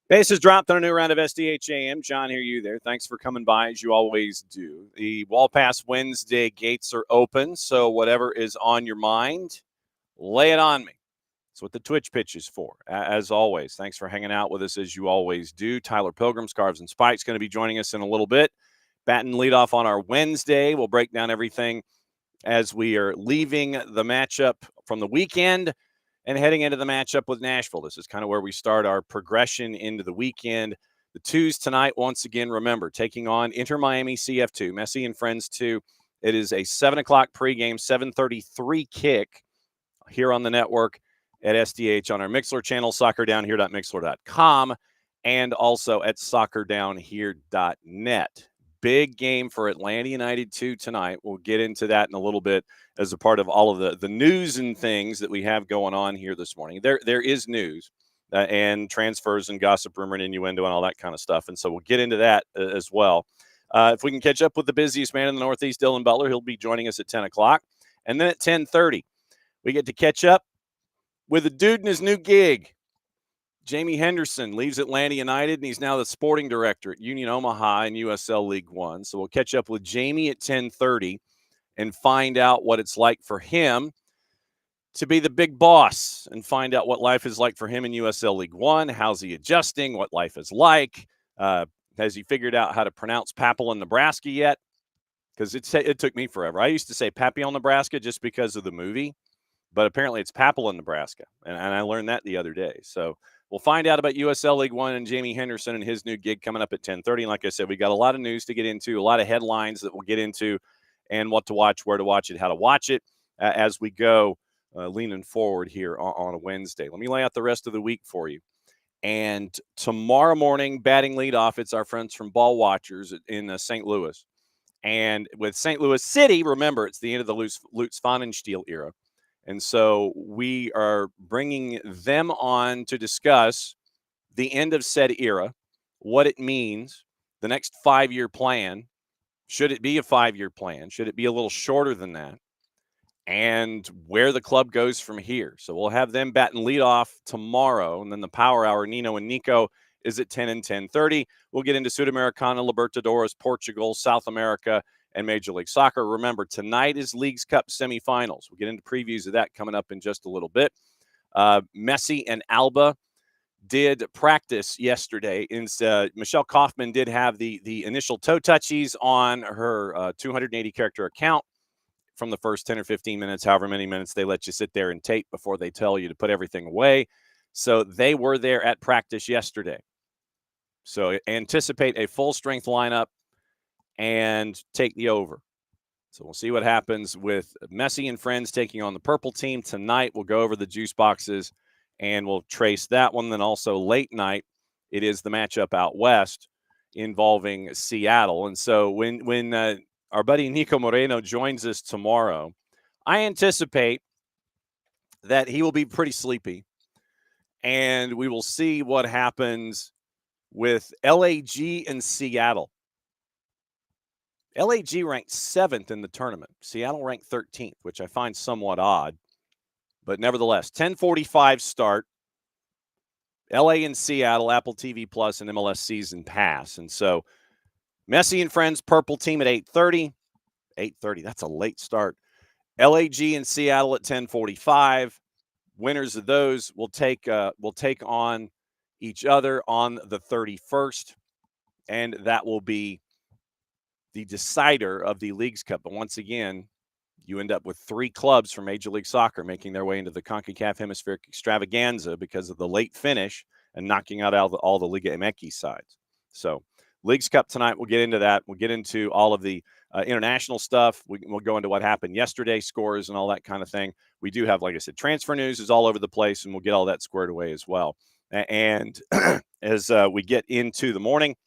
Bases dropped on a new round of SDH AM. John, hear you there. Thanks for coming by, as you always do. The Wall Pass Wednesday gates are open, so whatever is on your mind, lay it on me. That's what the Twitch pitch is for. As always, thanks for hanging out with us, as you always do. Tyler Pilgrim, Scarves and Spikes, going to be joining us in a little bit. Batting leadoff on our Wednesday. We'll break down everything as we are leaving the matchup from the weekend and heading into the matchup with Nashville. This is kind of where we start our progression into the weekend. The twos tonight, once again, remember, taking on Inter Miami CF2, Messi and Friends 2. It is a 7 o'clock pregame, 7:33 kick here on the network at SDH on our Mixler channel, soccerdownhere.mixler.com, and also at soccerdownhere.net. Big game for Atlanta United 2 tonight. We'll get into that in a little bit as a part of all of the news and things that we have going on here this morning. There is news and transfers and gossip, rumor, and innuendo and all that kind of stuff. And so we'll get into that as well. If we can catch up with the busiest man in the Northeast, Dylan Butler, he'll be joining us at 10 o'clock. And then at 10:30, we get to catch up with a dude in his new gig. Jamie Henderson leaves Atlanta United, and he's now the sporting director at Union Omaha in USL League One. So we'll catch up with Jamie at 10:30 and find out what it's like for him to be the big boss and find out what life is like for him in USL League One. How's he adjusting? What life is like? Has he figured out how to pronounce Papillon, Nebraska yet? Because it took me forever. I used to say Papillon, Nebraska just because of the movie, but apparently it's Papillon, Nebraska, and I learned that the other day. So we'll find out about USL League One and Jamie Henderson and his new gig coming up at 10:30. And like I said, we got a lot of news to get into, a lot of headlines that we'll get into, and what to watch, where to watch it, how to watch it as we go leaning forward here on a Wednesday. Let me lay out the rest of the week for you. And tomorrow morning, batting leadoff, it's our friends from Ball Watchers in St. Louis. And with St. Louis City, remember, it's the end of the Lutz Pfannenstiel era. And so we are bringing them on to discuss the end of said era, what it means, the next 5-year plan. Should it be a 5-year plan? Should it be a little shorter than that? And where the club goes from here. So we'll have them batting leadoff tomorrow. And then the Power Hour, Nino and Nico, is at 10 and 10:30. We'll get into Sudamericana, Libertadores, Portugal, South America, and Major League Soccer. Remember, tonight is Leagues Cup semifinals. We'll get into previews of that coming up in just a little bit. Messi and Alba did practice yesterday. Michelle Kaufman did have the initial toe touchies on her 280-character account from the first 10 or 15 minutes, however many minutes they let you sit there and tape before they tell you to put everything away. So they were there at practice yesterday. So anticipate a full-strength lineup and take the over. So we'll see what happens with Messi and Friends taking on the purple team tonight. We'll go over the juice boxes and we'll trace that one. Then also late night, it is the matchup out west involving Seattle. And so when our buddy Nico Moreno joins us tomorrow, I anticipate that he will be pretty sleepy, and we will see what happens with LAG and Seattle. LAG ranked 7th in the tournament. Seattle ranked 13th, which I find somewhat odd. But nevertheless, 10:45 start. LA and Seattle, Apple TV Plus, and MLS Season Pass. And so Messi and Friends, purple team at 8:30. 8:30, that's a late start. LAG and Seattle at 10:45. Winners of those will take on each other on the 31st. And that will be the decider of the Leagues Cup. But once again, you end up with 3 clubs from Major League Soccer making their way into the CONCACAF Hemispheric Extravaganza because of the late finish and knocking out all the Liga MX sides. So Leagues Cup tonight, we'll get into that. We'll get into all of the international stuff. We'll go into what happened yesterday, scores and all that kind of thing. We do have, like I said, transfer news is all over the place, and we'll get all that squared away as well. And as we get into the morning,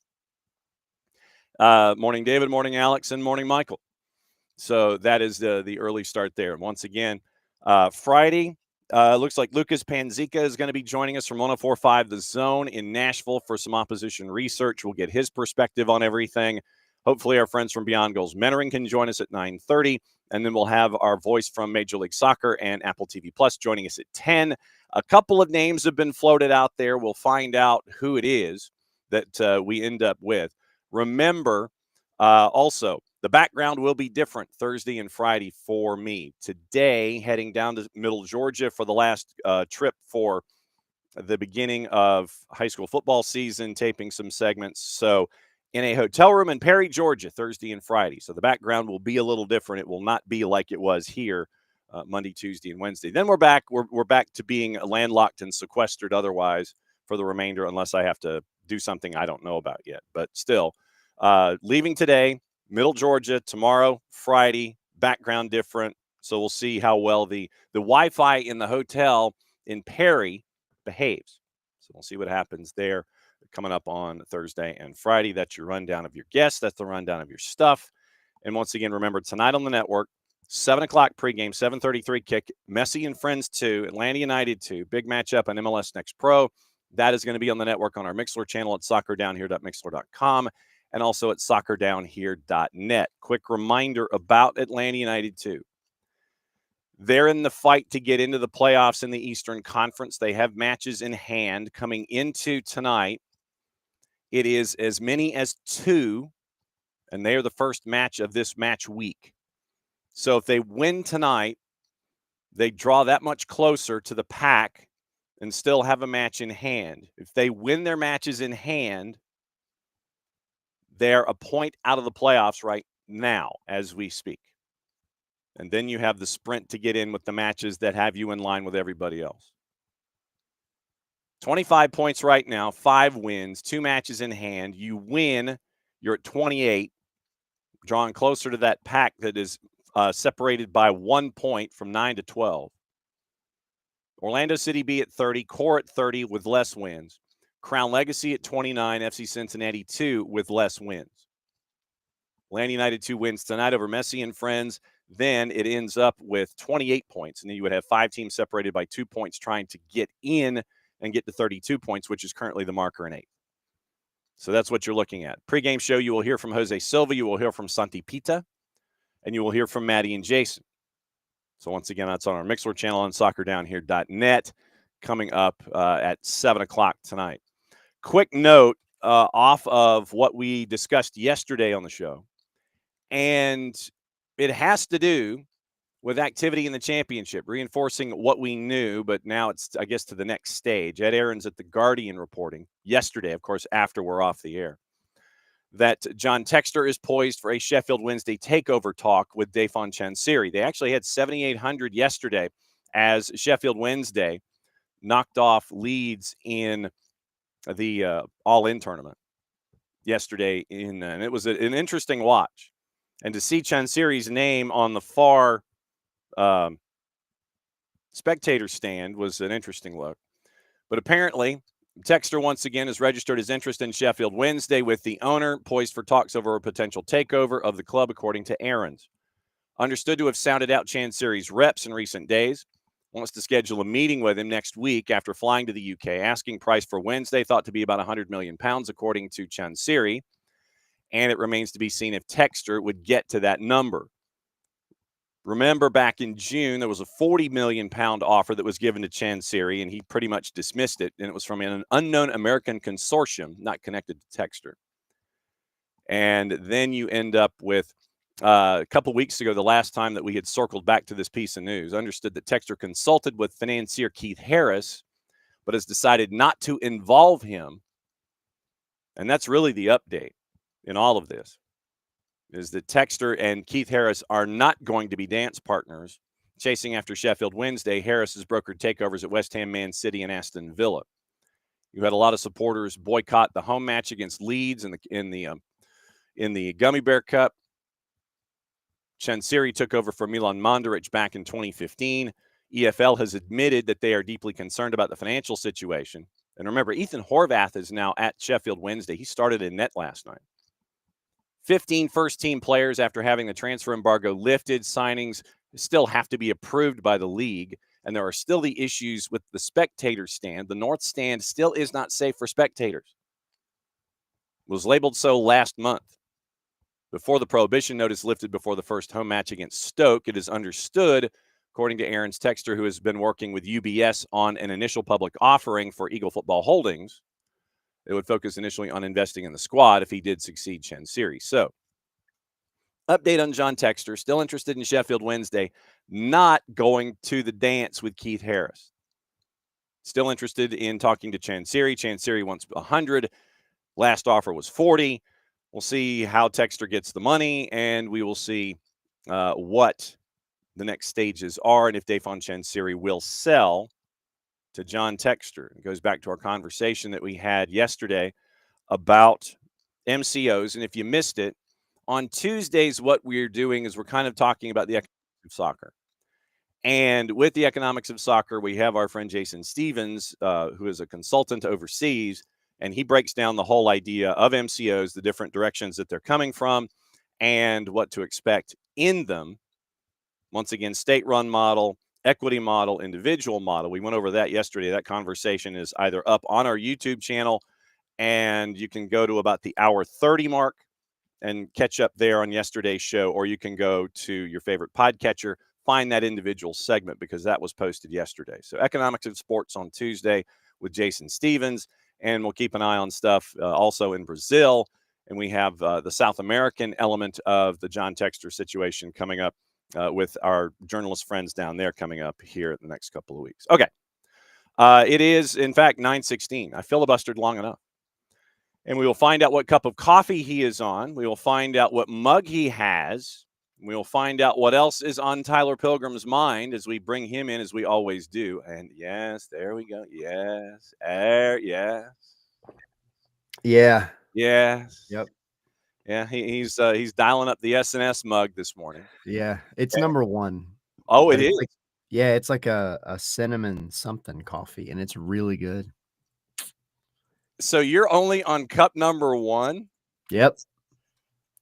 Morning, David. Morning, Alex. And morning, Michael. So that is the early start there. Once again, Friday, looks like Lucas Panzica is going to be joining us from 104.5 The Zone in Nashville for some opposition research. We'll get his perspective on everything. Hopefully, our friends from Beyond Goals Mentoring can join us at 9:30. And then we'll have our voice from Major League Soccer and Apple TV Plus joining us at 10. A couple of names have been floated out there. We'll find out who it is that we end up with. Remember, also, the background will be different Thursday and Friday for me. Today, heading down to Middle Georgia for the last trip for the beginning of high school football season, taping some segments. So, in a hotel room in Perry, Georgia, Thursday and Friday. So, the background will be a little different. It will not be like it was here Monday, Tuesday, and Wednesday. Then we're back. We're back to being landlocked and sequestered otherwise for the remainder, unless I have to do something I don't know about yet. But still, leaving today, Middle Georgia, tomorrow, Friday, background different. So we'll see how well the Wi-Fi in the hotel in Perry behaves. So we'll see what happens there coming up on Thursday and Friday. That's your rundown of your guests. That's the rundown of your stuff. And once again, remember, tonight on the network, 7 o'clock pregame, 7:33 kick, Messi and Friends 2, Atlanta United 2, big matchup on MLS Next Pro. That is going to be on the network on our Mixler channel at soccerdownhere.mixler.com and also at soccerdownhere.net. Quick reminder about Atlanta United 2. They're in the fight to get into the playoffs in the Eastern Conference. They have matches in hand coming into tonight. It is as many as 2, and they are the first match of this match week. So if they win tonight, they draw that much closer to the pack and still have a match in hand. If they win their matches in hand, they're a point out of the playoffs right now as we speak. And then you have the sprint to get in with the matches that have you in line with everybody else. 25 points right now, 5 wins, 2 matches in hand. You win, you're at 28, drawing closer to that pack that is separated by 1 point from 9 to 12. Orlando City B at 30, Core at 30 with less wins. Crown Legacy at 29, FC Cincinnati 2 with less wins. Atlanta United 2 wins tonight over Messi and Friends. Then it ends up with 28 points. And then you would have 5 teams separated by 2 points trying to get in and get to 32 points, which is currently the marker in 8th. So that's what you're looking at. Pre-game show, you will hear from Jose Silva. You will hear from Santi Pita. And you will hear from Maddie and Jason. So once again, that's on our Mixler channel on soccerdownhere.net coming up at 7 o'clock tonight. Quick note off of what we discussed yesterday on the show. And it has to do with activity in the championship, reinforcing what we knew, but now it's, I guess, to the next stage. Ed Aarons at The Guardian reporting yesterday, of course, after we're off the air, that John Textor is poised for a Sheffield Wednesday takeover talk with Dafon Chansiri. They actually had 7,800 yesterday as Sheffield Wednesday knocked off Leeds in the All-In tournament yesterday. And it was an interesting watch. And to see Chansiri's name on the far spectator stand was an interesting look. But apparently, Texter once again has registered his interest in Sheffield Wednesday with the owner, poised for talks over a potential takeover of the club, according to Aarons. Understood to have sounded out Chansiri's reps in recent days. Wants to schedule a meeting with him next week after flying to the UK. Asking price for Wednesday thought to be about £100 million, according to Chansiri. And it remains to be seen if Texter would get to that number. Remember, back in June, there was a £40 million offer that was given to Chansiri, and he pretty much dismissed it. And it was from an unknown American consortium, not connected to Texter. And then you end up with a couple weeks ago, the last time that we had circled back to this piece of news, understood that Texter consulted with financier Keith Harris, but has decided not to involve him. And that's really the update in all of this, is that Texter and Keith Harris are not going to be dance partners chasing after Sheffield Wednesday. Harris has brokered takeovers at West Ham, Man City, and Aston Villa. You had a lot of supporters boycott the home match against Leeds in the Gummy Bear Cup. Chansiri took over for Milan Mandaric back in 2015. EFL has admitted that they are deeply concerned about the financial situation. And remember, Ethan Horvath is now at Sheffield Wednesday. He started in net last night. 15 first-team players after having the transfer embargo lifted. Signings still have to be approved by the league, and there are still the issues with the spectator stand. The north stand still is not safe for spectators. It was labeled so last month. Before the prohibition notice lifted before the first home match against Stoke, it is understood, according to Aaron's texter, who has been working with UBS on an initial public offering for Eagle Football Holdings, it would focus initially on investing in the squad if he did succeed Chensiri. So, update on John Texter, still interested in Sheffield Wednesday, not going to the dance with Keith Harris. Still interested in talking to Chensiri. Chensiri wants 100. Last offer was 40. We'll see how Texter gets the money, and we will see what the next stages are and if Dayfon Chensiri will sell to John Texter. It goes back to our conversation that we had yesterday about MCOs. And if you missed it, on Tuesdays, what we're doing is we're kind of talking about the economics of soccer. And with the economics of soccer, we have our friend Jason Stevens, who is a consultant overseas, and he breaks down the whole idea of MCOs, the different directions that they're coming from, and what to expect in them. Once again, state-run model, equity model, individual model. We went over that yesterday. That conversation is either up on our YouTube channel, and you can go to about the hour 30 mark and catch up there on yesterday's show, or you can go to your favorite podcatcher, find that individual segment because that was posted yesterday. So Economics of Sports on Tuesday with Jason Stevens, and we'll keep an eye on stuff also in Brazil. And we have the South American element of the John Texter situation coming up with our journalist friends down there coming up here in the next couple of weeks. Okay. It is, in fact, 9:16. I filibustered long enough. And we will find out what cup of coffee he is on. We will find out what mug he has. We will find out what else is on Tyler Pilgrim's mind as we bring him in, as we always do. And yes, there we go. Yes. Yes. Yeah. Yes. Yep. Yeah, he's dialing up the SNS mug this morning. Yeah. It's number one. Oh, But it is? it's like a cinnamon something coffee, and it's really good. So you're only on cup number one? Yep. It's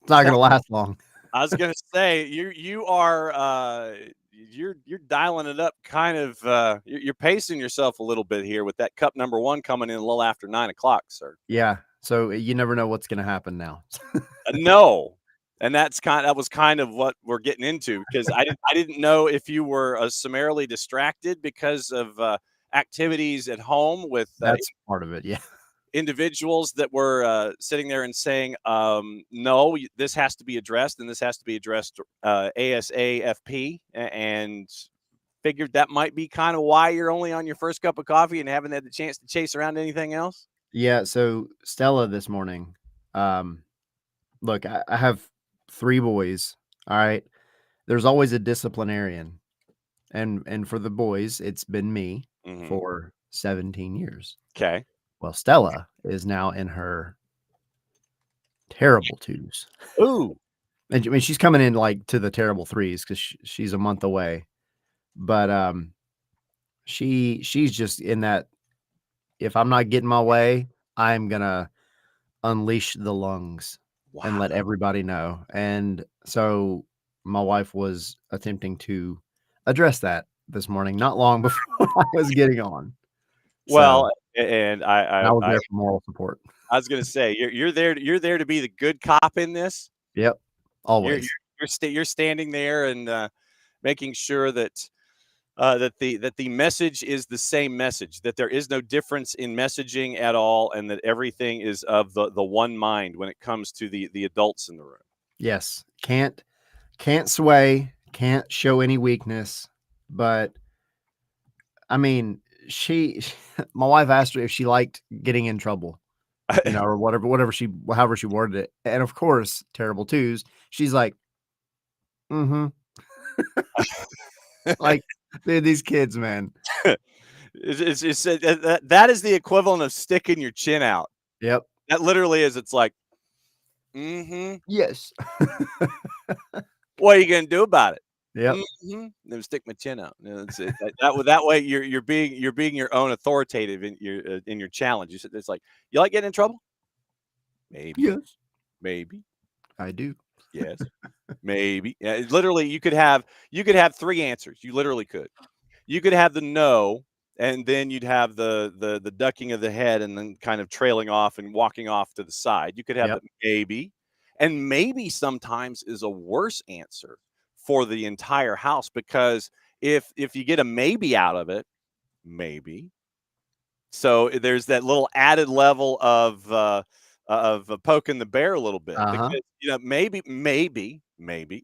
not going to last long. I was gonna say you are you're dialing it up kind of you're pacing yourself a little bit here with that cup number one coming in a little after 9 o'clock, sir. Yeah. So you never know what's going to happen now. No, and that was kind of what we're getting into because I didn't know if you were summarily distracted because of activities at home with That's part of it. Yeah. individuals that were sitting there and saying, no, this has to be addressed and this has to be addressed ASAFP, and figured that might be kind of why you're only on your first cup of coffee and haven't had the chance to chase around anything else. Yeah. So Stella this morning, look, I have 3 boys. All right. There's always a disciplinarian. And for the boys, it's been me for 17 years. Okay. Well, Stella is now in her terrible 2s. Ooh. And I mean, she's coming in like to the terrible 3s because she's a month away. But she's just in that, if I'm not getting my way, I'm gonna unleash the lungs and let everybody know. And so my wife was attempting to address that this morning, not long before I was getting on. Well, and I was there for moral support. I was going to say you're there to be the good cop in this. Yep, always. You're standing there and making sure that that the message is the same message, that there is no difference in messaging at all, and that everything is of the one mind when it comes to the adults in the room. Yes, can't sway, can't show any weakness, but I mean, my wife asked her if she liked getting in trouble, or however she worded it. And of course, terrible 2s. She's like, like these kids, man. It's that is the equivalent of sticking your chin out. Yep. That literally is. It's like, yes. What are you going to do about it? Yep. Then stick my chin out. That way you're being your own authoritative in your challenge. It's like, you like getting in trouble? Maybe. Yes. Maybe. I do. Yes. Maybe. Yeah, literally, you could have 3 answers. You literally could. You could have the no, and then you'd have the ducking of the head and then kind of trailing off and walking off to the side. You could have the Yep. maybe, and maybe sometimes is a worse answer for the entire house because if you get a maybe out of it, maybe. So there's that little added level of poking the bear a little bit Uh-huh. because maybe.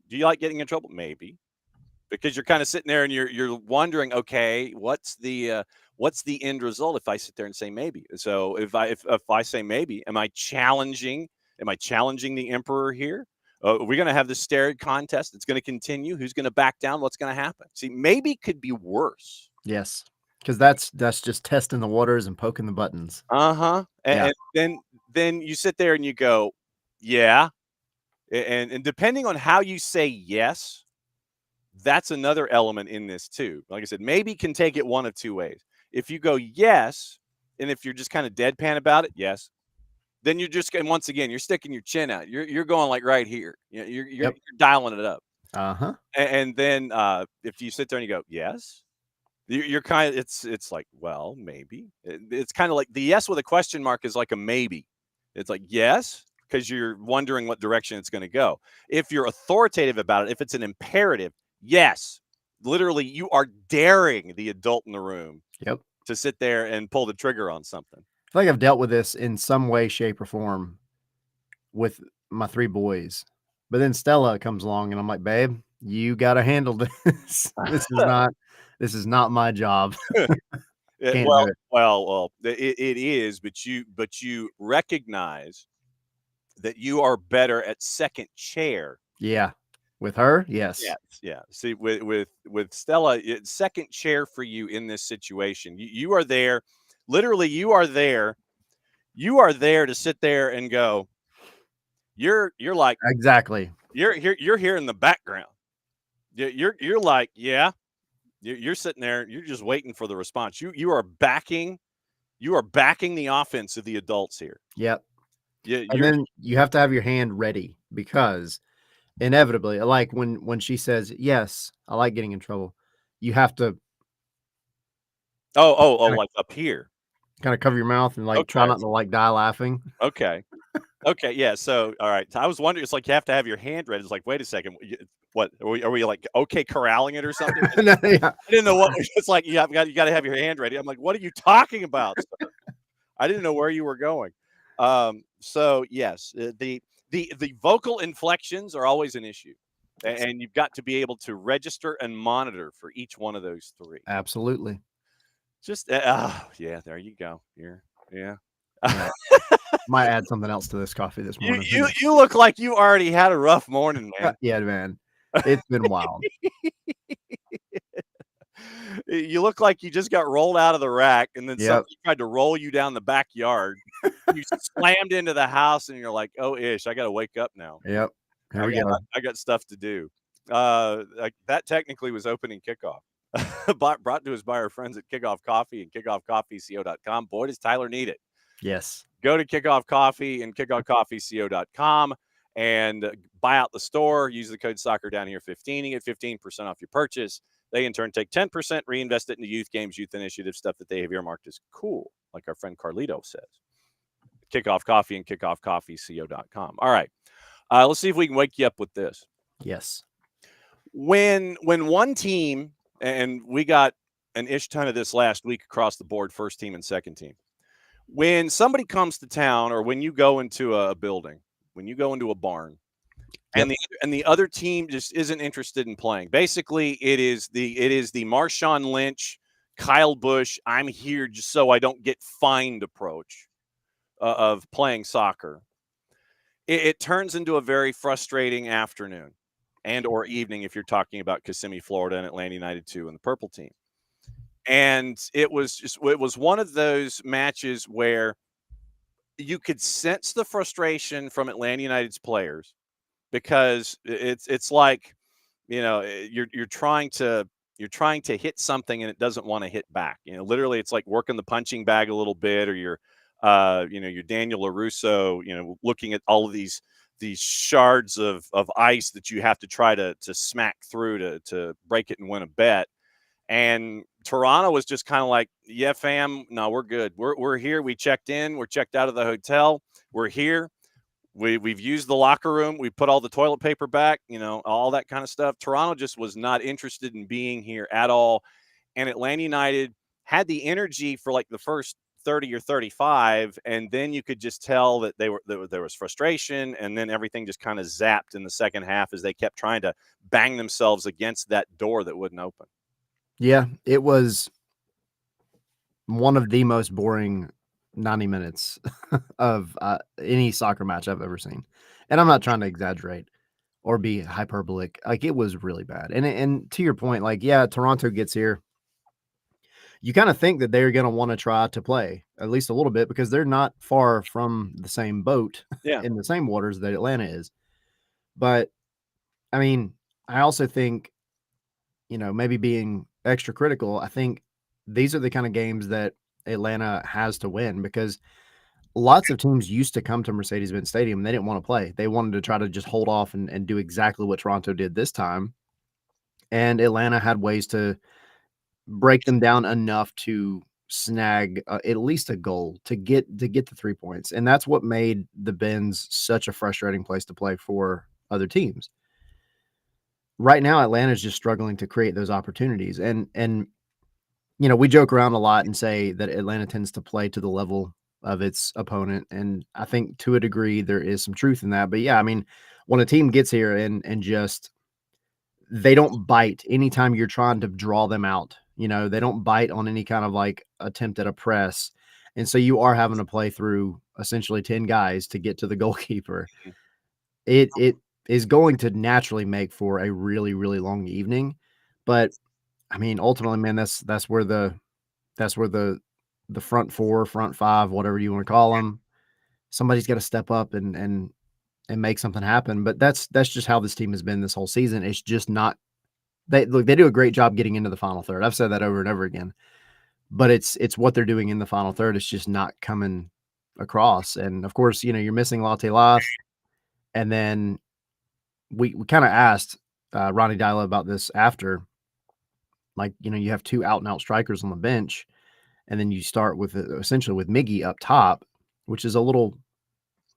Do you like getting in trouble? Maybe because you're kind of sitting there and you're wondering, okay, what's the end result if I sit there and say maybe? So if I say maybe, am I challenging? Am I challenging the emperor here? We're going to have this stare contest. It's going to continue. Who's going to back down? What's going to happen? See, maybe could be worse. Yes. Because that's just testing the waters and poking the buttons. Uh-huh. Yeah. And then you sit there and you go, yeah. And depending on how you say yes, that's another element in this too. Like I said, maybe can take it one of two ways. If you go yes, and if you're just kind of deadpan about it, yes, then you're just and once again you're sticking your chin out. You're going like right here. You're Yep. dialing it up. Uh-huh. And then if you sit there and you go yes, you're kind of it's like well maybe it's kind of like the yes with a question mark is like a maybe. It's like yes because you're wondering what direction it's going to go. If you're authoritative about it, if it's an imperative, yes, literally you are daring the adult in the room Yep. to sit there and pull the trigger on something. I feel like I've dealt with this in some way, shape, or form with my 3 boys. But then Stella comes along and I'm like, "Babe, you gotta handle this. This is not my job. Can't do it." It is, but you recognize that you are better at second chair. Yeah. With her? Yes. Yes, yeah. See, with Stella, it's second chair for you in this situation. You are there, literally. You are there to sit there and go. You're like Exactly. you're here. You're here in the background. You're like yeah. You're sitting there. You're just waiting for the response. You are backing. You are backing the offense of the adults here. Yep. And You're then you have to have your hand ready because inevitably, like when she says, "Yes, I like getting in trouble," you have to kinda like up here. kinda cover your mouth and, like, try Okay. not to, like, die laughing. Okay. Okay, yeah, so, all right, so I was wondering, it's like you have to have your hand ready. It's like, wait a second, what are we like, okay, corralling it or something? No, yeah. I didn't know what it's like, you gotta have your hand ready. I'm like, "What are you talking about, sir?" I didn't know where you were going. So, yes, the vocal inflections are always an issue, Yes. and you've got to be able to register and monitor for each one of those 3. Absolutely. Just, yeah, there you go. Yeah. Yeah. Might add something else to this coffee this You morning. Who you knows? you look like you already had a rough morning, man. Yeah, man. It's been wild. You look like you just got rolled out of the rack, and then Yep. somebody tried to roll you down the backyard. You slammed into the house, and you're like, "Oh, ish, I gotta wake up now. Yep. Here we go. I got stuff to do." Like, that technically was opening kickoff. Brought to us by our friends at Kickoff Coffee and kickoffcoffeeco.com. Boy, does Tyler need it. Yes. Go to Kickoff Coffee and kickoffcoffeeco.com and buy out the store. Use the code soccer down here 15. You get 15% off your purchase. They in turn take 10%, reinvest it into youth games, youth initiative stuff that they have earmarked as cool, like our friend Carlito says. Kickoff Coffee and kickoffcoffeeco.com. All right. Let's see if we can wake you up with this. Yes. When one team, and we got an ish ton of this last week across the board, first team and second team. When somebody comes to town, or when you go into a building, when you go into a barn, Yep. and the other team just isn't interested in playing. Basically, it is the Marshawn Lynch, Kyle Busch, I'm here just so I don't get fined approach of playing soccer. It turns into a very frustrating afternoon and or evening if you're talking about Kissimmee, Florida, and Atlanta United 2 and the purple team. And it was one of those matches where you could sense the frustration from Atlanta United's players because it's like, you're trying to hit something and it doesn't want to hit back. Literally it's like working the punching bag a little bit, or you're Daniel LaRusso, looking at all of these these shards of ice that you have to try to smack through to break it and win a bet. And Toronto was just kind of like, yeah, fam, no, we're good. We're here. We checked in. We're checked out of the hotel. We're here. We've used the locker room. We put all the toilet paper back, all that kind of stuff. Toronto just was not interested in being here at all. And Atlanta United had the energy for like the first 30 or 35, and then you could just tell that there was frustration, and then everything just kind of zapped in the second half as they kept trying to bang themselves against that door that wouldn't open. Yeah, it was one of the most boring 90 minutes of any soccer match I've ever seen. And I'm not trying to exaggerate or be hyperbolic. Like, it was really bad. And to your point, like, yeah, Toronto gets here. You kind of think that they're going to want to try to play at least a little bit because they're not far from the same boat Yeah. in the same waters that Atlanta is. But I mean, I also think, maybe being extra critical, I think these are the kind of games that Atlanta has to win because lots of teams used to come to Mercedes-Benz Stadium and they didn't want to play. They wanted to try to just hold off and do exactly what Toronto did this time. And Atlanta had ways to break them down enough to snag at least a goal to get the 3 points. And that's what made the Benz such a frustrating place to play for other teams. Right now, Atlanta is just struggling to create those opportunities. And we joke around a lot and say that Atlanta tends to play to the level of its opponent. And I think to a degree there is some truth in that. But yeah, I mean, when a team gets here and just they don't bite anytime you're trying to draw them out, they don't bite on any kind of like attempt at a press. And so you are having to play through essentially 10 guys to get to the goalkeeper. It is going to naturally make for a really, really long evening. But I mean, ultimately, man, that's where the front four, front five, whatever you want to call them, somebody's got to step up and make something happen. But that's just how this team has been this whole season. It's just not they do a great job getting into the final third. I've said that over and over again. But it's what they're doing in the final third. It's just not coming across. And of course, you're missing Latte Lath. And then we kind of asked Ronnie Dyla about this after. Like, you have two out and out strikers on the bench. And then you start with essentially with Miggy up top, which is a little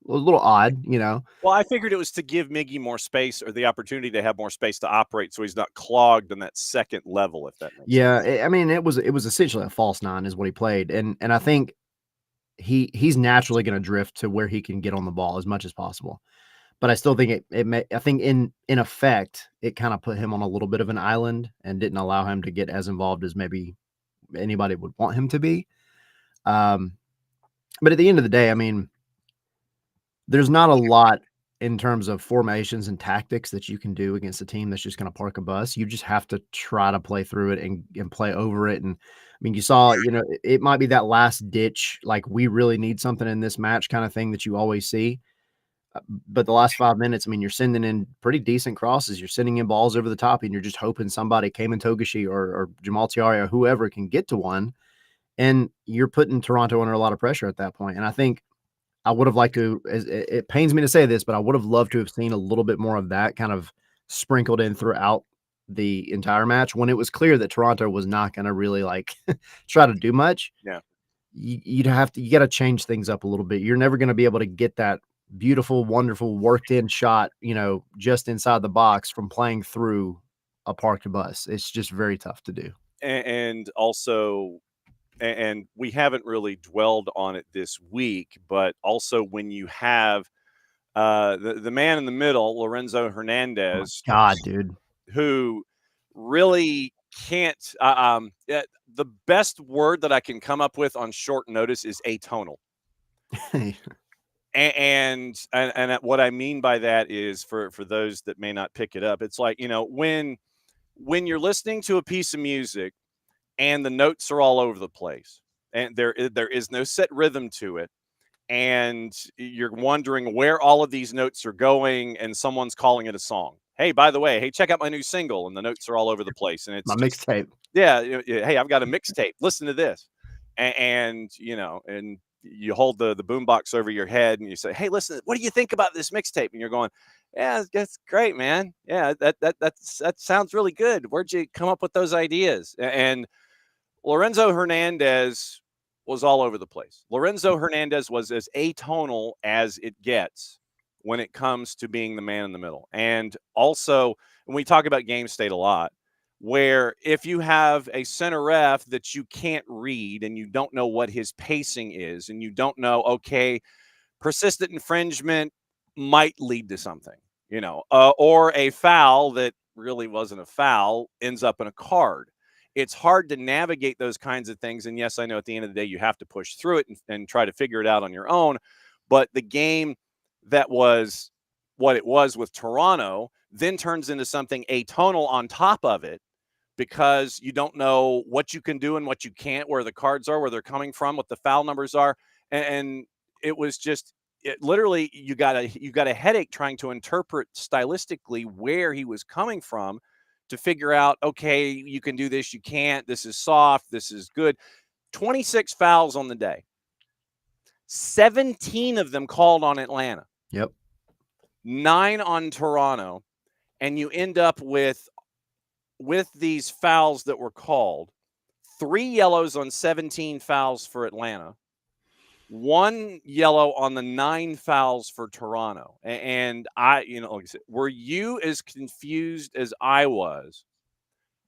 odd. Well, I figured it was to give Miggy more space or the opportunity to have more space to operate so he's not clogged on that second level, if that makes sense. Yeah, I mean, it was essentially a false nine is what he played. And I think he's naturally going to drift to where he can get on the ball as much as possible. But I still think I think in effect, it kind of put him on a little bit of an island and didn't allow him to get as involved as maybe anybody would want him to be. But at the end of the day, I mean, there's not a lot in terms of formations and tactics that you can do against a team that's just going to park a bus. You just have to try to play through it and play over it. And I mean, you saw, it might be that last ditch, like we really need something in this match kind of thing that you always see. But the last 5 minutes, I mean, you're sending in pretty decent crosses. You're sending in balls over the top, and you're just hoping somebody, Cayman Togashi or Jamal Tiari or whoever, can get to one. And you're putting Toronto under a lot of pressure at that point. And I think I would have liked to, it pains me to say this, but I would have loved to have seen a little bit more of that kind of sprinkled in throughout the entire match when it was clear that Toronto was not going to really like try to do much. Yeah. You got to change things up a little bit. You're never going to be able to get that beautiful, wonderful, worked in shot, just inside the box from playing through a parked bus. It's just very tough to do. And also, and we haven't really dwelled on it this week, but also when you have the man in the middle, Lorenzo Hernandez, Oh God, dude, who really can't. The best word that I can come up with on short notice is atonal. And what I mean by that is for those that may not pick it up, it's like, when you're listening to a piece of music and the notes are all over the place and there is no set rhythm to it, and you're wondering where all of these notes are going, and someone's calling it a song. Hey, by the way, hey, check out my new single, and the notes are all over the place, and it's my mixtape. Yeah, hey, I've got a mixtape. Listen to this, and you hold the boombox over your head and you say, "Hey, listen, what do you think about this mixtape?" And you're going, "Yeah, that's great, man. Yeah, that sounds really good. Where'd you come up with those ideas?" And Lorenzo Hernandez was all over the place. Lorenzo Hernandez was as atonal as it gets when it comes to being the man in the middle. And also, when we talk about game state a lot, where if you have a center ref that you can't read and you don't know what his pacing is, and you don't know, okay, persistent infringement might lead to something, or a foul that really wasn't a foul ends up in a card. It's hard to navigate those kinds of things. And yes, I know at the end of the day, you have to push through it and try to figure it out on your own. But the game that was what it was with Toronto then turns into something atonal on top of it, because you don't know what you can do and what you can't, where the cards are, where they're coming from, what the foul numbers are. And it was just, literally, you got a headache trying to interpret stylistically where he was coming from, to figure out, okay, you can do this, you can't, this is soft, this is good. 26 fouls on the day, 17 of them called on Atlanta. Yep. 9 on Toronto. And you end up with these fouls that were called, 3 yellows on 17 fouls for Atlanta, 1 yellow on the 9 fouls for Toronto. And like I said, were you as confused as I was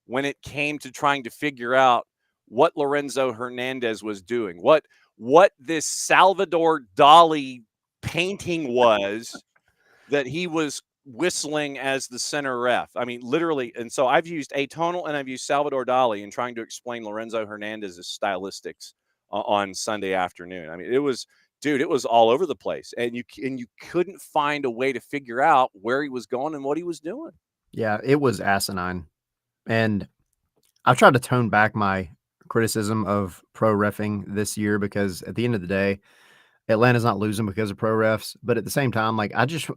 when it came to trying to figure out what Lorenzo Hernandez was doing, what this Salvador Dali painting was that he was whistling as the center ref? I mean, literally. And so I've used atonal and I've used Salvador Dali in trying to explain Lorenzo Hernandez's stylistics on Sunday afternoon. I mean, it was all over the place, and you couldn't find a way to figure out where he was going and what he was doing. Yeah, it was asinine. And I've tried to tone back my criticism of pro reffing this year, because at the end of the day, Atlanta's not losing because of pro refs. But at the same time, like, I just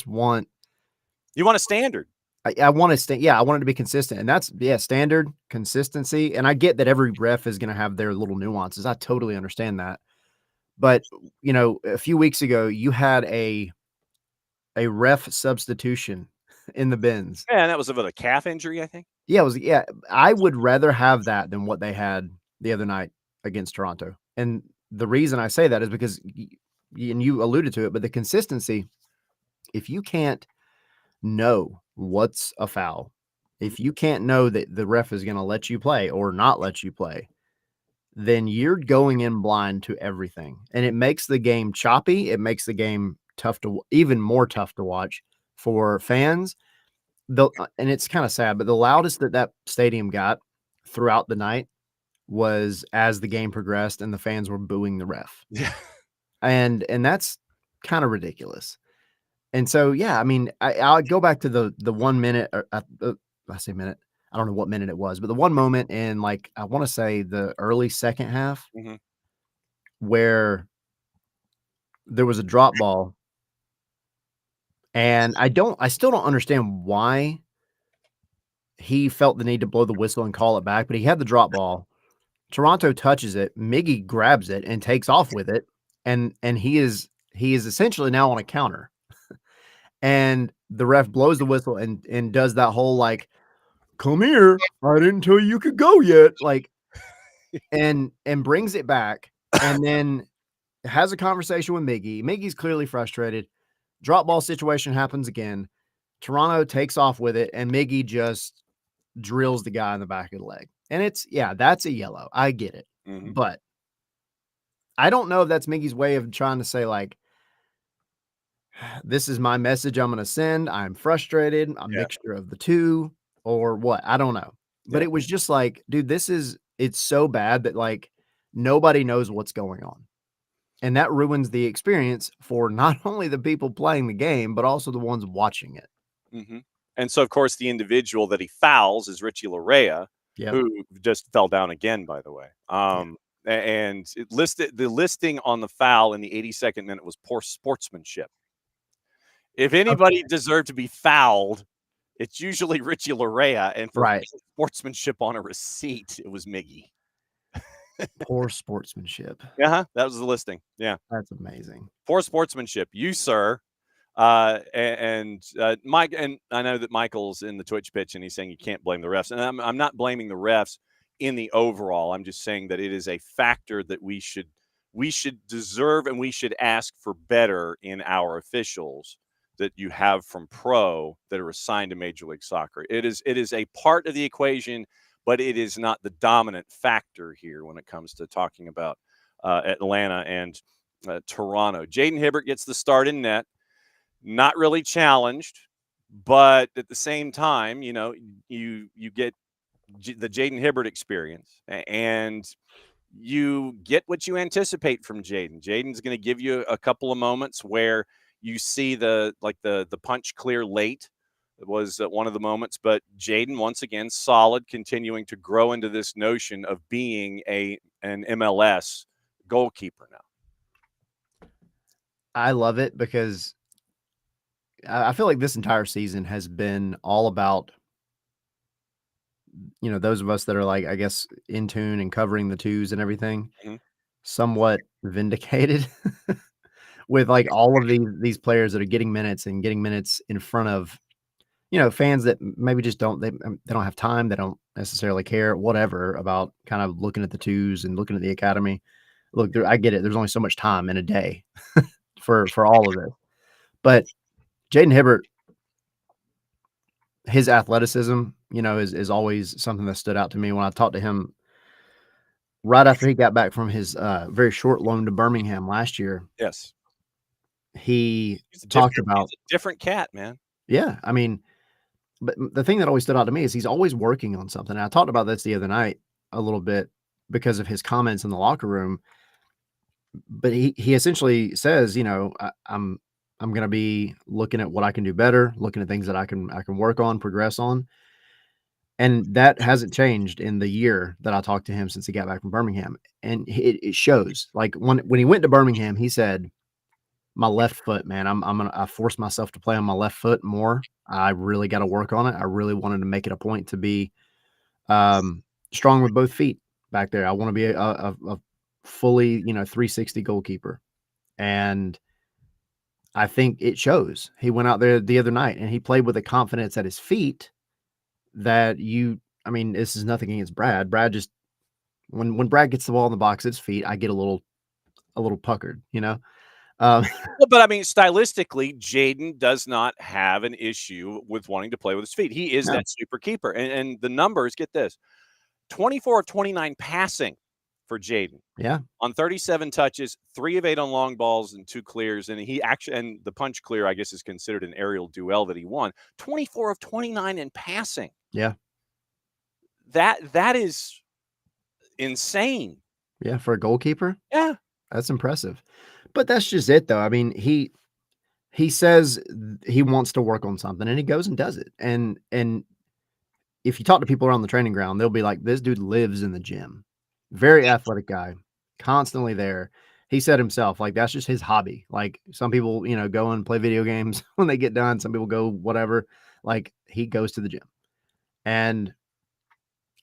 want, You want a standard. I want to stay. Yeah, I want it to be consistent, and that's standard consistency. And I get that every ref is going to have their little nuances. I totally understand that. But a few weeks ago, you had a ref substitution in the bins. Yeah, and that was about a calf injury, I think. Yeah, it was. Yeah, I would rather have that than what they had the other night against Toronto. And the reason I say that is because, and you alluded to it, but the consistency. If you can't know what's a foul, if you can't know that the ref is going to let you play or not let you play, then you're going in blind to everything. And it makes the game choppy. It makes the game even more tough to watch for fans. And it's kind of sad, but the loudest that stadium got throughout the night was as the game progressed and the fans were booing the ref. Yeah. And that's kind of ridiculous. And so, yeah, I mean, I'll go back to the 1 minute, or I say minute, I don't know what minute it was, but the one moment in, like, I want to say the early second half, where there was a drop ball. And I still don't understand why he felt the need to blow the whistle and call it back, but he had the drop ball. Toronto touches it. Miggy grabs it and takes off with it. And he is essentially now on a counter. And the ref blows the whistle and does that whole, like, come here, I didn't tell you could go yet. Like, and brings it back, and then has a conversation with Miggy. Miggy's clearly frustrated. Drop ball situation happens again. Toronto takes off with it, and Miggy just drills the guy in the back of the leg. And that's a yellow. I get it. But I don't know if that's Miggy's way of trying to say, like, this is my message I'm going to send. I'm frustrated. A mixture of the two, or what? I don't know. But it was just like, dude, it's so bad that, like, nobody knows what's going on. And that ruins the experience for not only the people playing the game, but also the ones watching it. And so, of course, the individual that he fouls is Richie Larea, who just fell down again, by the way. And the listing on the foul in the 82nd minute was poor sportsmanship. If anybody deserved to be fouled, it's usually Richie Larea. And for sportsmanship on a receipt, it was Miggy. Poor sportsmanship. That was the listing. Yeah. That's amazing. Poor sportsmanship. You, sir. Mike, and I know that Michael's in the Twitch pitch and he's saying you can't blame the refs. And I'm not blaming the refs in the overall. I'm just saying that it is a factor that we should deserve and we should ask for better in our officials that you have from pro that are assigned to Major League Soccer. It is a part of the equation, but it is not the dominant factor here when it comes to talking about Atlanta and Toronto. Jaden Hibbert gets the start in net. Not really challenged, but at the same time, you get the Jaden Hibbert experience, and you get what you anticipate from Jaden. Jaden's going to give you a couple of moments where you see the punch clear late. It was one of the moments, but Jaden once again solid, continuing to grow into this notion of being an MLS goalkeeper now. I love it because I feel like this entire season has been all about, those of us that are like, I guess, in tune and covering the twos and everything, somewhat vindicated with like all of these players that are getting minutes in front of, fans that maybe just they don't have time. They don't necessarily care, whatever, about kind of looking at the twos and looking at the academy. Look, I get it. There's only so much time in a day for all of this, but Jaden Hibbert, his athleticism, is always something that stood out to me when I talked to him right after he got back from his very short loan to Birmingham last year. Yes. He talked about he's a different cat, man. Yeah. I mean, but the thing that always stood out to me is he's always working on something. And I talked about this the other night a little bit because of his comments in the locker room. But he essentially says, I'm going to be looking at what I can do better, looking at things that I can work on, progress on. And that hasn't changed in the year that I talked to him since he got back from Birmingham. And it shows. Like when he went to Birmingham, he said, my left foot, man, I forced myself to play on my left foot more. I really got to work on it. I really wanted to make it a point to be strong with both feet back there. I want to be a fully, 360 goalkeeper. And I think it shows. He went out there the other night and he played with a confidence at his feet that this is nothing against Brad. Brad just, when Brad gets the ball in the box at his feet, I get a little puckered, Well, but I mean, stylistically, Jaden does not have an issue with wanting to play with his feet. He is that super keeper. And the numbers, get this, 24 of 29 passing for Jaden. Yeah. On 37 touches, 3 of 8 on long balls and 2 clears. And and the punch clear, I guess, is considered an aerial duel that he won. 24 of 29 in passing. Yeah. That is insane. Yeah. For a goalkeeper. Yeah. That's impressive. But that's just it, though. I mean, he says he wants to work on something and he goes and does it. And if you talk to people around the training ground, they'll be like, this dude lives in the gym. Very athletic guy, constantly there. He said himself, like, that's just his hobby. Like some people, go and play video games when they get done. Some people go whatever. Like he goes to the gym. And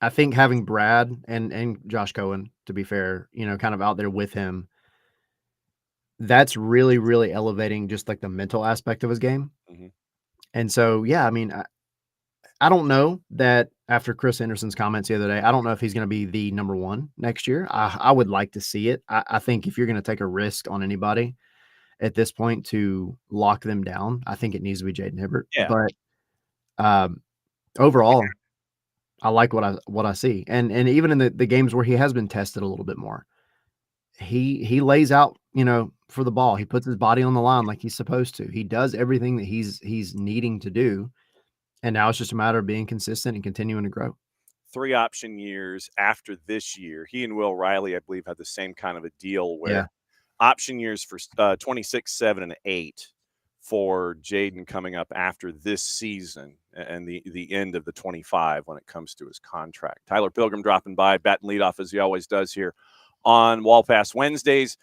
I think having Brad and Josh Cohen, to be fair, kind of out there with him, that's really, really elevating just like the mental aspect of his game. Mm-hmm. And so, yeah, I mean, I don't know that after Chris Henderson's comments the other day, I don't know if he's going to be the number one next year. I would like to see it. I think if you're going to take a risk on anybody at this point to lock them down, I think it needs to be Jaden Hibbert. Yeah. But overall, I like what I see. And even in the games where he has been tested a little bit more, he lays out, for the ball. He puts his body on the line like he's supposed to. He does everything that he's needing to do. And now it's just a matter of being consistent and continuing to grow. 3 option years after this year. He and Will Riley, I believe, had the same kind of a deal where option years for 26, 7, and 8 for Jaden coming up after this season and the end of the 25 when it comes to his contract. Tyler Pilgrim dropping by, batting leadoff as he always does here on Wall Pass Wednesdays,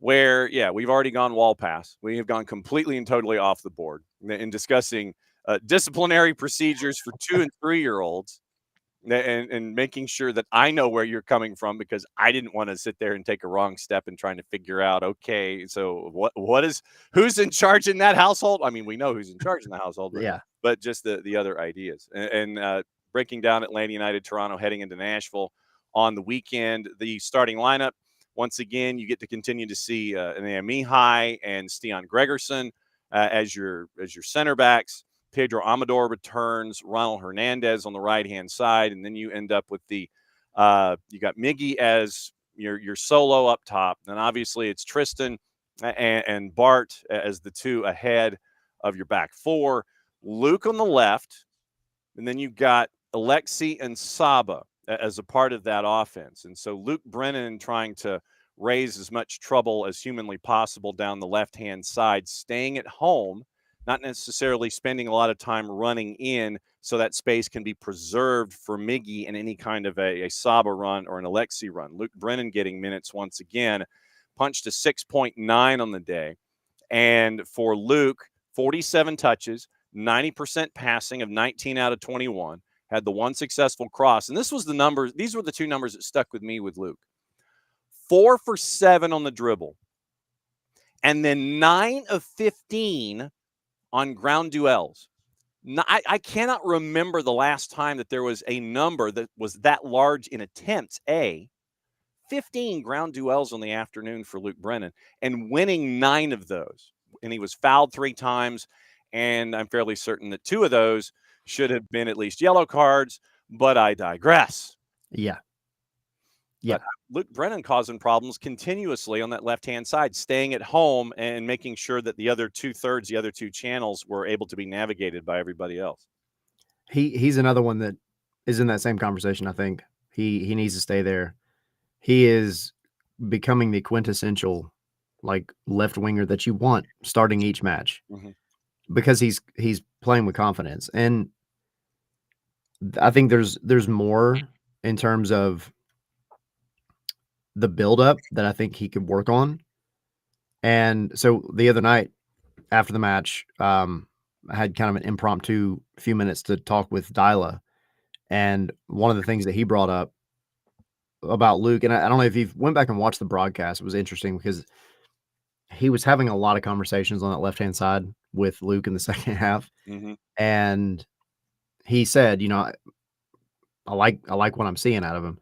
where, we've already gone Wall Pass. We have gone completely and totally off the board in discussing disciplinary procedures for 2 and 3-year-olds. and making sure that I know where you're coming from, because I didn't want to sit there and take a wrong step and trying to figure out, okay, so who's in charge in that household? I mean, we know who's in charge in the household, Yeah. but just the other ideas, and breaking down Atlanta United Toronto heading into Nashville on the weekend. The starting lineup, once again, you get to continue to see Mihai and Stian Gregerson as your center backs. Pedro Amador returns, Ronald Hernandez on the right-hand side, and then you end up with you got Miggy as your solo up top. And obviously it's Tristan and Bart as the two ahead of your back four. Luke on the left, and then you've got Alexi and Saba as a part of that offense. And so Luke Brennan trying to raise as much trouble as humanly possible down the left-hand side, staying at home, not necessarily spending a lot of time running in, so that space can be preserved for Miggy in any kind of a Saba run or an Alexi run. Luke Brennan getting minutes once again, punched a 6.9 on the day. And for Luke, 47 touches, 90% passing of 19 out of 21, had the one successful cross. And this was the numbers. These were the two numbers that stuck with me with Luke. 4 for 7 on the dribble, and then 9 of 15 on ground duels. I cannot remember the last time that there was a number that was that large in attempts. 15 ground duels on the afternoon for Luke Brennan, and winning 9 of those. And he was fouled 3 times, and I'm fairly certain that 2 of those should have been at least yellow cards, but I digress. Yeah. But Luke Brennan causing problems continuously on that left-hand side, staying at home and making sure that the other 2/3, the other 2 channels were able to be navigated by everybody else. He's another one that is in that same conversation. I think he needs to stay there. He is becoming the quintessential like left winger that you want starting each match because he's playing with confidence. And I think there's more in terms of the buildup that I think he could work on. And so the other night after the match, I had kind of an impromptu few minutes to talk with Dyla. And one of the things that he brought up about Luke, and I don't know if you went back and watched the broadcast, it was interesting because he was having a lot of conversations on that left-hand side with Luke in the second half. And he said, I like what I'm seeing out of him.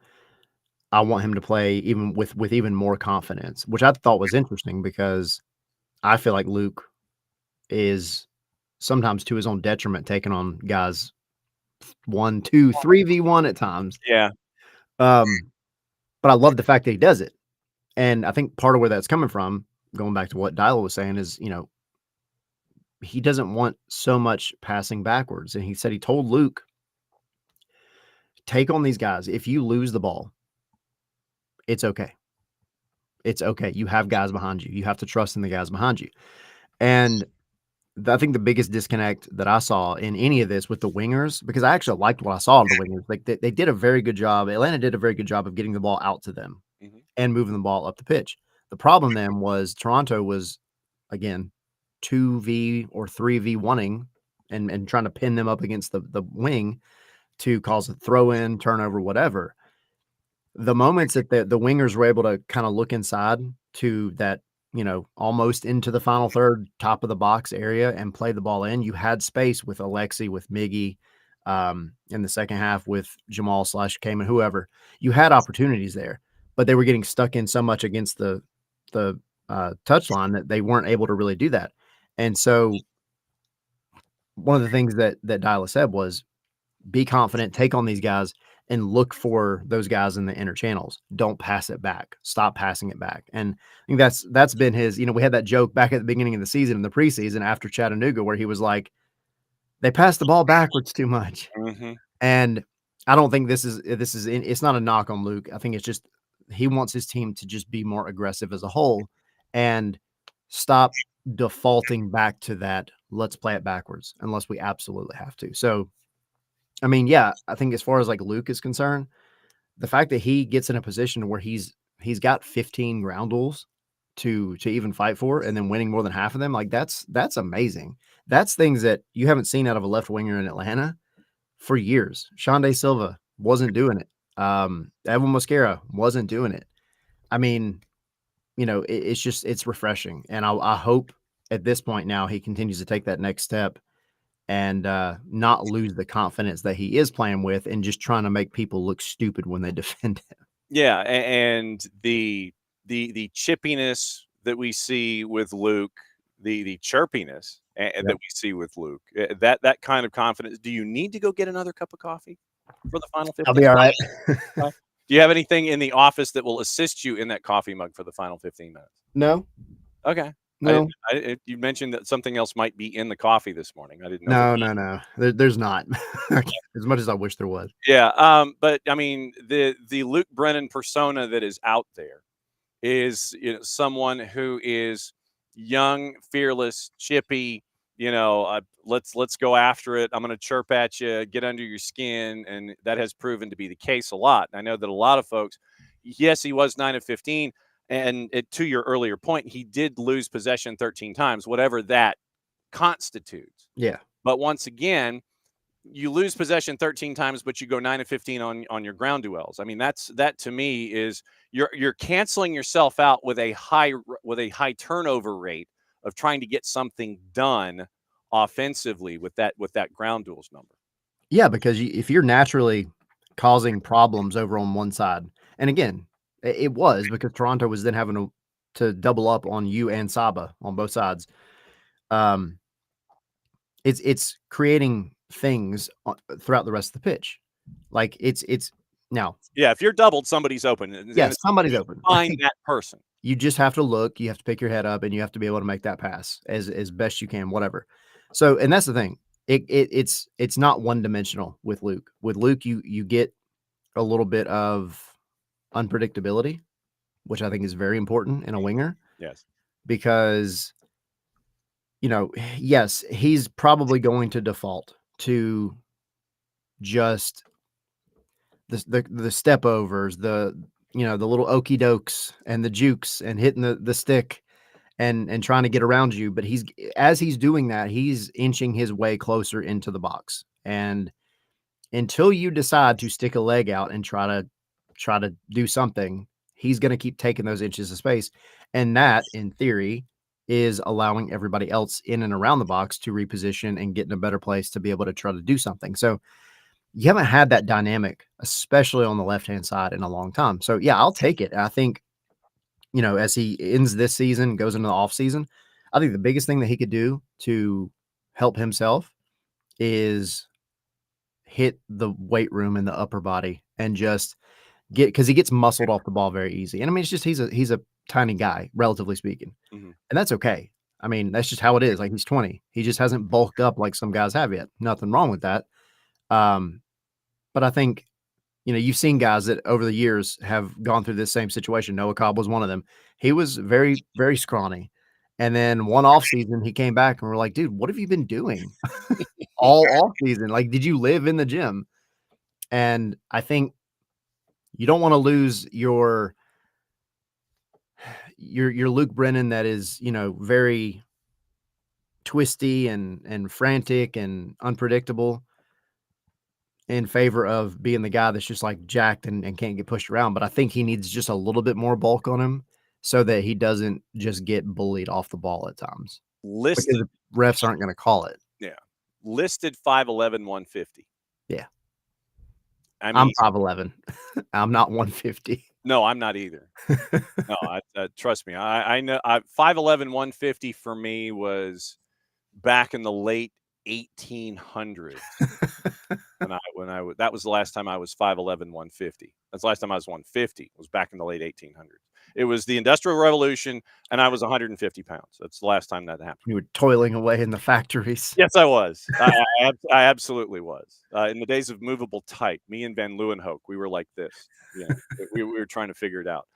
I want him to play even with even more confidence, which I thought was interesting because I feel like Luke is sometimes to his own detriment taking on guys 1, 2, 3v1 at times. Yeah. But I love the fact that he does it. And I think part of where that's coming from, going back to what Dyla was saying, is, he doesn't want so much passing backwards. And he said he told Luke, take on these guys. If you lose the ball, it's okay. It's okay. You have guys behind you. You have to trust in the guys behind you. And I think the biggest disconnect that I saw in any of this with the wingers, because I actually liked what I saw of the wingers. Like they did a very good job. Atlanta did a very good job of getting the ball out to them and moving the ball up the pitch. The problem then was Toronto was, again, 2v or 3v1ing and trying to pin them up against the wing to cause a throw-in, turnover, whatever. The moments that the wingers were able to kind of look inside to that, almost into the final third, top of the box area and play the ball in, you had space with Alexi, with Miggy, in the second half with Jamal / Kamen, whoever. You had opportunities there, but they were getting stuck in so much against the touchline that they weren't able to really do that. And so one of the things that Dyla said was, be confident, take on these guys, and look for those guys in the inner channels. Don't pass it back. Stop passing it back. And I think that's been his, we had that joke back at the beginning of the season, in the preseason after Chattanooga, where he was like, they pass the ball backwards too much. And I don't think it's not a knock on Luke. I think it's just, he wants his team to just be more aggressive as a whole and stop defaulting back to that. Let's play it backwards unless we absolutely have to. So, I mean, yeah, I think as far as like Luke is concerned, the fact that he gets in a position where he's got 15 ground duels to even fight for, and then winning more than half of them, like that's amazing. That's things that you haven't seen out of a left winger in Atlanta for years. Shondae Silva wasn't doing it. Evan Mosquera wasn't doing it. I mean, it's just it's refreshing, and I hope at this point now he continues to take that next step and not lose the confidence that he is playing with, and just trying to make people look stupid when they defend him. Yeah, and the chippiness that we see with Luke, the chirpiness that Yep. we see with Luke, that kind of confidence. Do you need to go get another cup of coffee for the final I'll 15? be all right. Do you have anything in the office that will assist you in that coffee mug for the final 15 minutes? No, Okay. no, You mentioned that something else might be in the coffee this morning. I didn't know what. no, no, no. There's not. As much as I wish there was. Yeah, but I mean, the Luke Brennan persona that is out there is, someone who is young, fearless, chippy. Let's go after it. I'm going to chirp at you, get under your skin, and that has proven to be the case a lot. And I know that a lot of folks. Yes, he was 9 of 15, and to your earlier point, he did lose possession 13 times, whatever that constitutes. Yeah. But once again, you lose possession 13 times, but you go 9 of 15 on your ground duels. I mean, that to me is you're canceling yourself out with a high turnover rate of trying to get something done offensively with that ground duels number. Yeah, because if you're naturally causing problems over on one side, and again, it was because Toronto was then having to double up on you and Saba on both sides. Um, it's creating things throughout the rest of the pitch. Like it's now, Yeah, if you're doubled, somebody's open, and yes, it's somebody's you open. find Like, that person. you just have to look. You have to pick your head up, and you have to be able to make that pass as best you can. Whatever. So, and that's the thing. It's not one dimensional with Luke. With Luke, you get a little bit of unpredictability, which I think is very important in a winger Yes. because, yes, he's probably going to default to just the step overs, the little okey dokes and the jukes and hitting the stick and trying to get around you. But as he's doing that, he's inching his way closer into the box. And until you decide to stick a leg out and try to do something, he's going to keep taking those inches of space. And that, in theory, is allowing everybody else in and around the box to reposition and get in a better place to be able to try to do something. So you haven't had that dynamic, especially on the left-hand side, in a long time. So yeah, I'll take it. I think, as he ends this season, goes into the off season, I think the biggest thing that he could do to help himself is hit the weight room in the upper body and just because he gets muscled off the ball very easy. And I mean, it's just he's a tiny guy, relatively speaking, Mhm. and that's okay. I mean, that's just how it is. Like, he's 20. He just hasn't bulked up like some guys have yet. Nothing wrong with that. But I think, you've seen guys that over the years have gone through this same situation. Noah Cobb was one of them. He was very, very scrawny. And then one off season, he came back and we're like, dude, what have you been doing all off season? Like, did you live in the gym? And I think you don't want to lose your Luke Brennan that is, very twisty and frantic and unpredictable in favor of being the guy that's just like jacked and can't get pushed around. But I think he needs just a little bit more bulk on him so that he doesn't just get bullied off the ball at times. Because Listed, the refs aren't going to call it. yeah, listed 5'11", 150. Yeah. I I'm mean, 5'11". I'm not 150. no, I'm not either. No, trust me. I know. 5'11", 150 for me was back in the late 1800s. That was the last time I was 5'11", 150. That's the last time I was 150. Was back in the late 1800s. It was the Industrial Revolution, and I was 150 pounds. That's the last time that happened. You were toiling away in the factories. Yes, I was. I absolutely was. In the days of movable type, me and Van Leeuwenhoek, we were like this. We were trying to figure it out.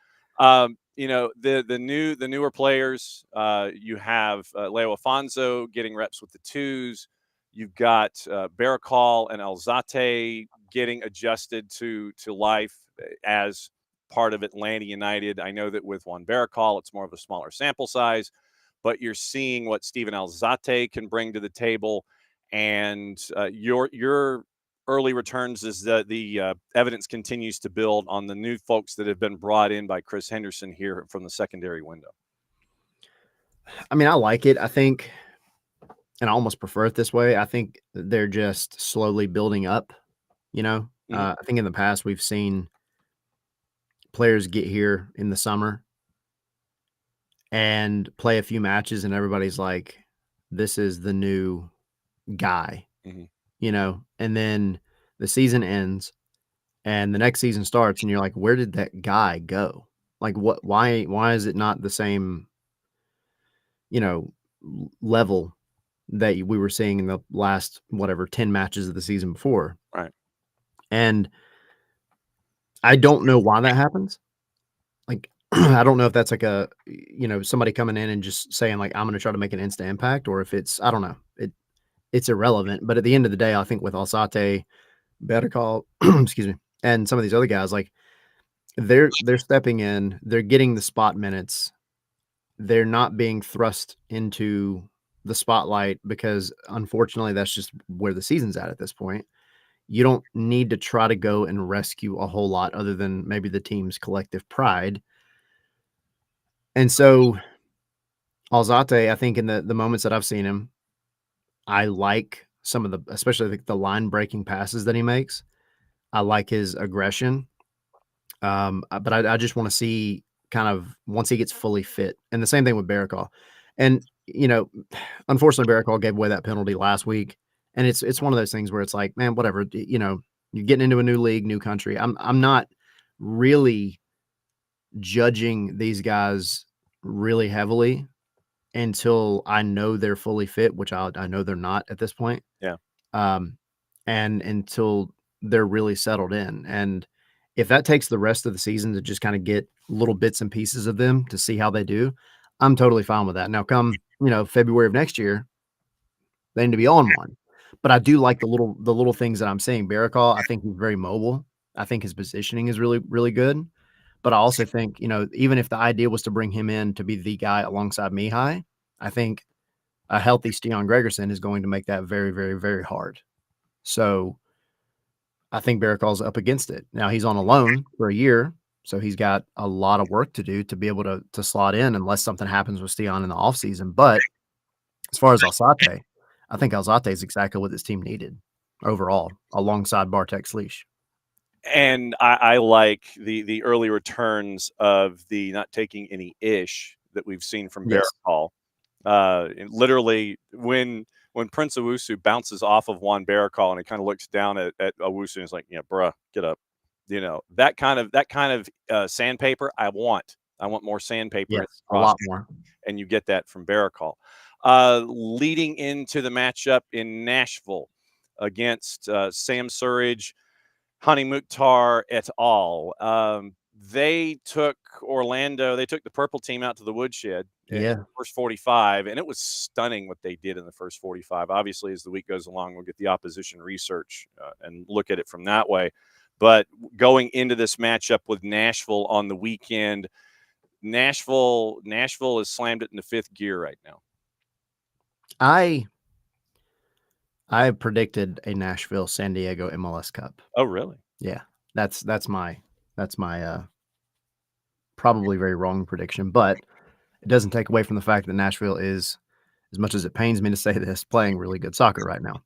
The newer players. You have Leo Afonso getting reps with the twos. You've got Barakal and Alzate getting adjusted to life as part of Atlanta United. I know that with Juan Barakal, it's more of a smaller sample size, but you're seeing what Steven Alzate can bring to the table, and your early returns as the evidence continues to build on the new folks that have been brought in by Chris Henderson here from the secondary window? I mean, I like it. I think, and I almost prefer it this way. I think they're just slowly building up. Mhm. I think in the past we've seen players get here in the summer and play a few matches, and everybody's like, "This is the new guy," Mhm. and then the season ends and the next season starts, and you're like, "Where did that guy go? Like, what? Why is it not the same, level that we were seeing in the last whatever 10 matches of the season before?" Right. And I don't know why that happens. Like, I don't know if that's like somebody coming in and just saying like, "I'm going to try to make an instant impact," or if it's, I don't know. It's irrelevant. But at the end of the day, I think with Alzate, Better Call, excuse me, and some of these other guys, like they're stepping in, they're getting the spot minutes. They're not being thrust into the spotlight because unfortunately that's just where the season's at this point. You don't need to try to go and rescue a whole lot other than maybe the team's collective pride. And so Alzate, I think in the moments that I've seen him, I like some of especially the line breaking passes that he makes. I like his aggression. But I just want to see kind of once he gets fully fit, and the same thing with Barakal. And unfortunately, Barakal gave away that penalty last week, and it's one of those things where it's like, man, whatever. You're getting into a new league, new country. I'm not really judging these guys really heavily until I know they're fully fit, which I know they're not at this point. Yeah. Um, and until they're really settled in. And if that takes the rest of the season to just kind of get little bits and pieces of them to see how they do, I'm totally fine with that. Now, come February of next year, they need to be on one. But I do like the little things that I'm seeing. Barakal, I think he's very mobile. I think his positioning is really, really good. But I also think, even if the idea was to bring him in to be the guy alongside Mihai, I think a healthy Steon Gregerson is going to make that very, very, very hard. So I think Barakal's up against it. Now he's on a loan for a year, so he's got a lot of work to do to be able to slot in unless something happens with Steon in the offseason. But as far as Alzate, I think Alzate is exactly what this team needed overall, alongside Bartek Slish. And I like the early returns of the not taking any ish that we've seen from Yes. Barakal. Literally, when Prince Owusu bounces off of Juan Barakal and he kind of looks down at Owusu and is like, "Yeah, bruh, get up." That kind of sandpaper. I want more sandpaper in Yes, the a lot process, more. and you get that from Barakal. Leading into the matchup in Nashville against Sam Surridge, Hani Mukhtar et al. They took They took the purple team out to the woodshed in the Yeah. first 45, and it was stunning what they did in the first 45. Obviously, as the week goes along, we'll get the opposition research and look at it from that way. But going into this matchup with Nashville on the weekend, Nashville has slammed it into fifth gear right now. I predicted a Nashville San Diego MLS Cup. Oh, really? Yeah. That's my probably very wrong prediction, but it doesn't take away from the fact that Nashville is, as much as it pains me to say this, playing really good soccer right now.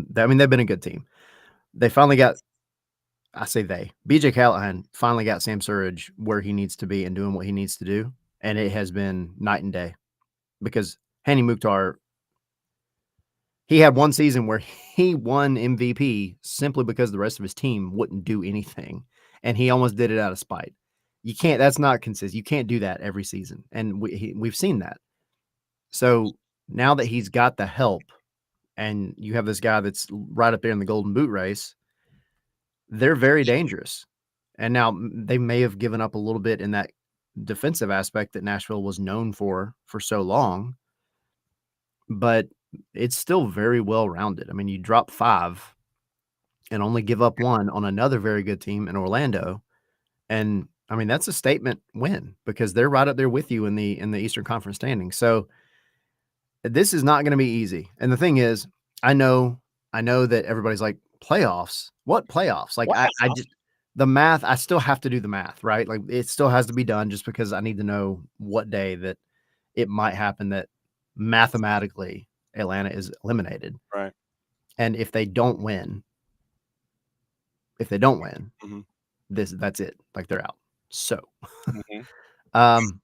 They've been a good team. They finally got, I say BJ Callahan finally got Sam Surridge where he needs to be and doing what he needs to do. And it has been night and day because Hani Mukhtar, he had one season where he won MVP simply because the rest of his team wouldn't do anything. And he almost did it out of spite. That's not consistent. You can't do that every season. And we've seen that. So now that he's got the help and you have this guy that's right up there in the golden boot race, they're very dangerous. And now they may have given up a little bit in that defensive aspect that Nashville was known for so long, but it's still very well rounded. I mean, you drop 5 and only give up 1 on another very good team in Orlando. And I mean, that's a statement win because they're right up there with you in the Eastern Conference standings. So this is not going to be easy. And the thing is, I know I know that everybody's like, playoffs? What playoffs? Like, I Playoffs? just the math, I still have to do the math, right? Like, it still has to be done just because I need to know what day that it might happen that mathematically Atlanta is eliminated. Right. And if they don't win, Hmm. that's it. Like, they're out. So, Hmm. um,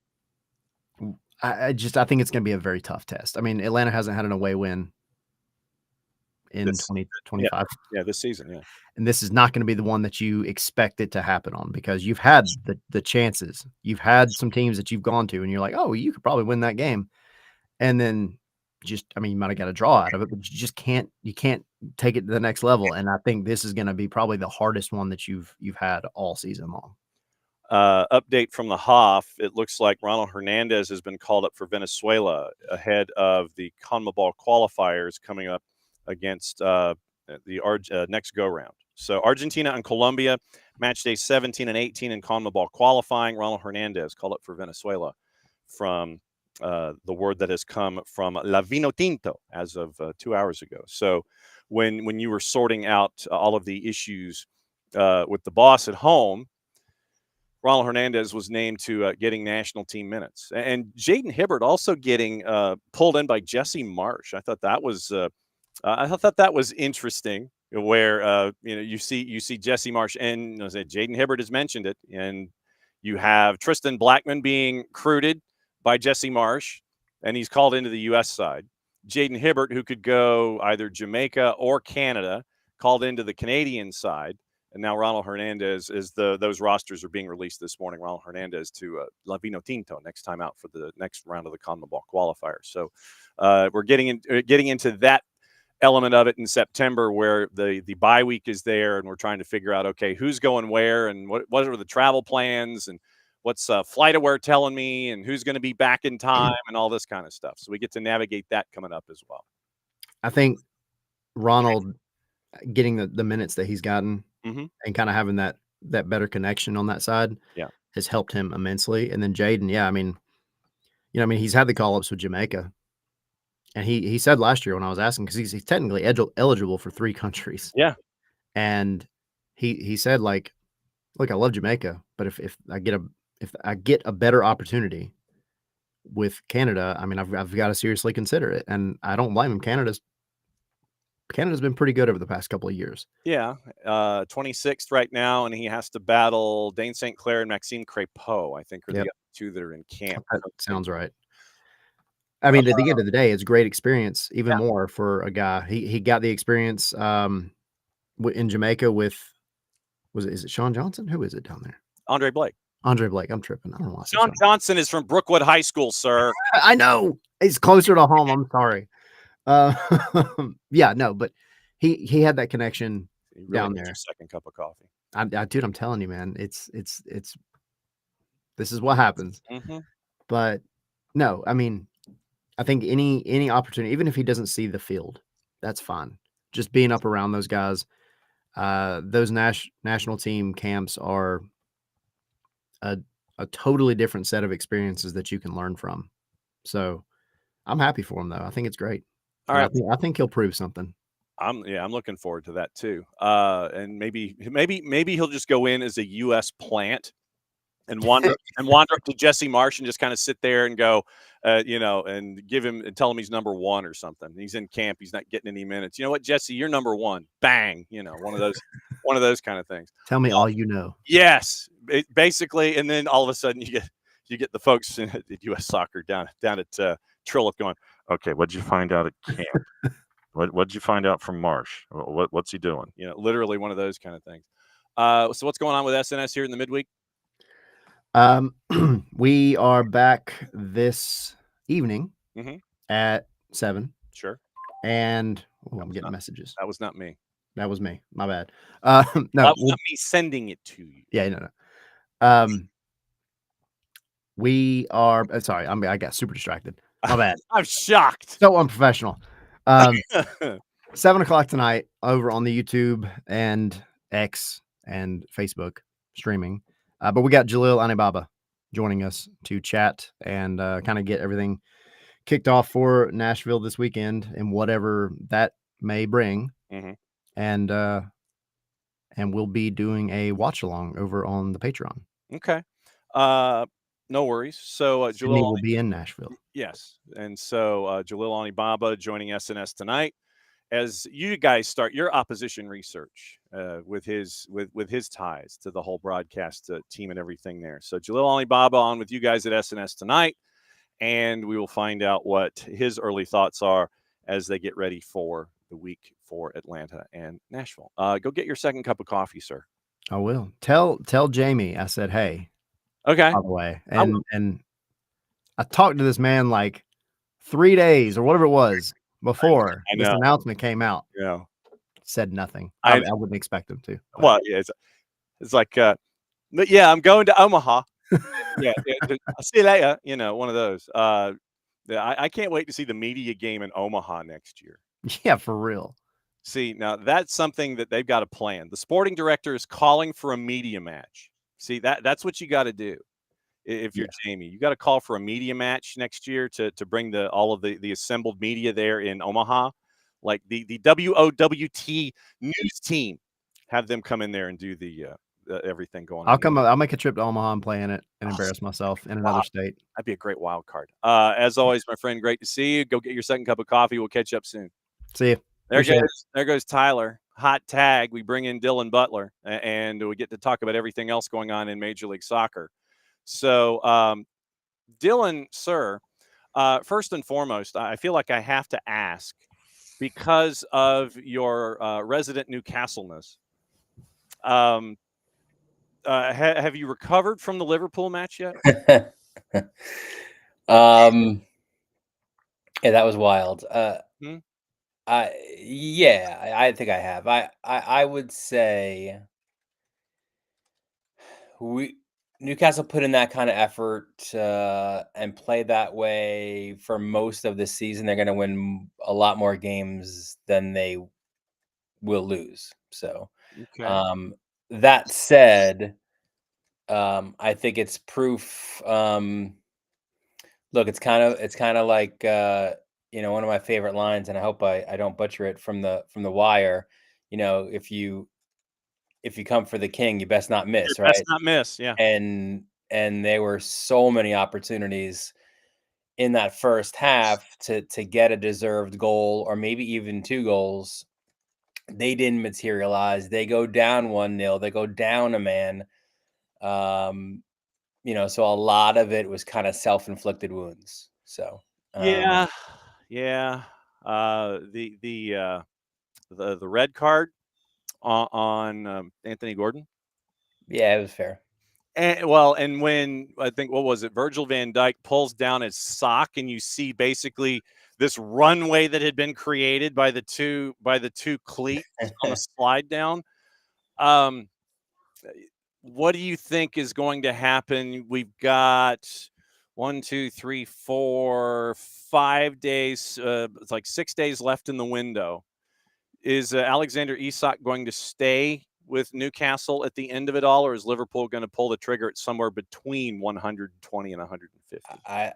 I think it's gonna be a very tough test. I mean, Atlanta hasn't had an away win in This, yeah, 2025. yeah, this season, yeah. And this is not gonna be the one that you expect it to happen on because you've had the chances. You've had some teams that you've gone to and you're like, "Oh, you could probably win that game." And then just I mean, you might have got a draw out of it, but you just can't take it to the next level, and I think this is gonna be probably the hardest one that you've had all season long. Update from the Hoff. It looks like Ronald Hernandez has been called up for Venezuela ahead of the CONMEBOL qualifiers coming up against the next go round. So Argentina and Colombia, match day 17 and 18 in CONMEBOL qualifying. Ronald Hernandez called up for Venezuela from the word that has come from La Vinotinto as of 2 hours ago. So when you were sorting out all of the issues with the boss at home, Ronald Hernandez was named to getting national team minutes, and Jaden Hibbert also getting pulled in by Jesse Marsh. I thought that was interesting. Where you see Jesse Marsh, and Jaden Hibbert has mentioned it, and you have Tristan Blackman being recruited by Jesse Marsh, and he's called into the U.S. side. Jaden Hibbert, who could go either Jamaica or Canada, called into the Canadian side. And now Ronald Hernandez is those rosters are being released this morning. Ronald Hernandez to La Vinotinto next time out for the next round of the CONMEBOL qualifiers. So we're getting into that element of it in September, where the bye week is there, and we're trying to figure out, okay, who's going where, and what are the travel plans, and what's FlightAware telling me, and who's going to be back in time, and all this kind of stuff. So we get to navigate that coming up as well. I think Ronald getting the minutes that he's gotten Mm-hmm. and kinda having that better connection on that side Yeah. has helped him immensely, and then Jaden, yeah, I mean, he's had the call-ups with Jamaica, and he said last year when I was asking because he's technically eligible for 3 countries, Yeah. and he said, like, "Look, I love Jamaica, but if I get a better opportunity with Canada, I mean, I've gotta seriously consider it," and I don't blame him. Canada's been pretty good over the past couple of years. Yeah, 26th right now, and he has to battle Dane St. Clair and Maxime Crépeau, I think, are the Yep, other 2 that are in camp. that sounds right. I mean, at the end of the day, it's great experience, even Yeah, more for a guy. He got the experience, in Jamaica with is it Sean Johnson? Who is it down there? Andre Blake. Andre Blake. I'm tripping. I don't know why I said Sean Sean. Johnson is from Brookwood High School, sir. I know. It's closer to home. I'm sorry. Uh, yeah, no, but he had that connection You really down need your there. second cup of coffee. Dude, I'm telling you, man, it's this is what happens. Mhm. But no, I mean, I think any opportunity, even if he doesn't see the field, that's fine. Just being up around those guys, those national team camps are a totally different set of experiences that you can learn from. So I'm happy for him though. I think it's great, All and right. I think he'll prove something. I'm looking forward to that too. And maybe he'll just go in as a US plant and wander up to Jesse Marsh and just kind of sit there and go, and give him and tell him he's number 1 or something. He's in camp, he's not getting any minutes. You know what, Jesse, you're number 1. Bang, one of those kind of things. Tell me all you know. Yes, basically, and then all of a sudden you get the folks at U.S. Soccer down at Trilliff going, okay, what'd you find out at camp? What'd you find out from Marsh? What's he doing? Literally one of those kind of things. So what's going on with SNS here in the midweek? We are back this evening Mm-hmm. at 7, Sure. and I'm getting messages. That was not me. That was me. My bad. That No, was not me sending it to you. yeah, no. We are sorry, I got super distracted. My bad. I'm shocked. So unprofessional. 7:00 tonight over on the YouTube and X and Facebook streaming. But we got Jalil Anibaba joining us to chat and kind of get everything kicked off for Nashville this weekend and whatever that may bring. Mm-hmm. And we'll be doing a watch along over on the Patreon. Okay. No worries. So Sydney Jalil, will be in Nashville. yes, and so Jalil Anibaba joining SNS tonight as you guys start your opposition research with his ties to the whole broadcast team and everything there. So Jalil Anibaba on with you guys at SNS tonight, and we will find out what his early thoughts are as they get ready for the week for Atlanta and Nashville. Go get your second cup of coffee, sir. I will tell Jamie I said hey. Okay. By the way, and I talked to this man like 3 days or whatever it was before I this know. announcement came out. Yeah. Said nothing. I I wouldn't expect him to. But. well, yeah, it's like, yeah, I'm going to Omaha. Yeah, I'll see you later. You know, one of those. Yeah, I can't wait to see the media game in Omaha next year. Yeah, for real. See, now that's something that they've got to plan. The sporting director is calling for a media match. See, that's what you got to do. If you're Jamie, you got to call for a media match next year to bring all of the assembled media there in Omaha, like the WOWT news team, have them come in there and do the everything going on. I'll make a trip to Omaha and play in it and embarrass myself in another state. That'd be a great wild card. As always, my friend, great to see you. Go get your second cup of coffee. We'll catch up soon. See you. There goes Tyler. Hot tag. We bring in Dylan Butler, and we get to talk about everything else going on in Major League Soccer. So, Dylan, sir, first and foremost, I feel like I have to ask, because of your resident Newcastleness, have you recovered from the Liverpool match yet? Yeah, that was wild. Hmm? I think I have. I would say Newcastle put in that kind of effort and play that way for most of the season. They're going to win a lot more games than they will lose. So, Okay. that said, I think it's proof. Look, it's kind of like one of my favorite lines, and I hope I don't butcher it, from the Wire. If you come for the king, you best not miss, Your best right? not miss. Yeah. And there were so many opportunities in that first half to get a deserved goal, or maybe even 2 goals. They didn't materialize. They go down 1-0. They go down a man. So a lot of it was kind of self-inflicted wounds. So Yeah. Yeah. The red card on Anthony Gordon. yeah, it was fair. And when I think, what was it, Virgil van Dijk pulls down his sock, and you see basically this runway that had been created by the two cleats on the slide down. What do you think is going to happen? We've got 1, 2, 3, 4, 5 days. It's like 6 days left in the window. Is Alexander Isak going to stay with Newcastle at the end of it all, or is Liverpool going to pull the trigger at somewhere between 120 and 150? I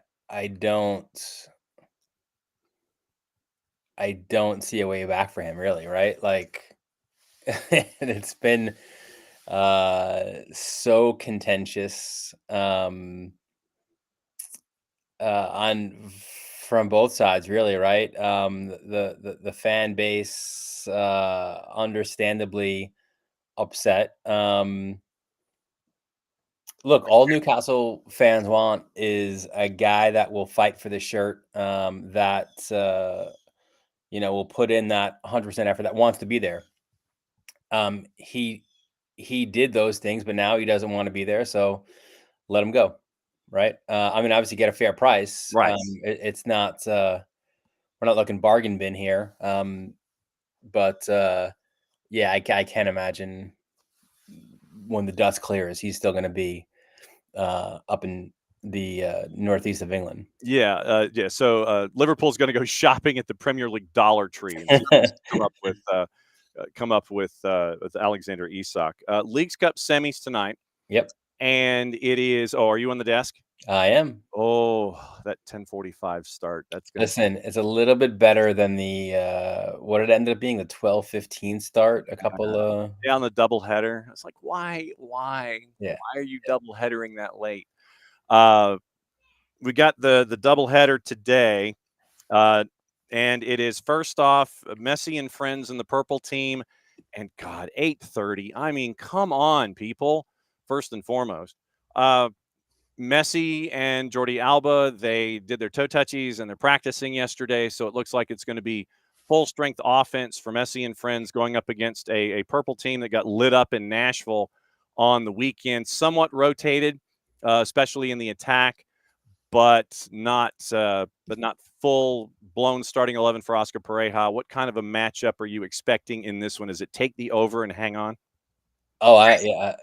don't see a way back for him, really, right? Like, it's been so contentious on from both sides, really, right? The fan base understandably upset. Look, all Newcastle fans want is a guy that will fight for the shirt, that will put in that 100% effort, that wants to be there. He did those things, but now he doesn't want to be there, so let him go, right? Obviously get a fair price. Right. It's not we're not looking bargain bin here, but yeah, I can't imagine when the dust clears, he's still going to be up in the northeast of England. Yeah. So Liverpool's going to go shopping at the Premier League Dollar Tree and see what come up with Alexander Isak. Leagues Cup semis tonight. Yep. And it is. Oh, are you on the desk? I am. Oh, that 10:45 start. That's gonna Listen, it's a little bit better than the what it ended up being, the 12:15 start. A couple on the doubleheader. It's like, why yeah. are you double headering that late? We got the doubleheader today, and it is first off Messi and friends in the purple team, and God, 8:30. I mean, come on, people. First and foremost, Messi and Jordi Alba, they did their toe touchies and they're practicing yesterday, so it looks like it's going to be full strength offense for Messi and friends going up against a purple team that got lit up in Nashville on the weekend. Somewhat rotated, especially in the attack, but not full blown starting 11 for Oscar Pareja. What kind of a matchup are you expecting in this one? Is it take the over and hang on? Oh, I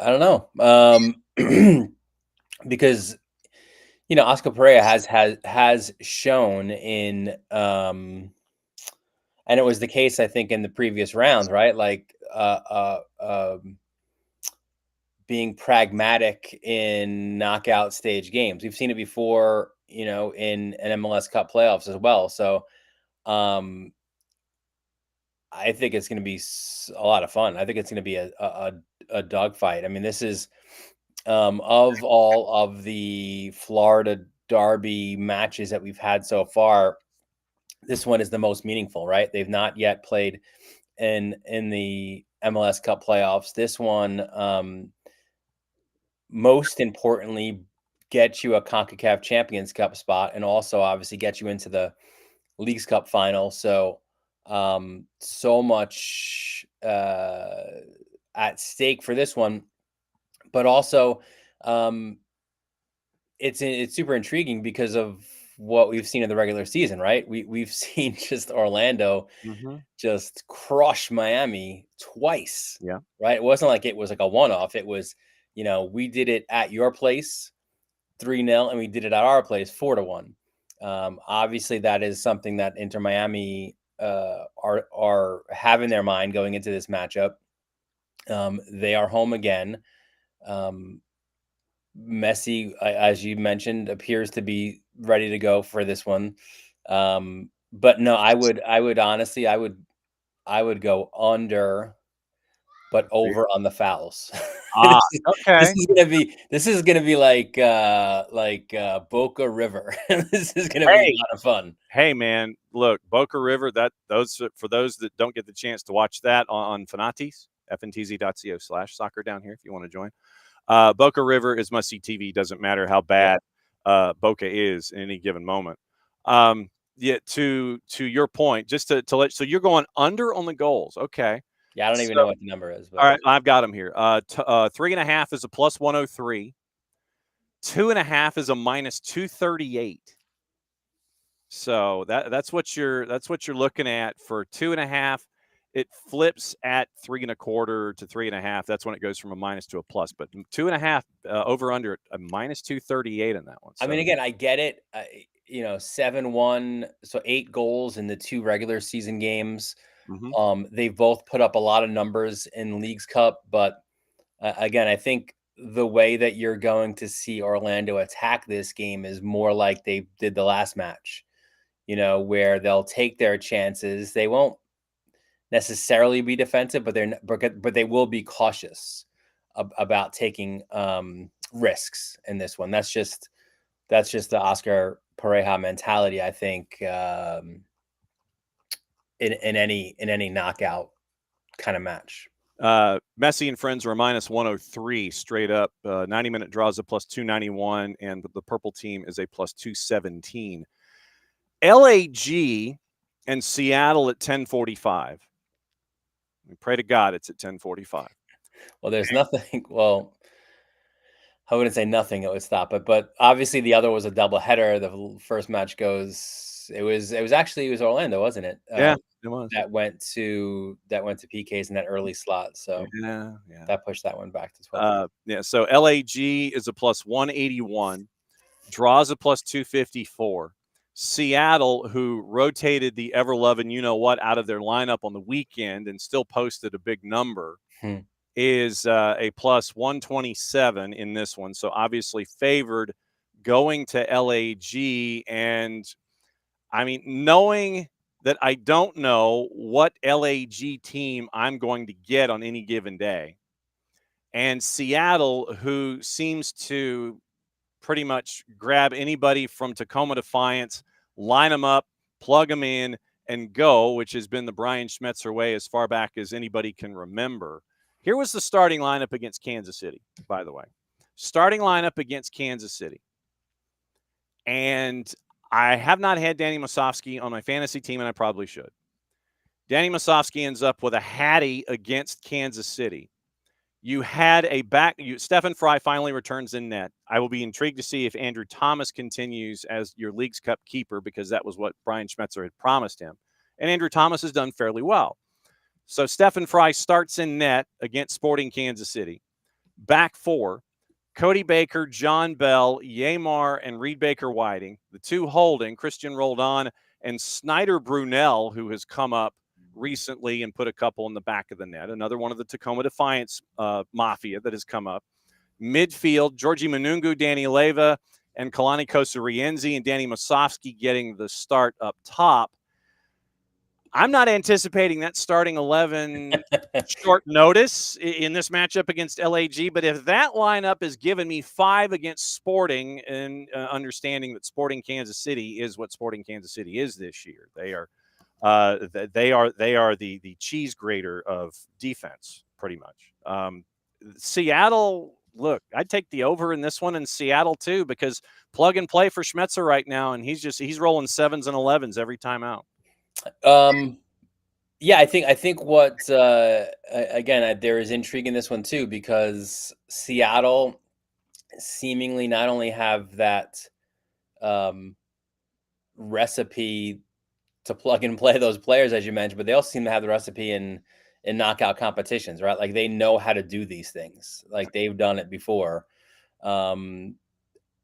don't know. Because Oscar Pereira has shown in and it was the case, I think, in the previous rounds, right? Like being pragmatic in knockout stage games. We've seen it before, in an MLS Cup playoffs as well. So I think it's going to be a lot of fun. I think it's going to be a dogfight. I mean, this is of all of the Florida Derby matches that we've had so far, this one is the most meaningful, right? They've not yet played in the MLS Cup playoffs. This one, most importantly, gets you a CONCACAF Champions Cup spot, and also obviously gets you into the Leagues Cup final. So, so much at stake for this one, but also, it's super intriguing because of what we've seen in the regular season, right? We've seen just Orlando just crush Miami twice. Yeah. Right. It wasn't like it was like a one-off. It was, we did it at your place 3-0, and we did it at our place 4-1. Obviously, that is something that Inter Miami are having their mind going into this matchup. They are home again. Messi, as you mentioned, appears to be ready to go for this one. But no, I would honestly, I would go under, but over on the fouls. Ah, okay. This is gonna be like Boca River. This is gonna be a Hey, lot of fun. hey, man! Look, Boca River. For those that don't get the chance to watch that on Fanatis, fntz.co/soccer down here if you want to join. Boca River is must see TV. Doesn't matter how bad Boca is in any given moment. Yeah, to your point, just to let, so you're going under on the goals. Okay. Yeah, I don't even So, know what the number is, all but right, I've got them here. 3.5 is a plus 103. 2.5 is a minus 238. So that's what you're looking at for 2.5. It flips at 3.25 to 3.5. That's when it goes from a minus to a plus. But 2.5 over under a minus 238 in that one. So, I mean, again, I get it. 7-1, so 8 goals in the 2 regular season games. They've both put up a lot of numbers in Leagues Cup, but again, I think the way that you're going to see Orlando attack this game is more like they did the last match, where they'll take their chances. They won't necessarily be defensive, but they will be cautious about taking risks in this one. That's just the Oscar Pareja mentality, I think, in any knockout kind of match. Messi and friends are a minus 103 straight up. 90-minute draws a plus 291, and the purple team is a plus 217. LAG and Seattle at 10:45. We pray to God it's at 10:45. Well, there's nothing. Well, I wouldn't say nothing that would stop it, but obviously the other was a double header. The first match goes. It was Orlando, wasn't it? Yeah, it was. That went to PKs in that early slot. So Yeah. that pushed that one back to 12. Yeah. So LAG is a plus 181, draws a plus 254. Seattle, who rotated the ever loving out of their lineup on the weekend and still posted a big number, is a plus 127 in this one. So obviously favored going to LAG. And I mean, knowing that I don't know what LAG team I'm going to get on any given day, and Seattle, who seems to pretty much grab anybody from Tacoma Defiance, line them up, plug them in, and go, which has been the Brian Schmetzer way as far back as anybody can remember. Here was the starting lineup against Kansas City, by the way. Starting lineup against Kansas City. And I have not had Danny Musovsky on my fantasy team, and I probably should. Danny Musovsky ends up with a Hattie against Kansas City. You had a Stephen Fry finally returns in net. I will be intrigued to see if Andrew Thomas continues as your League's Cup keeper, because that was what Brian Schmetzer had promised him. And Andrew Thomas has done fairly well. So Stephen Fry starts in net against Sporting Kansas City. Back four, Cody Baker, John Bell, Yamar, and Reed Baker-Whiting. The two holding, Christian Roldan and Snyder Brunel, who has come up recently and put a couple in the back of the net. Another one of the Tacoma Defiance mafia that has come up. Midfield, Georgie Manungu, Danny Leyva, and Kalani Kosarienzi, and Danny Musovsky getting the start up top. I'm not anticipating that starting 11 short notice in this matchup against LAG, but if that lineup is giving me 5 against Sporting, and understanding that Sporting Kansas City is what Sporting Kansas City is this year, they are the cheese grater of defense, pretty much. Seattle, look, I'd take the over in this one, and Seattle too, because plug and play for Schmetzer right now, and he's rolling 7s and 11s every time out. Yeah, I think what again, there is intrigue in this one too, because Seattle seemingly not only have that recipe to plug and play those players, as you mentioned, but they also seem to have the recipe in knockout competitions, right? Like they know how to do these things, like they've done it before, and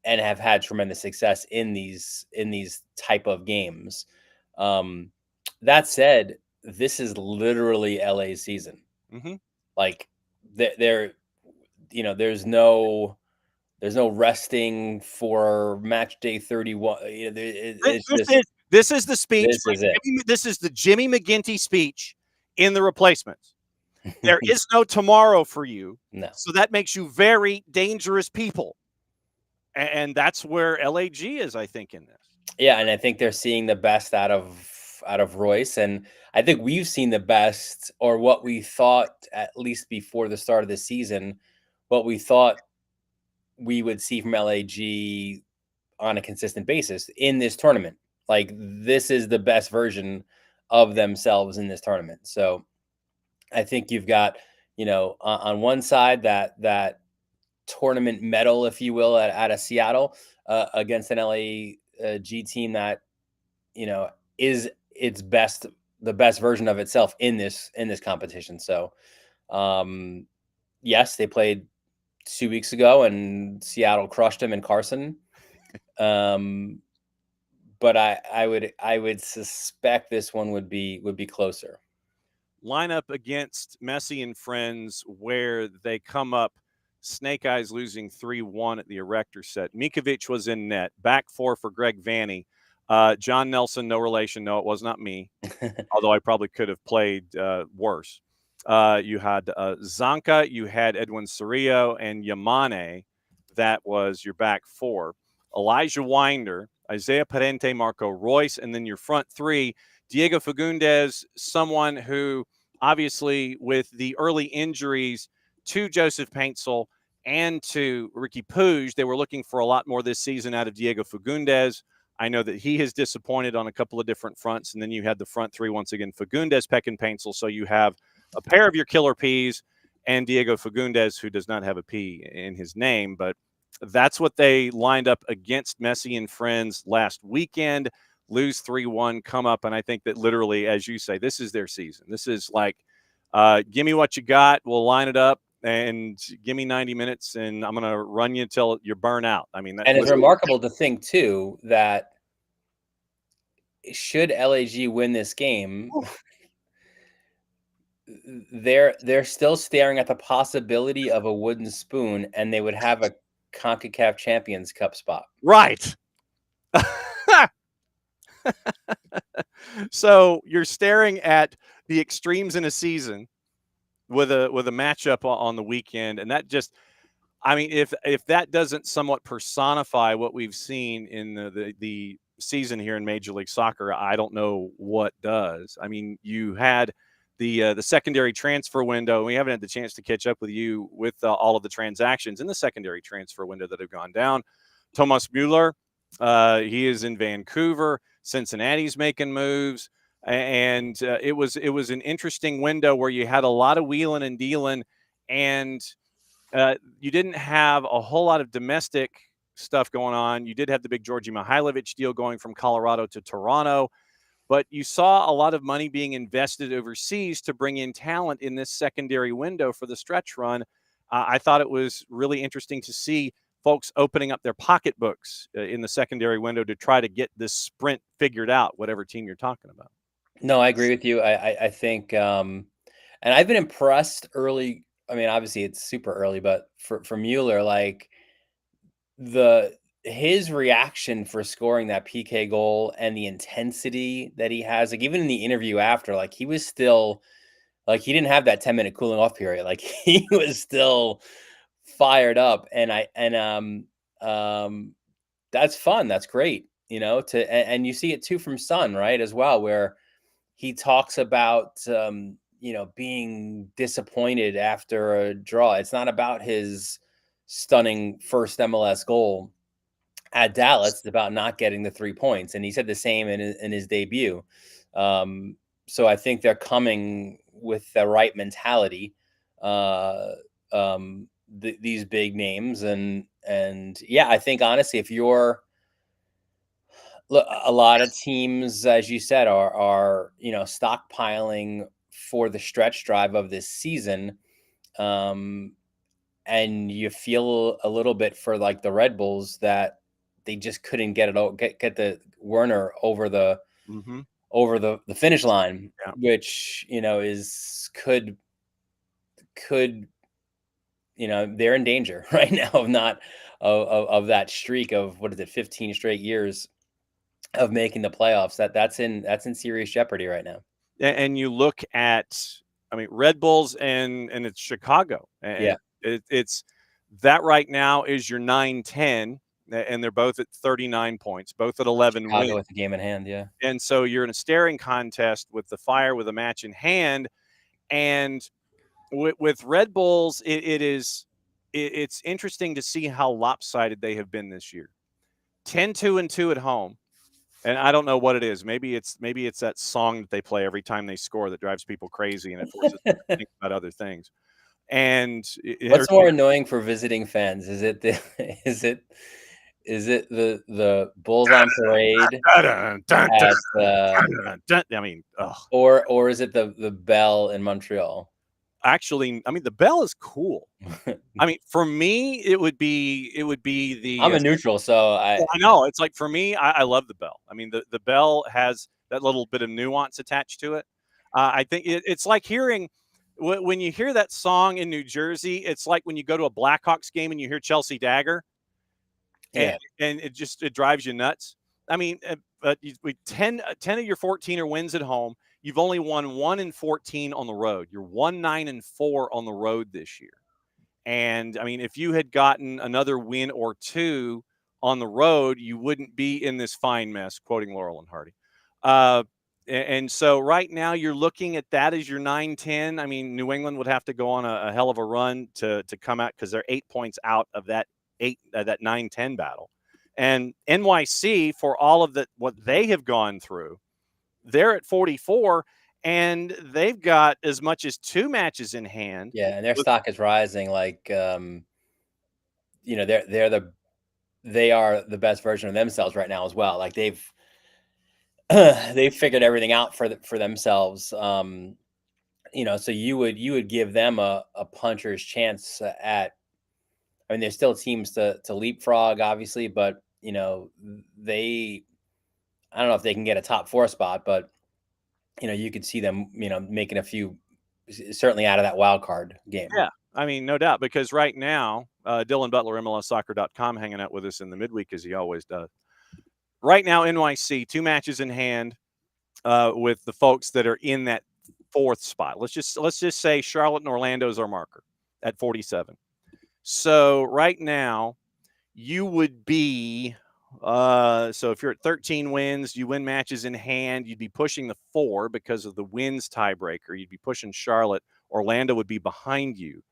have had tremendous success in these type of games. That said, this is literally LA's season. Mm-hmm. Like there, there's no resting for match day 31. This is the speech. This is the Jimmy McGinty speech in the replacements. There is no tomorrow for you. No. So that makes you very dangerous people. And that's where LAG is, I think, in this. Yeah, and I think they're seeing the best out of Royce, and I think we've seen the best, or what we thought, at least before the start of the season, what we thought we would see from LAG on a consistent basis in this tournament. Like this is the best version of themselves in this tournament. So I think you've got, on one side that tournament medal, if you will, out of Seattle against an LAG team that, is the best version of itself in this competition. So yes, they played 2 weeks ago and Seattle crushed them in Carson. But I would suspect this one would be closer. Lineup against Messi and friends, where they come up Snake Eyes losing 3-1 at the Erector set. Mikovic was in net. Back four for Greg Vanny. John Nelson, no relation. No, it was not me. Although I probably could have played worse. You had Zanka, you had Edwin Cerrillo, and Yamane. That was your back four. Elijah Winder, Isaiah Parente, Marco Royce, and then your front three, Diego Fagundes, someone who obviously with the early injuries to Joseph Paintzel and to Ricky Puig, they were looking for a lot more this season out of Diego Fagundes. I know that he has disappointed on a couple of different fronts. And then you had the front three, once again, Fagundes, Peck, and Paintzel. So you have a pair of your killer Ps and Diego Fagundes, who does not have a P in his name. But that's what they lined up against Messi and friends last weekend. Lose 3-1, come up. And I think that literally, as you say, this is their season. This is like, give me what you got. We'll line it up and give me 90 minutes and I'm going to run you until you're burnt out. I mean, and it's remarkable to think too, that should LAG win this game, they're still staring at the possibility of a wooden spoon, and they would have a CONCACAF Champions Cup spot. Right. So you're staring at the extremes in a season with a matchup on the weekend, and that just, I mean, if that doesn't somewhat personify what we've seen in the season here in Major League Soccer, I don't know what does. I mean, you had the secondary transfer window. We haven't had the chance to catch up with you with all of the transactions in the secondary transfer window that have gone down. Thomas Mueller, he is in Vancouver. Cincinnati's making moves, and it was an interesting window where you had a lot of wheeling and dealing, and you didn't have a whole lot of domestic stuff going on. You did have the big Georgi Mihailovic deal going from Colorado to Toronto, but you saw a lot of money being invested overseas to bring in talent in this secondary window for the stretch run. I thought it was really interesting to see folks opening up their pocketbooks in the secondary window to try to get this sprint figured out, whatever team you're talking about. No, I agree with you. I think, and I've been impressed early. I mean, obviously it's super early, but for Mueller, like his reaction for scoring that PK goal and the intensity that he has, like even in the interview after, like he was still like he didn't have that 10-minute cooling off period. Like he was still fired up, and that's fun. That's great, you know. And you see it too from Son, right, as well, where he talks about being disappointed after a draw. It's not about his stunning first MLS goal at Dallas. It's about not getting the 3 points, and he said the same in his debut. So I think they're coming with the right mentality. These big names, and yeah, I think honestly, if you're a lot of teams, as you said, are stockpiling for the stretch drive of this season, and you feel a little bit for like the Red Bulls that they just couldn't get the Werner over the finish line, Yeah. which could they're in danger right now of not of that streak of, what is it, 15 straight years of making the playoffs. That's in serious jeopardy right now. And you look at, I mean, Red Bulls and it's Chicago. And Yeah. It's that right now is your 9-10, and they're both at 39 points, both at 11 Chicago wins. with the game in hand, yeah. And so you're in a staring contest with the Fire with a match in hand. And with Red Bulls, it's interesting to see how lopsided they have been this year. 10-2-2 at home. And I don't know what it is. Maybe it's that song that they play every time they score that drives people crazy, and it forces them to think about other things. And what's more annoying for visiting fans? Is it the Bulls on Parade I mean, or is it the Bell in Montreal? Actually, I mean, the Bell is cool. I mean, for me, it would be the. I'm a neutral, so I know. It's like, for me, I love the Bell. I mean, the Bell has that little bit of nuance attached to it. I think it's like hearing when you hear that song in New Jersey. It's like when you go to a Blackhawks game and you hear Chelsea Dagger. Yeah, and it drives you nuts. I mean, but 10 of your 14 are wins at home. You've only won 1 in 14 on the road. You're 1-9-4 on the road this year. And I mean, if you had gotten another win or two on the road, you wouldn't be in this fine mess, quoting Laurel and Hardy. And so right now you're looking at that as your 9-10. I mean, New England would have to go on a hell of a run to come out, because they're 8 points out of that 9-10 battle. And NYC, for all of what they have gone through, they're at 44, and they've got as much as 2 matches in hand. yeah, and their stock is rising. Like, they are the best version of themselves right now as well. Like they've figured everything out for themselves. So you would give them a puncher's chance at. I mean, there's still teams to leapfrog, obviously, but I don't know if they can get a top 4 spot, but you could see them, making a few certainly out of that wild card game. Yeah, I mean, no doubt, because right now, Dylan Butler, MLSsoccer.com, hanging out with us in the midweek as he always does. Right now, NYC, 2 matches in hand with the folks that are in that 4th spot. Let's just say Charlotte and Orlando is our marker at 47. So right now, you would be so if you're at 13 wins, you win matches in hand, you'd be pushing the 4 because of the wins tiebreaker. You'd be pushing Charlotte. Orlando would be behind you.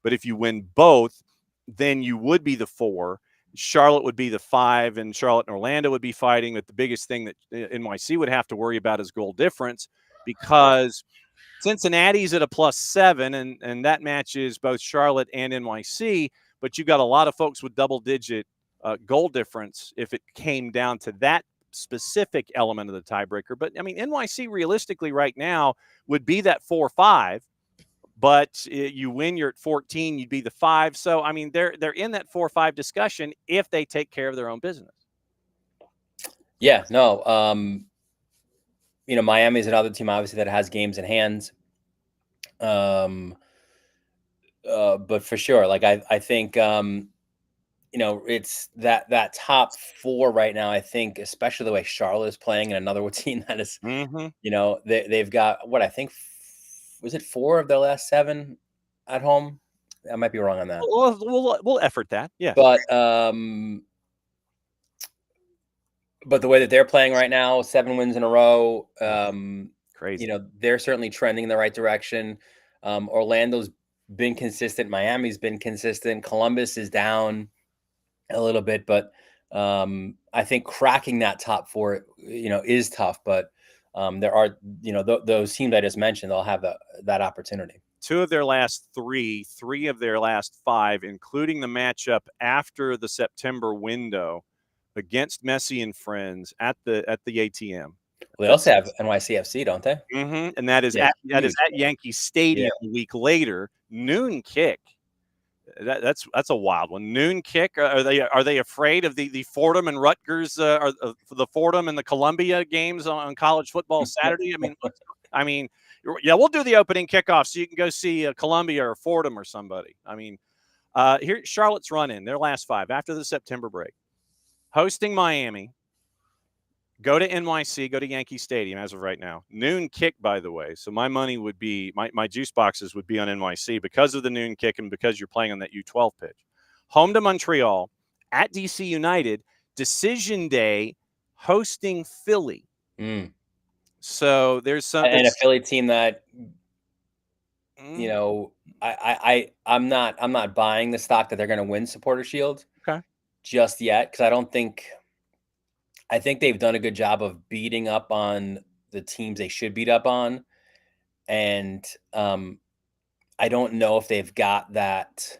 But if you win both, then you would be the 4. Charlotte would be the 5, and Charlotte and Orlando would be fighting. But the biggest thing that NYC would have to worry about is goal difference, because Cincinnati's at a +7, and that matches both Charlotte and NYC. But you got a lot of folks with double-digit goal difference if it came down to that specific element of the tiebreaker. But I mean, NYC realistically right now would be that 4-5. But you win, you're at 14, you'd be the 5. So I mean, they're in that 4-5 discussion if they take care of their own business. Yeah, no. Miami's another team obviously that has games in hand. But for sure, like I think it's that top 4 right now. I think, especially the way Charlotte is playing, and another team that is, they've got what I think was it 4 of their last 7 at home. I might be wrong on that. We'll effort that, yeah. But the way that they're playing right now, 7 wins in a row, crazy. They're certainly trending in the right direction. Orlando's been consistent. Miami's been consistent. Columbus is down a little bit, but I think cracking that top 4, is tough. But there are, those teams I just mentioned, they'll have that opportunity. 2 of their last 3 of their last 5, including the matchup after the September window against Messi and friends at the ATM. Well, they also have NYCFC, don't they? Mm-hmm. And that is at Yankee Stadium a week later. Noon kick. That's a wild one. Noon kick. Are they afraid of the Fordham and Rutgers, the Fordham and the Columbia games on college football Saturday? I mean, we'll do the opening kickoff so you can go see Columbia or Fordham or somebody. I mean, here Charlotte's run in their last 5 after the September break, hosting Miami. Go to NYC, go to Yankee Stadium as of right now. Noon kick, by the way. So my money would be, my juice boxes would be on NYC because of the noon kick and because you're playing on that U12 pitch. Home to Montreal, at DC United, decision day, hosting Philly. So there's some. And a Philly team that, I'm not buying the stock that they're going to win Supporter Shield just yet, because I think they've done a good job of beating up on the teams they should beat up on. And I don't know if they've got that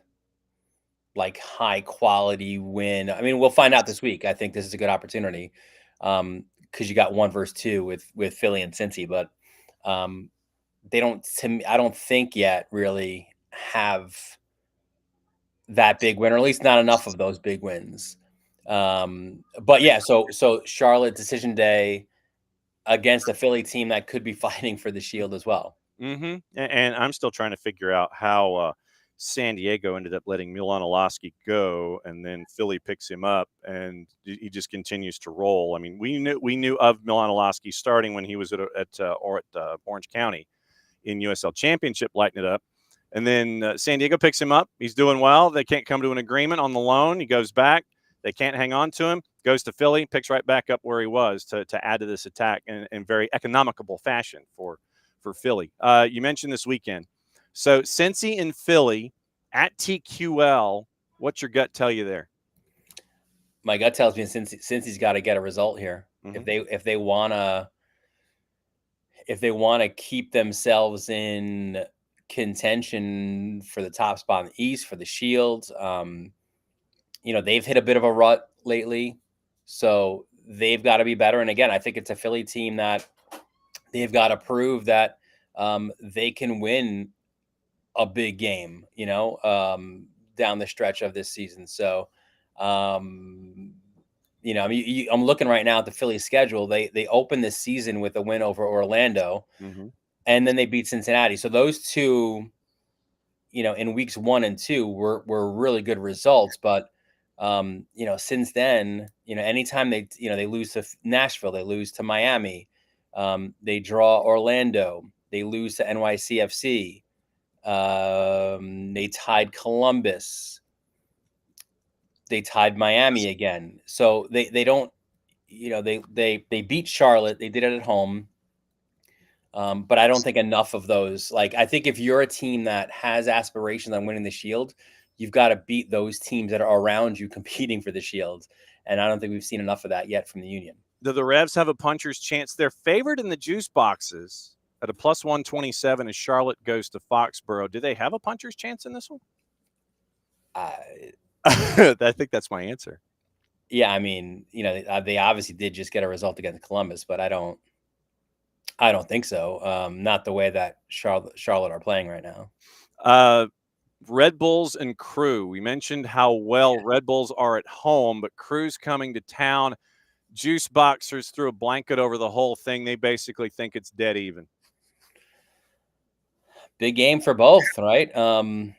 like high quality win. I mean, we'll find out this week. I think this is a good opportunity because you got 1 versus 2 with Philly and Cincy, but they don't, I don't think yet really have that big win, or at least not enough of those big wins. But yeah, so Charlotte decision day against a Philly team that could be fighting for the Shield as well. And I'm still trying to figure out how San Diego ended up letting Milan Olaski go, and then Philly picks him up, and he just continues to roll. I mean, we knew of Milan Olaski starting when he was at Orange County in USL Championship, lighting it up. And then San Diego picks him up. He's doing well. They can't come to an agreement on the loan. He goes back. They can't hang on to him, goes to Philly, picks right back up where he was to add to this attack in very economical fashion for Philly. You mentioned this weekend. So Cincy and Philly at TQL, what's your gut tell you there? My gut tells me Cincy's got to get a result here. If they want to keep themselves in contention for the top spot in the East for the Shield, they've hit a bit of a rut lately, so they've got to be better. And again, I think it's a Philly team that they've got to prove that they can win a big game, down the stretch of this season. So, I'm looking right now at the Philly schedule. They open this season with a win over Orlando. and then they beat Cincinnati. So those two, in weeks 1 and 2 were really good results. But since then, anytime they lose to Nashville, they lose to Miami, they draw Orlando, they lose to NYCFC, they tied Columbus, they tied Miami again. So they don't, they beat Charlotte, they did it at home. But I don't think enough of those. Like, I think if you're a team that has aspirations on winning the Shield, you've got to beat those teams that are around you competing for the Shield. And I don't think we've seen enough of that yet from the Union. Do the Revs have a puncher's chance? They're favored in the juice boxes at a plus 127 as Charlotte goes to Foxborough. Do they have a puncher's chance in this one? I think that's my answer. Yeah, I mean, they obviously did just get a result against Columbus, but I don't think so. Not the way that Charlotte are playing right now. Red Bulls and Crew. We mentioned how well Red Bulls are at home, but Crew's coming to town. Juice Boxers threw a blanket over the whole thing. They basically think it's dead even. Big game for both, right? Red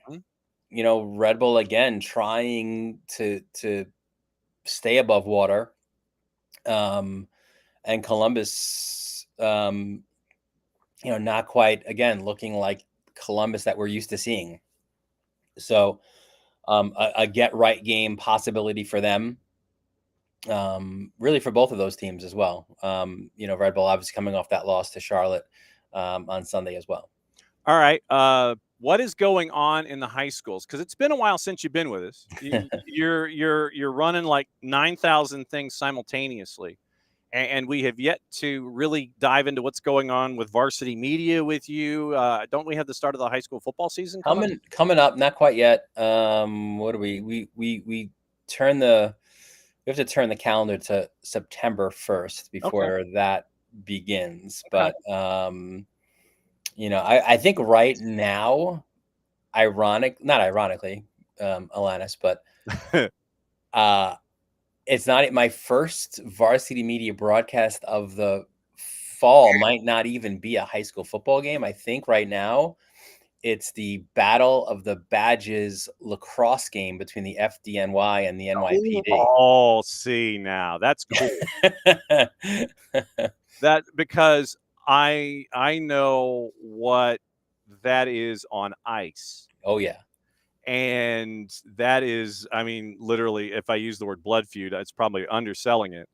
Bull again trying to stay above water, and Columbus, not quite, again, looking like Columbus that we're used to seeing. So a get right game possibility for them, really for both of those teams as well. Red Bull obviously coming off that loss to Charlotte on Sunday as well. All right. What is going on in the high schools? Because it's been a while since you've been with us. You're running like 9,000 things simultaneously, and we have yet to really dive into what's going on with varsity media with you. Don't we have the start of the high school football season coming up? Not quite yet. What do we turn we have to turn the calendar to September 1st before that begins. Okay. But I think right now, not ironically, Alanis, but it's not my first varsity media broadcast of the fall. Might not even be a high school football game. I think right now it's the Battle of the Badges lacrosse game between the FDNY and the NYPD. Oh, see, now that's cool. That because I know what that is on ice. Oh, yeah. And that is, I mean, literally, if I use the word blood feud, it's probably underselling it.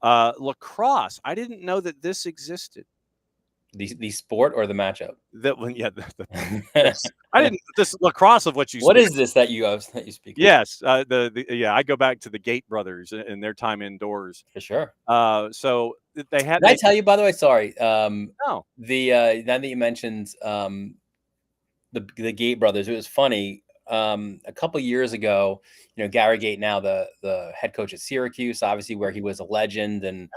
Lacrosse, I didn't know that this existed. The sport or the matchup? That one, yeah. I didn't. This lacrosse of what you. What is this that you speak? Yes, I go back to the Gate brothers and their time indoors for sure. So they had. Did I tell you, by the way? Sorry. No. Now that you mentioned the Gate brothers, it was funny. A couple years ago, Gary Gate, now the head coach at Syracuse, obviously where he was a legend and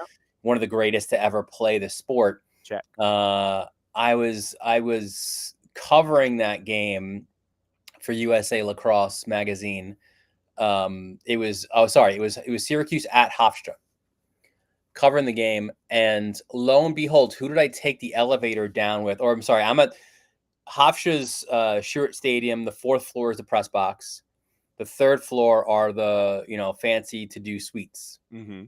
one of the greatest to ever play the sport. Check. I was covering that game for USA Lacrosse magazine. It was Syracuse at Hofstra, covering the game, and lo and behold, who did I take the elevator down with? Or I'm sorry, I'm at Hofstra's Stewart Stadium. The 4th floor is the press box. The 3rd floor are the fancy to-do suites. Mm-hmm.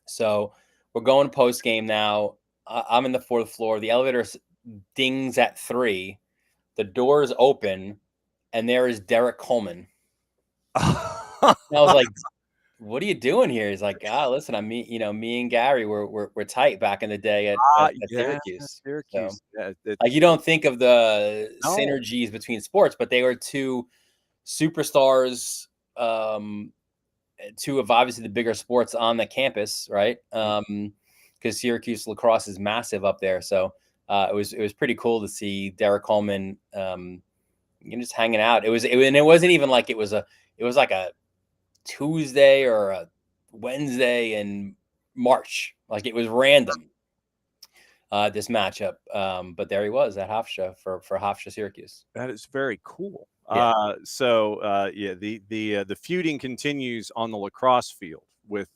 So we're going post game now. I'm in the 4th floor. The elevator dings at 3. The doors open, and there is Derek Coleman. I was like, "What are you doing here?" He's like, listen, me and Gary we're tight back in the day at Syracuse. Syracuse. So, like, you don't think of the synergies between sports, but they were two superstars, two of obviously the bigger sports on the campus, right? Because Syracuse lacrosse is massive up there. So it was pretty cool to see Derek Coleman just hanging out. It wasn't even like it was like a Tuesday or a Wednesday in March. Like, it was random, this matchup. But there he was at Hofstra for Hofstra Syracuse. That is very cool. Yeah. The feuding continues on the lacrosse field with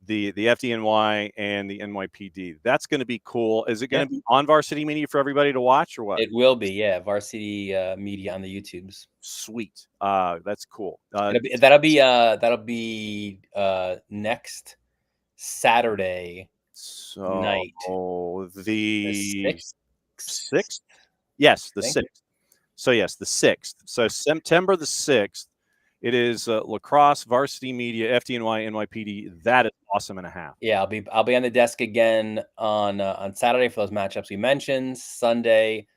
the FDNY and the NYPD. That's going to be cool. Is it going to be on Varsity Media for everybody to watch or what? It will be, yeah. Varsity Media on the YouTubes. Sweet. That's cool. That'll be next Saturday night. The 6th? Yes, the 6th. So yes, the 6th. So September the 6th. It is lacrosse, Varsity Media, FDNY, NYPD. That is awesome and a half. Yeah, I'll be on the desk again on Saturday for those matchups we mentioned. Sunday,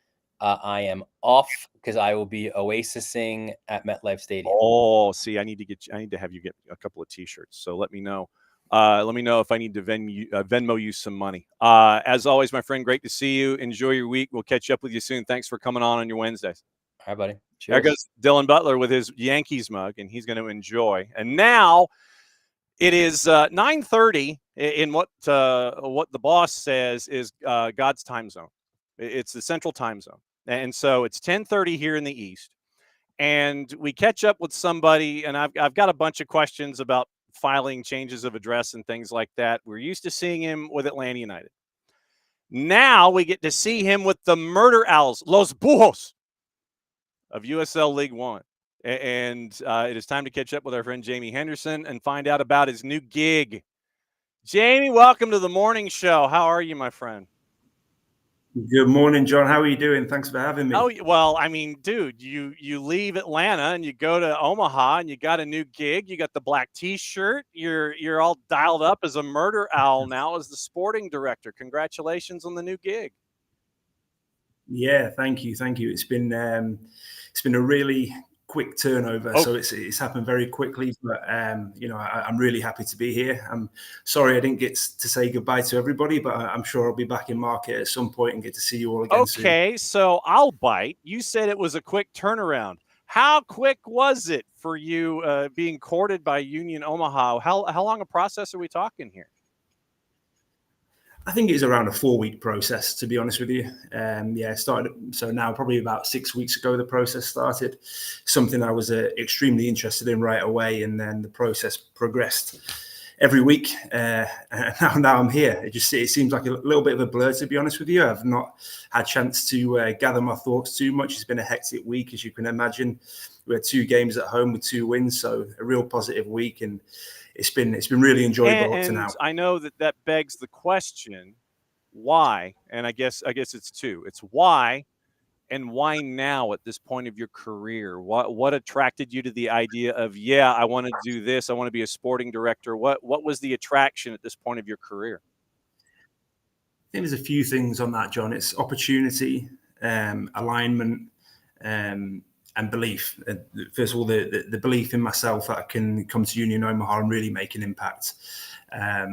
I am off because I will be oasising at MetLife Stadium. Oh, see, I need to have you get a couple of T-shirts. So let me know. Let me know if I need to Venmo you some money. As always, my friend, great to see you. Enjoy your week. We'll catch up with you soon. Thanks for coming on your Wednesdays. All right, buddy. Cheers. There goes Dylan Butler with his Yankees mug, and he's going to enjoy. And now it is 9:30 in what the boss says is God's time zone. It's the Central Time Zone, and so it's 10:30 here in the East. And we catch up with somebody, and I've got a bunch of questions about filing changes of address and things like that. We're used to seeing him with Atlanta United. Now we get to see him with the Murder Owls, Los Bujos of USL League One. And it is time to catch up with our friend Jamie Henderson and find out about his new gig. Jamie, welcome to the morning show. How are you, my friend? Good morning, John. How are you doing? Thanks for having me. Oh, well, I mean, dude, you leave Atlanta and you go to Omaha and you got a new gig. You got the black T-shirt. You're all dialed up as a Murder Owl now as the sporting director. Congratulations on the new gig. Yeah, thank you. It's been a really quick turnover, so it's happened very quickly. But I'm really happy to be here. I'm sorry I didn't get to say goodbye to everybody, but I'm sure I'll be back in market at some point and get to see you all again soon. Okay, so I'll bite. You said it was a quick turnaround. How quick was it for you being courted by Union Omaha? How long a process are we talking here? I think it's around a 4-week process, to be honest with you. It started, so now probably about 6 weeks ago, the process started. Something I was extremely interested in right away, and then the process progressed every week. And now I'm here. It seems like a little bit of a blur, to be honest with you. I've not had a chance to gather my thoughts too much. It's been a hectic week, as you can imagine. We had 2 games at home with 2 wins, so a real positive week, and it's been really enjoyable up to now. I know that begs the question, why? And I guess it's 2. It's why, and why now at this point of your career? What attracted you to the idea of, I want to do this, I want to be a sporting director? What was the attraction at this point of your career? I think there's a few things on that, John. It's opportunity, alignment, and belief. First of all, the belief in myself that I can come to Union Omaha and really make an impact. I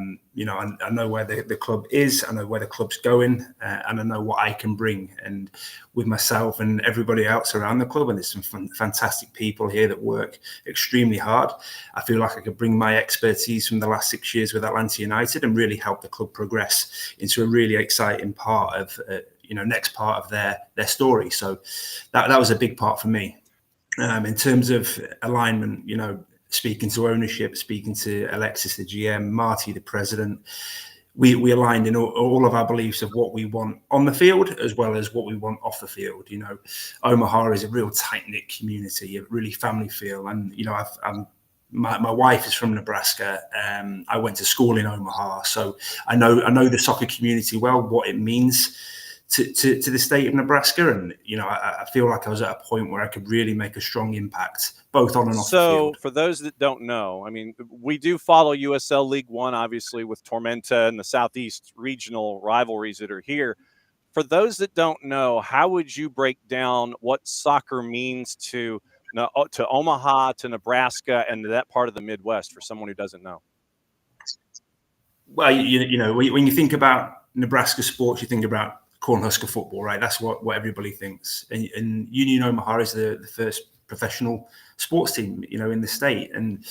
know where the club is, I know where the club's going, and I know what I can bring. And with myself and everybody else around the club, and there's some fantastic people here that work extremely hard, I feel like I could bring my expertise from the last 6 years with Atlanta United and really help the club progress into a really exciting part of next part of their story. So that was a big part for me. In terms of alignment, speaking to ownership, speaking to Alexis, the GM, Marty, the president, we aligned in all of our beliefs of what we want on the field as well as what we want off the field. Omaha is a real tight-knit community, a really family feel. And, my wife is from Nebraska. I went to school in Omaha, so I know the soccer community well, what it means to the state of Nebraska. And, I feel like I was at a point where I could really make a strong impact, both on and off the field. So for those that don't know, I mean, we do follow USL League One, obviously, with Tormenta and the Southeast regional rivalries that are here. For those that don't know, how would you break down what soccer means to Omaha, to Nebraska, and to that part of the Midwest for someone who doesn't know? Well, when you think about Nebraska sports, you think about Cornhusker football, right? That's what everybody thinks. And Union Omaha is the first professional sports team, in the state. And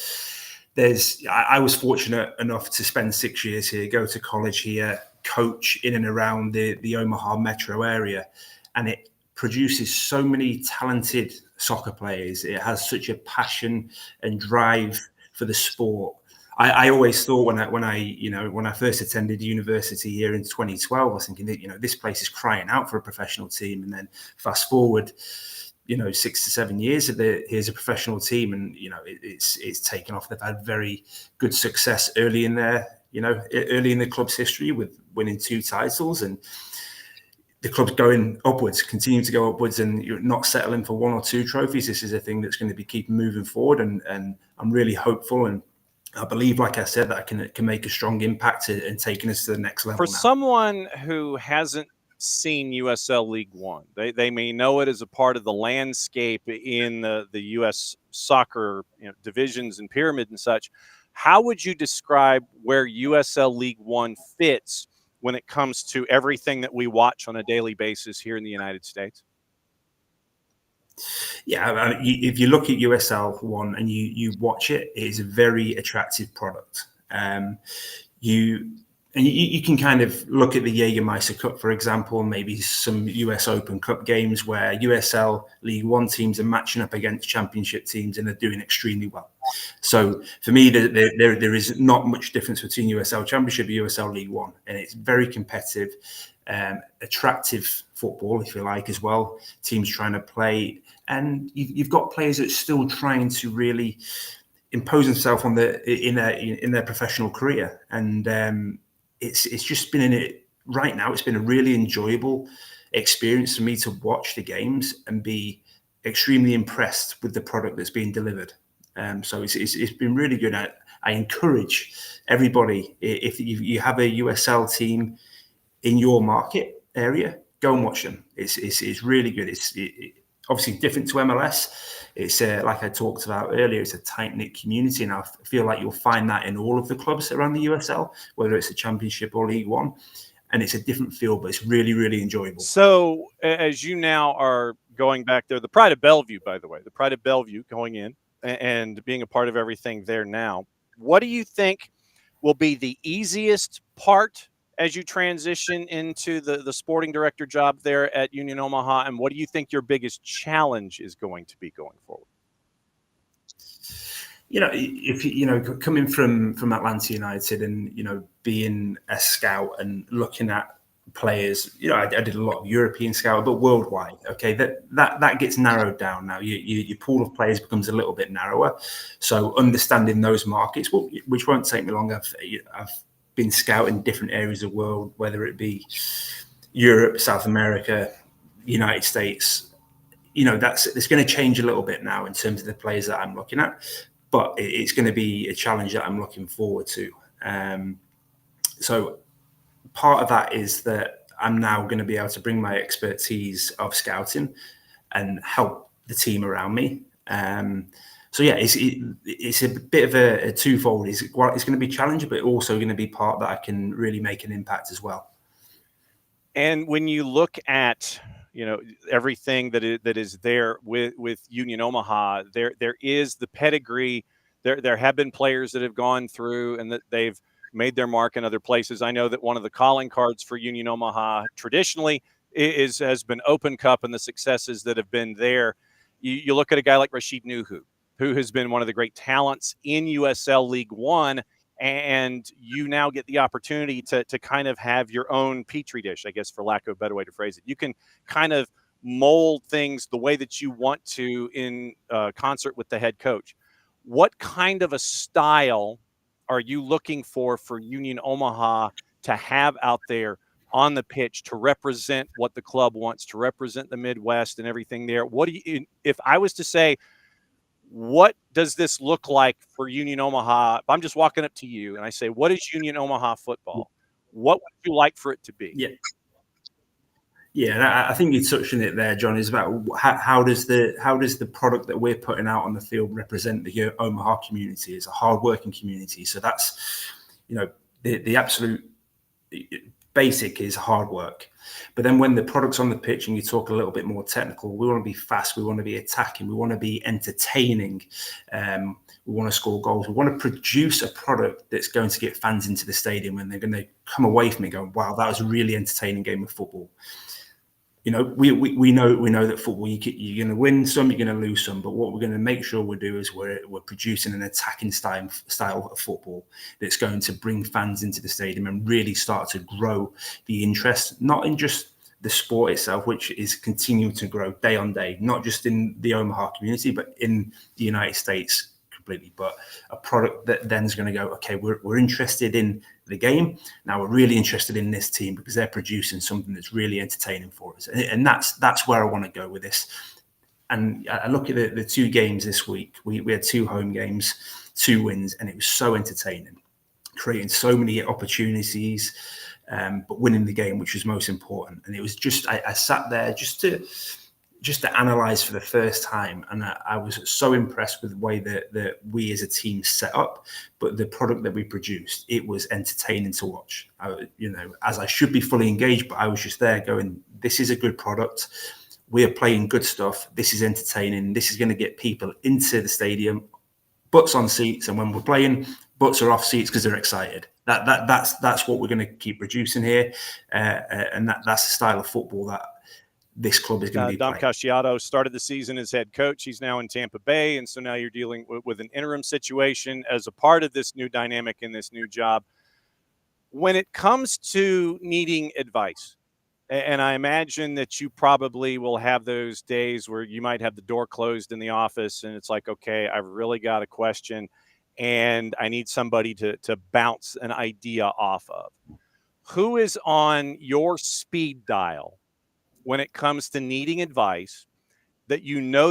I was fortunate enough to spend 6 years here, go to college here, coach in and around the Omaha metro area. And it produces so many talented soccer players. It has such a passion and drive for the sport. I always thought when I first attended university here in 2012, I was thinking that, this place is crying out for a professional team. And then fast forward, 6 to 7 years, here's a professional team, and it's taken off. They've had very good success early in the club's history with winning 2 titles, and the club's going upwards, continuing to go upwards, and you're not settling for 1 or 2 trophies. This is a thing that's going to be keeping moving forward, and I'm really hopeful, and I believe, like I said, that I can make a strong impact in taking us to the next level. For someone who hasn't seen USL League One, they may know it as a part of the landscape in the U.S. soccer divisions and pyramid and such. How would you describe where USL League One fits when it comes to everything that we watch on a daily basis here in the United States? Yeah, if you look at USL One and you watch it, it is a very attractive product. You can kind of look at the Jägermeister Cup, for example, maybe some US Open Cup games where USL League One teams are matching up against championship teams and they're doing extremely well. So for me, there is not much difference between USL Championship and USL League One, and it's very competitive, attractive football, if you like, as well. Teams trying to play, and you've got players that are still trying to really impose themselves on in their professional career, and it's just been right now. It's been a really enjoyable experience for me to watch the games and be extremely impressed with the product that's being delivered. So it's been really good. I encourage everybody, if you have a USL team in your market area, go and watch them. It's really good. It's obviously different to MLS. It's like I talked about earlier, it's a tight-knit community, and I feel like you'll find that in all of the clubs around the USL, whether it's a Championship or League One. And it's a different feel, but it's really, really enjoyable. So as you now are going back there, the pride of Bellevue, by the way, the pride of Bellevue going in and being a part of everything there now, what do you think will be the easiest part as you transition into the sporting director job there at Union Omaha? And what do you think your biggest challenge is going to be going forward? If coming from Atlanta United and being a scout and looking at players, I did a lot of European scouting, but worldwide. Okay, that gets narrowed down now. Your pool of players becomes a little bit narrower. So understanding those markets, which won't take me long. I've been scouting different areas of the world, whether it be Europe, South America, United States. It's going to change a little bit now in terms of the players that I'm looking at, but it's going to be a challenge that I'm looking forward to. So part of that is that I'm now going to be able to bring my expertise of scouting and help the team around me. So yeah, it's a bit of a twofold. It's going to be challenging, but also going to be part that I can really make an impact as well. And when you look at everything that is there with Union Omaha, there is the pedigree. There have been players that have gone through and that they've made their mark in other places. I know that one of the calling cards for Union Omaha traditionally has been Open Cup and the successes that have been there. You look at a guy like Rashid Nuhu, who has been one of the great talents in USL League One, and you now get the opportunity to kind of have your own petri dish, I guess, for lack of a better way to phrase it. You can kind of mold things the way that you want to in concert with the head coach. What kind of a style are you looking for Union Omaha to have out there on the pitch to represent what the club wants, to represent the Midwest and everything there? What do you, if I was to say, what does this look like for Union Omaha? If I'm just walking up to you and I say, what is Union Omaha football? What would you like for it to be? Yeah, and I think you touched on it there, John. Is about how does the product that we're putting out on the field represent the Omaha community? It's a hardworking community, so that's the absolute basic is hard work. But then when the product's on the pitch and you talk a little bit more technical, we want to be fast, we want to be attacking, we want to be entertaining, we want to score goals, we want to produce a product that's going to get fans into the stadium and they're going to come away from it going, wow, that was a really entertaining game of football. we know that football, you're going to win some, you're going to lose some, but what we're going to make sure we do is we're producing an attacking style of football that's going to bring fans into the stadium and really start to grow the interest, not in just the sport itself, which is continuing to grow day on day, not just in the Omaha community, but in the United States completely. But a product that then is going to go, okay, we're interested in the game. Now we're really interested in this team because they're producing something that's really entertaining for us. And that's where I want to go with this. And I look at the 2 games this week. We had 2 home games, 2 wins, and it was so entertaining, creating so many opportunities, but winning the game, which was most important. And it was just, I sat there just to analyze for the first time, and I was so impressed with the way that we as a team set up, but the product that we produced, it was entertaining to watch. As I should be fully engaged, but I was just there going, this is a good product. We are playing good stuff. This is entertaining. This is going to get people into the stadium, butts on seats, and when we're playing, butts are off seats because they're excited. That's what we're going to keep producing here, and that's the style of football that this club is going to be Dom playing. Casciato started the season as head coach. He's now in Tampa Bay, and so now you're dealing with an interim situation as a part of this new dynamic in this new job. When it comes to needing advice, and I imagine that you probably will have those days where you might have the door closed in the office and it's like, okay, I've really got a question and I need somebody to bounce an idea off of. Who is on your speed dial when it comes to needing advice that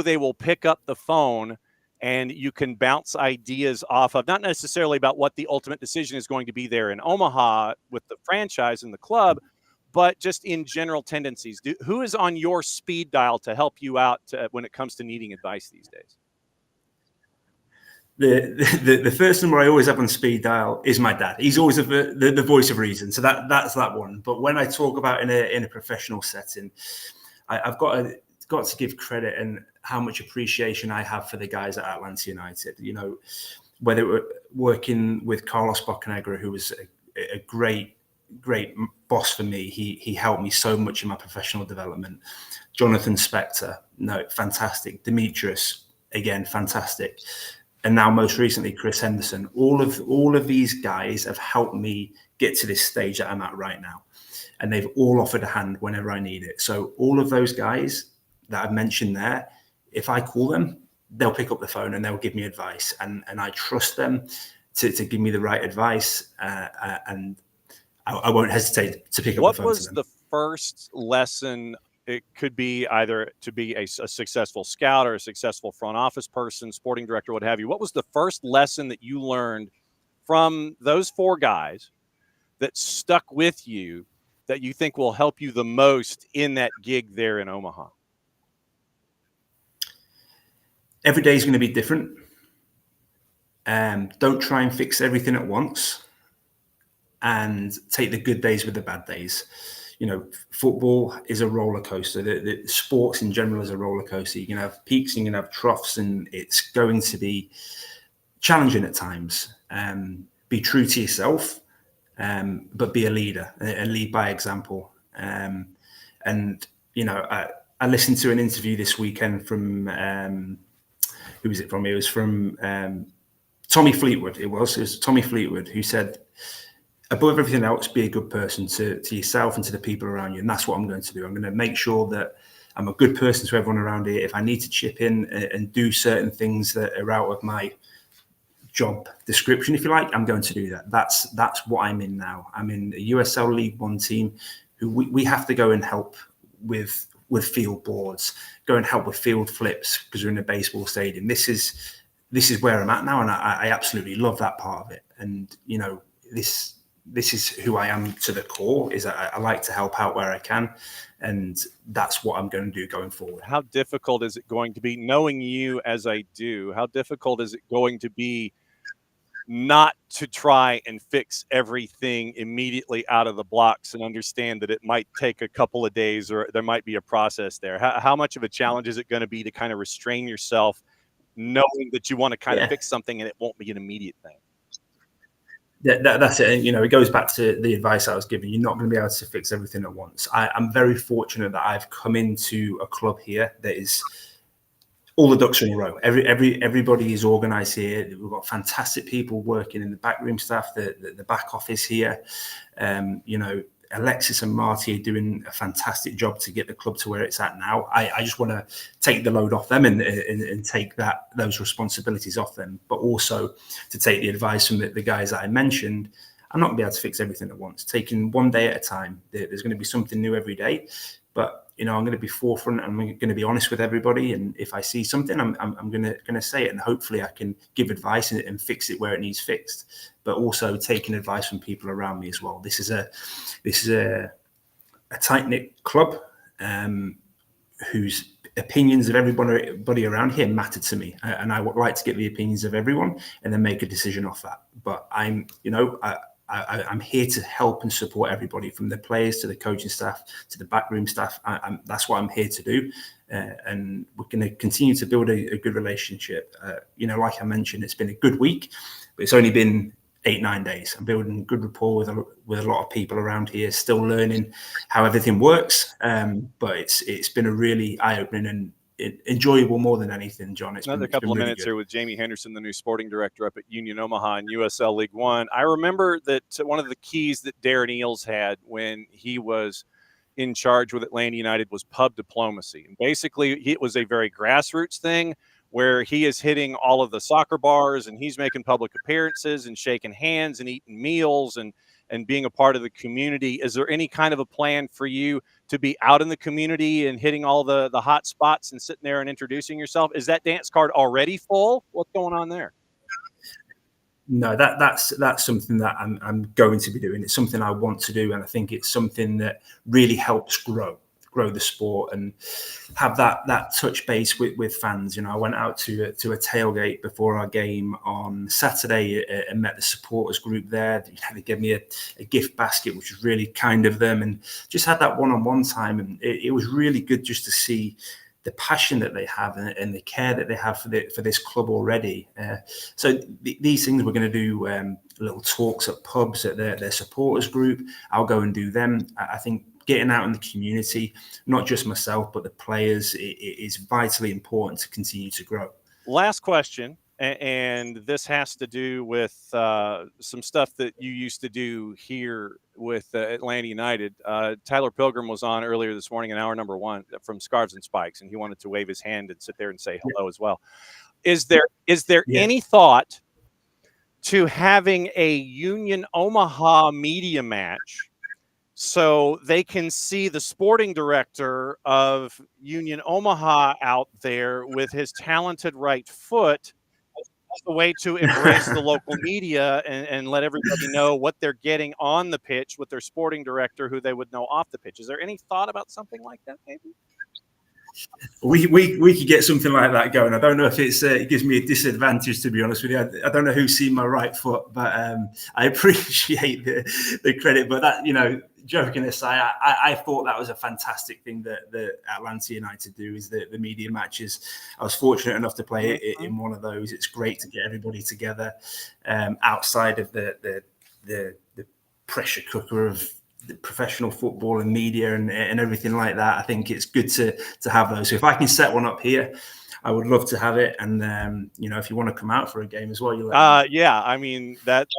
they will pick up the phone and you can bounce ideas off of, not necessarily about what the ultimate decision is going to be there in Omaha with the franchise and the club, but just in general tendencies? Who is on your speed dial to help you out when it comes to needing advice these days? The first number I always have on speed dial is my dad. He's always the voice of reason. So that's that one. But when I talk about in a professional setting, I've got to give credit and how much appreciation I have for the guys at Atlanta United. Whether we're working with Carlos Bocanegra, who was a great boss for me. He helped me so much in my professional development. Jonathan Spector, fantastic. Demetrius, again, fantastic. And now most recently, Chris Henderson. All of these guys have helped me get to this stage that I'm at right now. And they've all offered a hand whenever I need it. So all of those guys that I've mentioned there, if I call them, they'll pick up the phone and they'll give me advice. And I trust them to give me the right advice. And I won't hesitate to pick up the phone. What was the first lesson? It could be either to be a successful scout or a successful front office person, sporting director, what have you. What was the first lesson that you learned from those 4 guys that stuck with you that you think will help you the most in that gig there in Omaha? Every day is going to be different. Don't try and fix everything at once, and take the good days with the bad days. Football is a roller coaster. The sports in general is a roller coaster. You can have peaks and you can have troughs, and it's going to be challenging at times. Be true to yourself, but be a leader and lead by example. I listened to an interview this weekend from who was it from? It was from Tommy Fleetwood. It was Tommy Fleetwood who said, above everything else, be a good person to yourself and to the people around you. And that's what I'm going to do. I'm going to make sure that I'm a good person to everyone around here. If I need to chip in and do certain things that are out of my job description, if you like, I'm going to do that. That's what I'm in now. I'm in the USL League One team who we have to go and help with field boards, go and help with field flips because we're in a baseball stadium. This is where I'm at now. And I absolutely love that part of it. And, this is who I am to the core, is I like to help out where I can. And that's what I'm going to do going forward. How difficult is it going to be, knowing you as I do, how difficult is it going to be not to try and fix everything immediately out of the blocks and understand that it might take a couple of days or there might be a process there? How much of a challenge is it going to be to kind of restrain yourself, knowing that you want to kind of fix something and it won't be an immediate thing? That's it. And, it goes back to the advice I was giving. You're not going to be able to fix everything at once. I'm very fortunate that I've come into a club here that is all the ducks in a row. Everybody is organised here. We've got fantastic people working in the backroom staff, the back office here. Alexis and Marty are doing a fantastic job to get the club to where it's at now. I just want to take the load off them and take those responsibilities off them, but also to take the advice from the guys that I mentioned. I'm not going to be able to fix everything at once. Taking one day at a time. There's going to be something new every day, but I'm going to be forefront. I'm going to be honest with everybody, and if I see something, I'm going to say it, and hopefully I can give advice and fix it where it needs fixed. But also taking advice from people around me as well. This is a tight-knit club whose opinions of everybody around here matter to me, and I would like to get the opinions of everyone and then make a decision off that. But I'm here to help and support everybody, from the players to the coaching staff to the backroom staff. That's what I'm here to do, and we're going to continue to build a good relationship. Like I mentioned, it's been a good week, but it's only been 8-9 days. I'm building good rapport with a lot of people around here, still learning how everything works. But it's been a really eye-opening and enjoyable more than anything, John. It's Another been couple of really minutes good. here with Jamie Henderson, the new sporting director up at Union Omaha in USL League One. I remember that one of the keys that Darren Eales had when he was in charge with Atlanta United was pub diplomacy. And basically, it was a very grassroots thing where he is hitting all of the soccer bars and he's making public appearances and shaking hands and eating meals and being a part of the community. Is there any kind of a plan for you to be out in the community and hitting all the hot spots and sitting there and introducing yourself? Is that dance card already full? What's going on there? No, that's something that I'm going to be doing. It's something I want to do, and I think it's something that really helps grow the sport and have that touch base with fans. I went out to a tailgate before our game on Saturday and met the supporters group there. They gave me a gift basket, which was really kind of them, and just had that one-on-one time. And it was really good just to see the passion that they have and the care that they have for this club already. So these things, we're going to do little talks at pubs at their supporters group. I'll go and do them. I think getting out in the community, not just myself, but the players, it is vitally important to continue to grow. Last question, and this has to do with some stuff that you used to do here with Atlanta United. Tyler Pilgrim was on earlier this morning in hour number 1 from Scarves and Spikes, and he wanted to wave his hand and sit there and say hello as well. Is there any thought to having a Union Omaha media match so they can see the sporting director of Union Omaha out there with his talented right foot as a way to embrace the local media and let everybody know what they're getting on the pitch with their sporting director, who they would know off the pitch? Is there any thought about something like that, maybe? We could get something like that going. I don't know if it gives me a disadvantage, to be honest with you. I don't know who's seen my right foot, but I appreciate the credit. But that, joking aside, I thought that was a fantastic thing that Atlanta United do, is the media matches. I was fortunate enough to play it in one of those. It's great to get everybody together outside of the pressure cooker of the professional football and media and everything like that. I think it's good to have those. So if I can set one up here, I would love to have it. And if you want to come out for a game as well, yeah. I mean, that's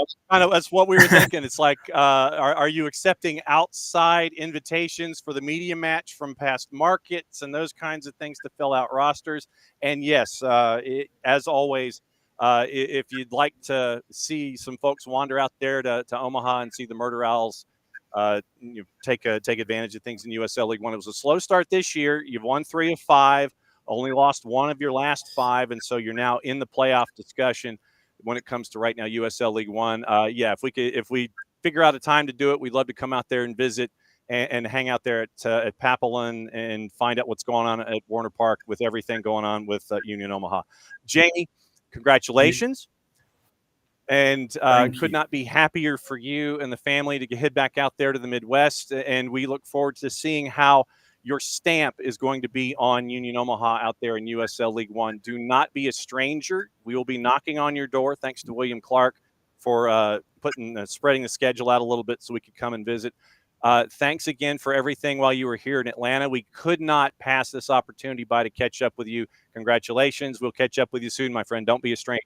what we were thinking. It's like, are you accepting outside invitations for the media match from past markets and those kinds of things to fill out rosters? And yes, as always, if you'd like to see some folks wander out there to Omaha and see the Murder Owls, take advantage of things in USL League One. It was a slow start this year. You've won 3 of 5, only lost 1 of your last 5, and so you're now in the playoff discussion when it comes to right now USL League One. If we figure out a time to do it, we'd love to come out there and visit and hang out there at Papillon and find out what's going on at Warner Park with everything going on with Union Omaha. Jamie, congratulations. And could not be happier for you and the family to head back out there to the Midwest. And we look forward to seeing how your stamp is going to be on Union Omaha out there in USL League One. Do not be a stranger. We will be knocking on your door, thanks to William Clark, for spreading the schedule out a little bit so we could come and visit. Thanks again for everything while you were here in Atlanta. We could not pass this opportunity by to catch up with you. Congratulations. We'll catch up with you soon, my friend. Don't be a stranger.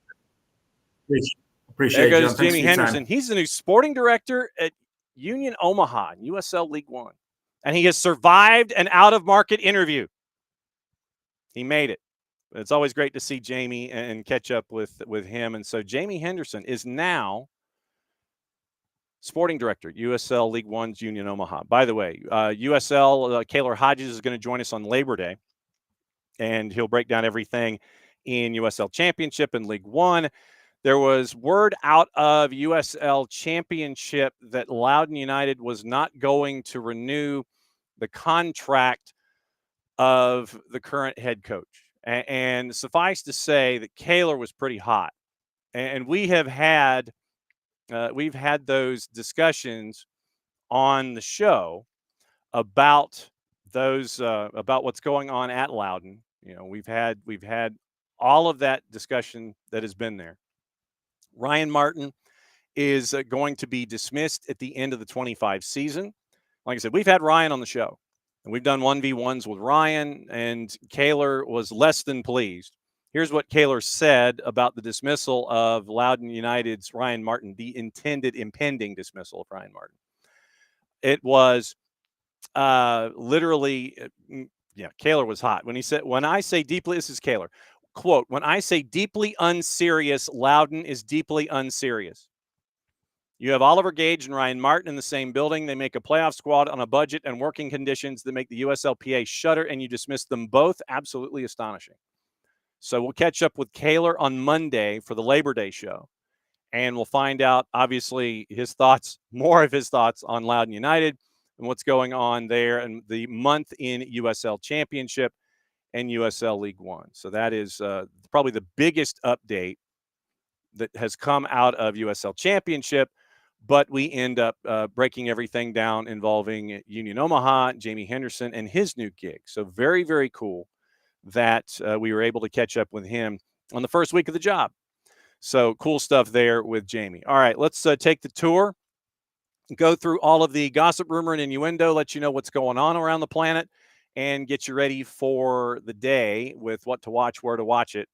Appreciate it, there goes John. Thanks Jamie for your time. Henderson. He's the new sporting director at Union Omaha in USL League One. And he has survived an out-of-market interview. He made it. It's always great to see Jamie and catch up with him. And so Jamie Henderson is now sporting director, USL League One's Union Omaha. By the way, USL, Kaylor Hodges is going to join us on Labor Day, and he'll break down everything in USL Championship and League One. There was word out of USL Championship that Loudoun United was not going to renew the contract of the current head coach. And suffice to say that Kaylor was pretty hot. And we've had those discussions on the show about those about what's going on at Loudoun. You know, we've had all of that discussion that has been there. Ryan Martin is going to be dismissed at the end of the 25 season. Like I said, we've had Ryan on the show, and we've done 1v1s with Ryan, and Kaylor was less than pleased. Here's what Kaylor said about the dismissal of Loudoun United's Ryan Martin, the impending dismissal of Ryan Martin. It was literally, Kaylor was hot. When he said, when I say deeply, this is Kaylor, quote, when I say deeply unserious, Loudoun is deeply unserious. You have Oliver Gage and Ryan Martin in the same building. They make a playoff squad on a budget and working conditions that make the USLPA shudder, and you dismiss them both. Absolutely astonishing. So we'll catch up with Kaylor on Monday for the Labor Day show, and we'll find out, obviously, more of his thoughts on Loudoun United and what's going on there and the month in USL Championship and USL League One. So that is probably the biggest update that has come out of USL Championship, but we end up breaking everything down involving Union Omaha, Jamie Henderson, and his new gig. So very, very cool that we were able to catch up with him on the first week of the job. So cool stuff there with Jamie. All right, let's take the tour, go through all of the gossip, rumor, and innuendo, let you know what's going on around the planet, and get you ready for the day with what to watch, where to watch it,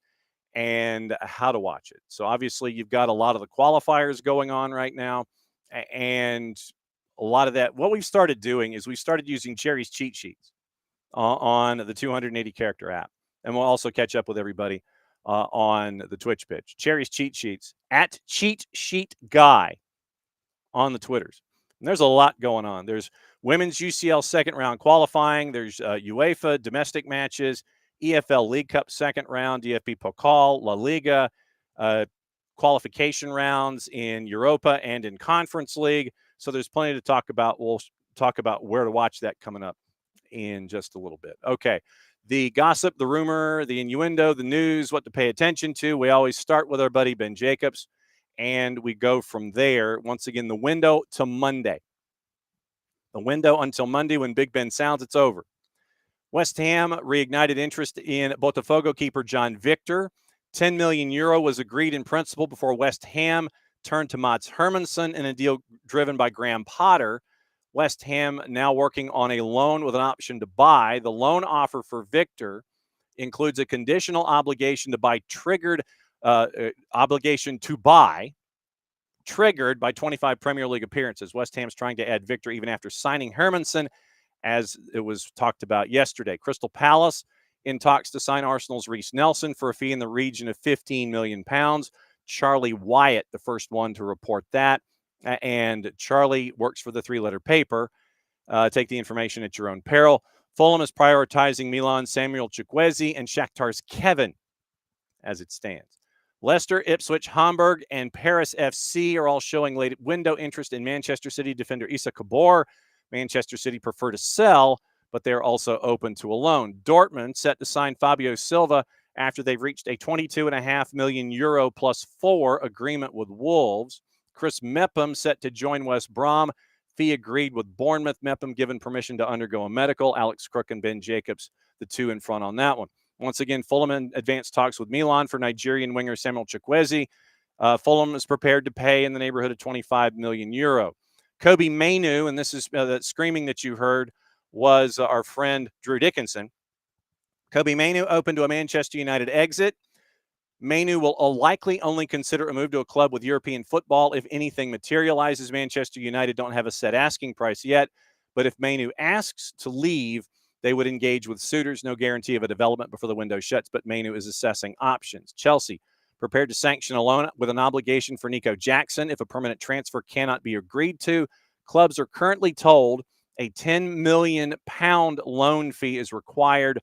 and how to watch it. So obviously you've got a lot of the qualifiers going on right now, and a lot of that, what we've started doing is we started using Cherry's cheat sheets on the 280 character app. And we'll also catch up with everybody on the Twitch pitch. Cherry's cheat sheets at Cheat Sheet Guy on the Twitters. And there's a lot going on. There's women's UCL second round qualifying. There's UEFA domestic matches, EFL League Cup second round, DFB Pokal, La Liga, qualification rounds in Europa and in Conference League. So there's plenty to talk about. We'll talk about where to watch that coming up in just a little bit. Okay. The gossip, the rumor, the innuendo, the news, what to pay attention to. We always start with our buddy Ben Jacobs, and we go from there. Once again, the window to Monday. The window until Monday when Big Ben sounds, it's over. West Ham reignited interest in Botafogo keeper John Victor. 10 million euro was agreed in principle before West Ham turned to Mats Hermansson in a deal driven by Graham Potter. West Ham now working on a loan with an option to buy. The loan offer for Victor includes a conditional obligation to buy triggered triggered by 25 Premier League appearances. West Ham's trying to add Victor even after signing Hermansson, as it was talked about yesterday. Crystal Palace in talks to sign Arsenal's Reece Nelson for a fee in the region of £15 million. Charlie Wyatt, the first one to report that. And Charlie works for the three-letter paper. Take the information at your own peril. Fulham is prioritizing Milan's Samuel Chukwueze and Shakhtar's Kevin as it stands. Leicester, Ipswich, Hamburg, and Paris FC are all showing late window interest in Manchester City defender Issa Kabor. Manchester City prefer to sell, but they're also open to a loan. Dortmund set to sign Fabio Silva after they've reached a €22.5 million +4 agreement with Wolves. Chris Mepham set to join West Brom. Fee agreed with Bournemouth. Mepham given permission to undergo a medical. Alex Crook and Ben Jacobs, the two in front on that one. Once again, Fulham in advanced talks with Milan for Nigerian winger Samuel Chukwueze. Fulham is prepared to pay in the neighborhood of 25 million euro. Kobe Mainu, and this is that screaming that you heard, was our friend Drew Dickinson. Kobe Mainu open to a Manchester United exit. Mainu will likely only consider a move to a club with European football if anything materializes. Manchester United don't have a set asking price yet, but if Mainu asks to leave, they would engage with suitors. No guarantee of a development before the window shuts, but Mainu is assessing options. Chelsea prepared to sanction a loan with an obligation for Nico Jackson if a permanent transfer cannot be agreed to. Clubs are currently told a £10 million loan fee is required.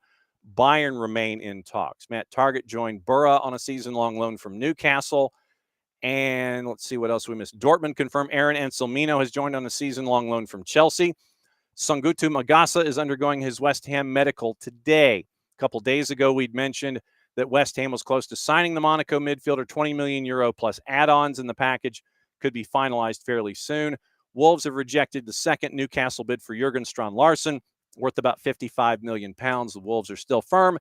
Bayern remain in talks. Matt Targett joined Borough on a season-long loan from Newcastle. And let's see what else we missed. Dortmund confirmed Aaron Anselmino has joined on a season-long loan from Chelsea. Sungutu Magasa is undergoing his West Ham medical today. A couple days ago, we'd mentioned that West Ham was close to signing the Monaco midfielder. 20 million euro plus add-ons in the package could be finalized fairly soon. Wolves have rejected the second Newcastle bid for Jurgen Strand-Larsen, worth about 55 million pounds. The Wolves are still firm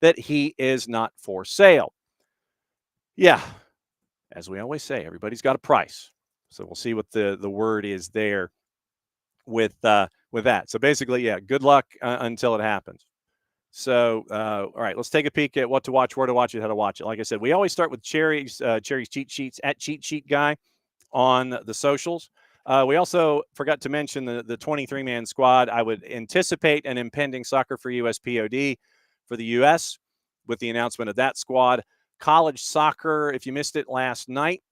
that he is not for sale. Yeah, as we always say, everybody's got a price. So we'll see what the word is there with that. So basically, yeah, good luck until it happens. So, all right, let's take a peek at what to watch, where to watch it, how to watch it. Like I said, we always start with Cherry's cheat sheets at Cheat Sheet Guy on the socials. We also forgot to mention the 23-man squad. I would anticipate an impending Soccer for US POD for the U.S. with the announcement of that squad. College soccer, if you missed it last night,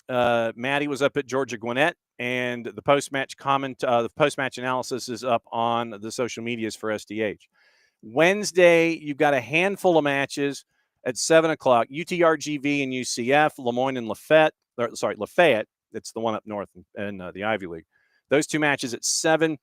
Maddie was up at Georgia Gwinnett, and the post-match the post-match analysis is up on the social medias for SDH. Wednesday, you've got a handful of matches at 7 o'clock. UTRGV and UCF, Lemoyne and Lafayette. It's the one up north in the Ivy League. Those two matches at 7.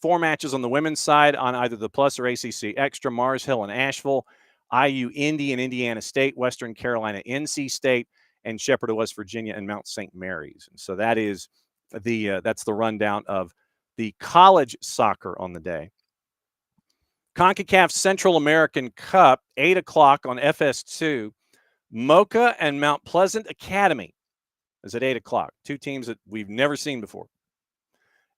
4 matches on the women's side on either the Plus or ACC Extra. Mars Hill and Asheville, IU Indy and Indiana State, Western Carolina NC State, and Shepherd of West Virginia and Mount St. Mary's. And so that is that's the rundown of the college soccer on the day. CONCACAF Central American Cup, 8 o'clock on FS2. Mocha and Mount Pleasant Academy is at 8 o'clock. 2 teams that we've never seen before.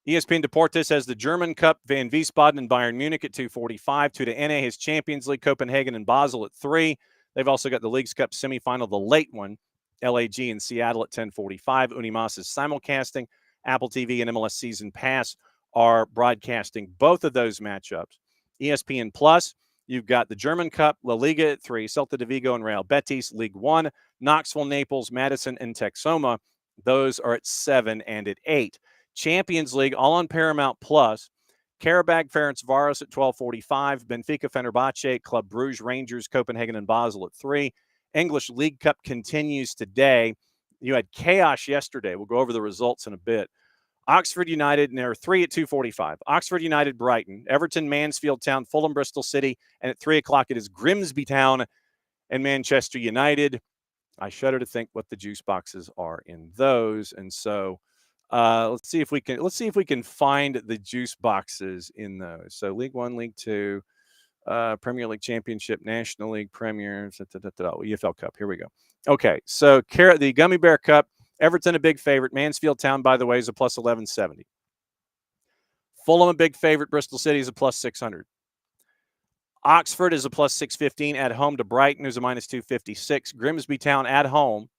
ESPN Deportes has the German Cup, Van Wiesbaden and Bayern Munich at 2:45. 2 to NA has Champions League, Copenhagen and Basel at 3. They've also got the Leagues Cup semifinal, the late one, LAG in Seattle at 10:45. Unimas is simulcasting. Apple TV and MLS Season Pass are broadcasting both of those matchups. ESPN Plus, you've got the German Cup, La Liga at 3, Celta de Vigo and Real Betis, League One, Knoxville, Naples, Madison, and Texoma. Those are at 7 and at 8. Champions League, all on Paramount Plus. Karabag, Ferencvaros at 12:45. Benfica, Fenerbahce, Club Brugge, Rangers, Copenhagen, and Basel at 3. English League Cup continues today. You had chaos yesterday. We'll go over the results in a bit. Oxford United, and there are 3 at 2:45. Oxford United, Brighton, Everton, Mansfield Town, Fulham, Bristol City, and at 3 o'clock it is Grimsby Town and Manchester United. I shudder to think what the juice boxes are in those, and so let's see if we can find the juice boxes in those. So League One, League Two, Premier League Championship, National League Premier, EFL Cup. Here we go. Okay, so the Gummy Bear Cup. Everton a big favorite. Mansfield Town, by the way, is a plus 1170. Fulham a big favorite. Bristol City is a plus 600. Oxford is a plus 615 at home to Brighton, who's a minus 256. Grimsby Town at home.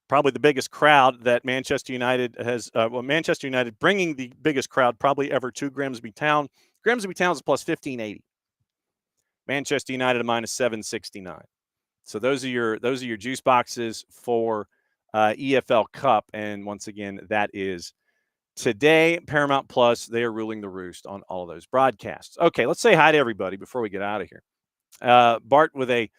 Probably the biggest crowd that Manchester United has. Manchester United bringing the biggest crowd probably ever to Grimsby Town. Grimsby Town is a plus 1580. Manchester United a minus 769. So those are your juice boxes for EFL Cup, and once again, that is today. Paramount Plus, they are ruling the roost on all of those broadcasts. Okay, let's say hi to everybody before we get out of here. Bart with a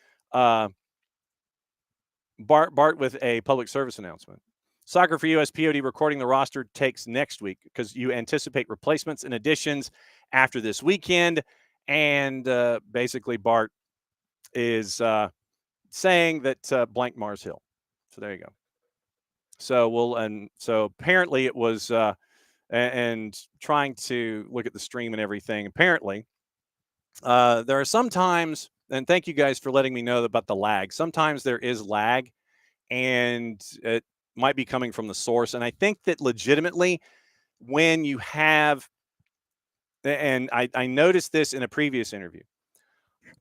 public service announcement. Soccer for US POD recording the roster takes next week because you anticipate replacements and additions after this weekend, and basically Bart is saying that blank Mars Hill. So there you go. So apparently it was and trying to look at the stream and everything. Apparently, there are some times, and thank you guys for letting me know about the lag. Sometimes there is lag and it might be coming from the source. And I think that legitimately, when you have, and I noticed this in a previous interview,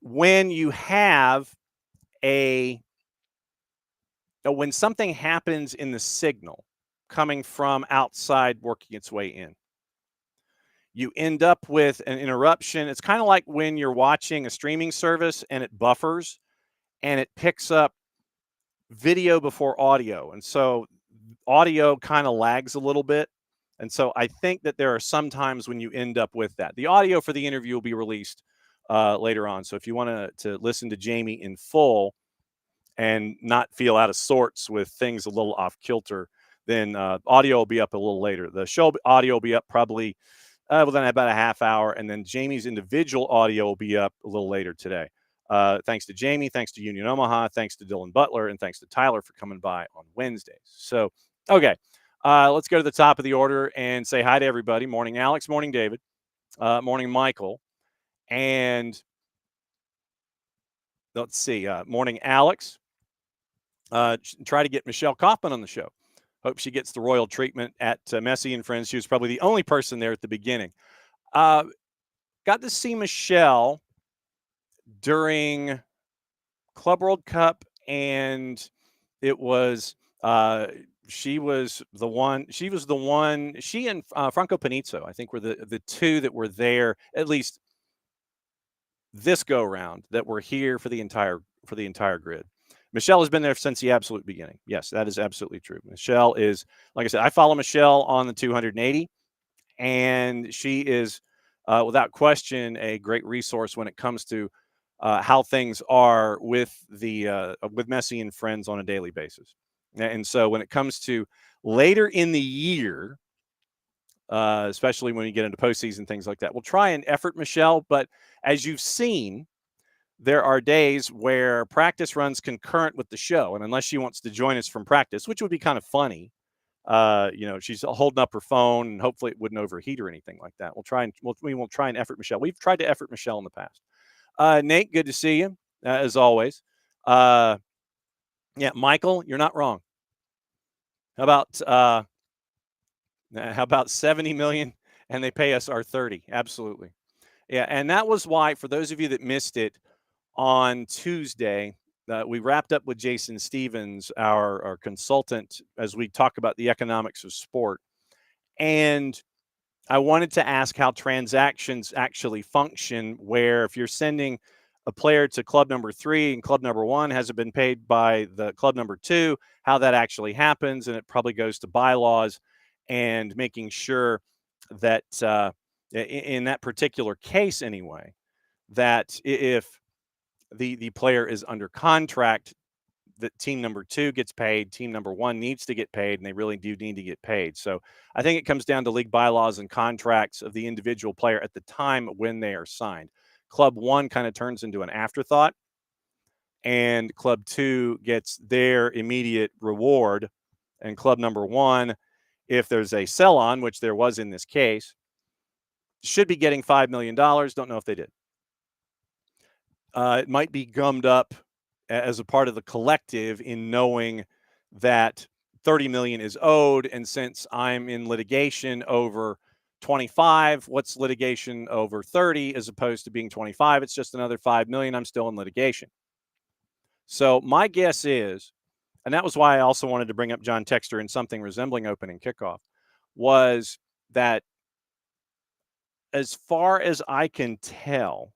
when you have when something happens in the signal coming from outside working its way in, you end up with an interruption. It's kind of like when you're watching a streaming service and it buffers and it picks up video before audio. And so audio kind of lags a little bit. And so I think that there are some times when you end up with that. The audio for the interview will be released later on. So if you want to listen to Jamie in full and not feel out of sorts with things a little off kilter, then audio will be up a little later. The show audio will be up probably within about a half hour, and then Jamie's individual audio will be up a little later today. Thanks to Jamie, thanks to Union Omaha, thanks to Dylan Butler, and thanks to Tyler for coming by on Wednesdays. So, okay, let's go to the top of the order and say hi to everybody. Morning, Alex. Morning, David. Morning, Michael. And let's see. Morning, Alex. Try to get Michelle Kaufman on the show. Hope she gets the royal treatment at Messi and Friends. She was probably the only person there at the beginning. Got to see Michelle during Club World Cup, and it was she was the one. She and Franco Panizzo, I think, were the two that were there, at least this go round, that were here for the entire grid. Michelle has been there since the absolute beginning. Yes, that is absolutely true. Michelle is, like I said, I follow Michelle on the 280, and she is, without question, a great resource when it comes to how things are with Messi and Friends on a daily basis. And so when it comes to later in the year, especially when you get into postseason, things like that, we'll try and effort Michelle. But as you've seen, there are days where practice runs concurrent with the show. And unless she wants to join us from practice, which would be kind of funny, she's holding up her phone, and hopefully it wouldn't overheat or anything like that. We will try and effort Michelle. We've tried to effort Michelle in the past. Nate, good to see you, as always. Yeah, Michael, you're not wrong. How about 70 million and they pay us our 30? Absolutely. Yeah, and that was why, for those of you that missed it, on Tuesday, we wrapped up with Jason Stevens, our consultant, as we talk about the economics of sport. And I wanted to ask how transactions actually function, where if you're sending a player to club number 3 and club number 1 hasn't been paid by the club number 2, how that actually happens. And it probably goes to bylaws and making sure that in that particular case anyway, that if the player is under contract, that team number 2 gets paid, team number 1 needs to get paid, and they really do need to get paid. So I think it comes down to league bylaws and contracts of the individual player at the time when they are signed. Club 1 kind of turns into an afterthought, and club 2 gets their immediate reward, and club number 1, if there's a sell-on, which there was in this case, should be getting $5 million. Don't know if they did. It might be gummed up as a part of the collective in knowing that 30 million is owed. And since I'm in litigation over 25, what's litigation over 30 as opposed to being 25? It's just another 5 million. I'm still in litigation. So my guess is, and that was why I also wanted to bring up John Texter in something resembling opening kickoff, was that as far as I can tell,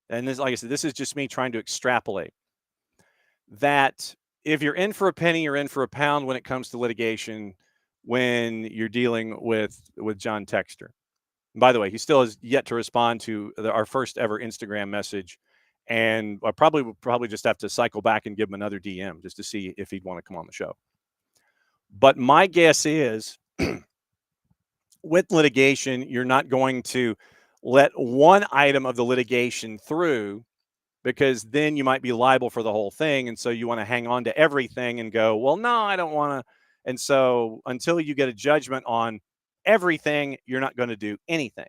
and this, like I said, this is just me trying to extrapolate, that if you're in for a penny, you're in for a pound when it comes to litigation when you're dealing with John Texter. And by the way, he still has yet to respond to our first ever Instagram message, and I will probably just have to cycle back and give him another DM just to see if he'd want to come on the show. But my guess is with litigation, you're not going to let one item of the litigation through, because then you might be liable for the whole thing. And so you want to hang on to everything and go, well, no, I don't want to. And so until you get a judgment on everything, you're not going to do anything,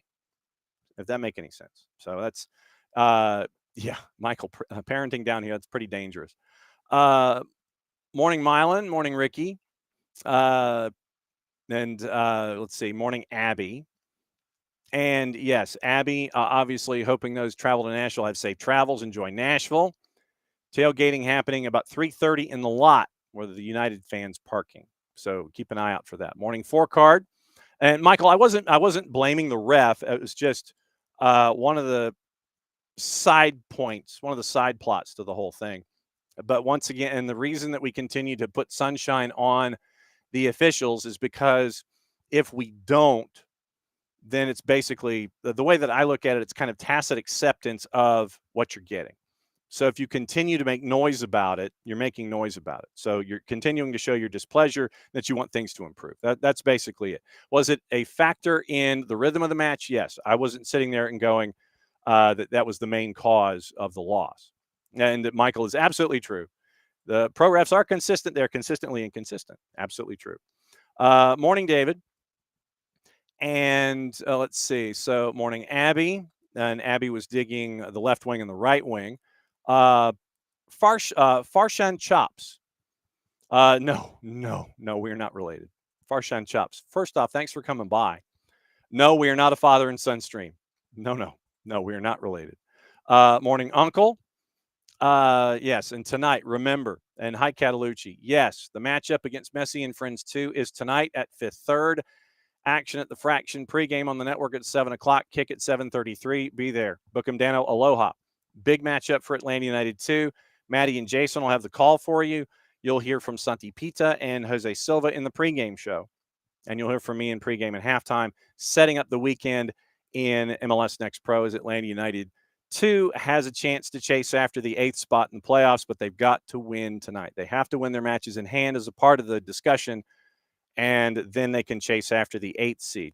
if that make any sense. So that's, yeah, Michael, parenting down here, that's pretty dangerous. Morning, Mylan. Morning, Ricky. And let's see. Morning, Abby. And yes, Abby, obviously hoping those travel to Nashville have safe travels. Enjoy Nashville. Tailgating happening about 3:30 in the lot where the United fans parking. So keep an eye out for that. Morning 4 card. And Michael, I wasn't blaming the ref. It was just one of the side points, one of the side plots to the whole thing. But once again, and the reason that we continue to put sunshine on the officials is because if we don't, then it's basically the way that I look at it, it's kind of tacit acceptance of what you're getting. So if you continue to make noise about it, you're making noise about it. So you're continuing to show your displeasure that you want things to improve. That's basically it. Was it a factor in the rhythm of the match? Yes. I wasn't sitting there and going that was the main cause of the loss. And Michael is absolutely true. The pro refs are consistent. They're consistently inconsistent. Absolutely true. Morning, David. And let's see. So morning, Abby. And Abby was digging the left wing and the right wing. Farshan Chops. No, we are not related. Farshan Chops. First off, thanks for coming by. No, we are not a father and son stream. No, we are not related. Morning, Uncle. Yes, and tonight, remember, and hi, Catalucci. Yes, the matchup against Messi and Friends 2 is tonight at Fifth Third. Action at the Fraction pregame on the network at 7 o'clock. Kick at 7:33. Be there. Bookham Dano, aloha. Big matchup for Atlanta United 2. Maddie and Jason will have the call for you. You'll hear from Santi Pita and Jose Silva in the pregame show. And you'll hear from me in pregame and halftime, setting up the weekend in MLS Next Pro as Atlanta United 2 has a chance to chase after the 8th spot in the playoffs, but they've got to win tonight. They have to win their matches in hand as a part of the discussion, and then they can chase after the 8th seed.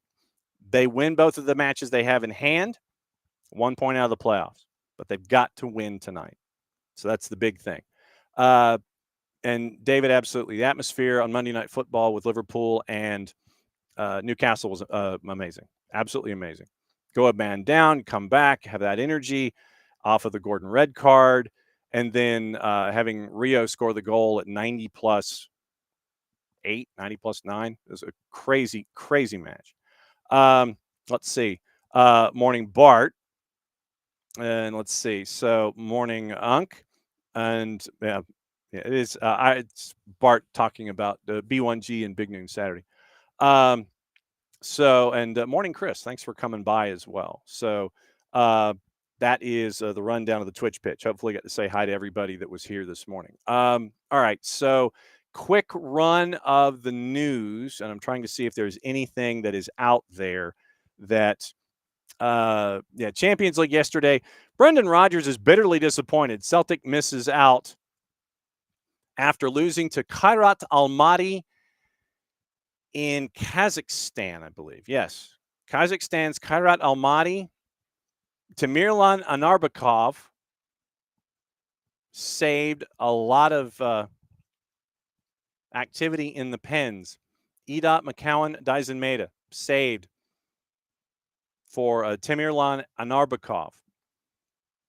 They win both of the matches they have in hand, 1 point out of the playoffs, but they've got to win tonight. So that's the big thing. And David, absolutely. The atmosphere on Monday Night Football with Liverpool and Newcastle was amazing. Absolutely amazing. Go a man down, come back, have that energy off of the Gordon red card, and then having Rio score the goal at 90+8, 90+9. It was a crazy, crazy match. Let's see. Morning, Bart. And let's see. So morning, Unk. And yeah, it is. It's Bart talking about the B1G and Big Noon Saturday. So, and morning, Chris. Thanks for coming by as well. So that is the rundown of the Twitch pitch. Hopefully, I got to say hi to everybody that was here this morning. All right. So, quick run of the news, and I'm trying to see if there's anything that is out there that. Champions League yesterday. Brendan Rodgers is bitterly disappointed. Celtic misses out after losing to Kairat Almaty in Kazakhstan, I believe. Yes. Kazakhstan's Kairat Almaty. Tamirlan Anarbakov saved a lot of activity in the pens. Edot McCowan Dyson-Maeda saved for Tamirlan Anarbakov.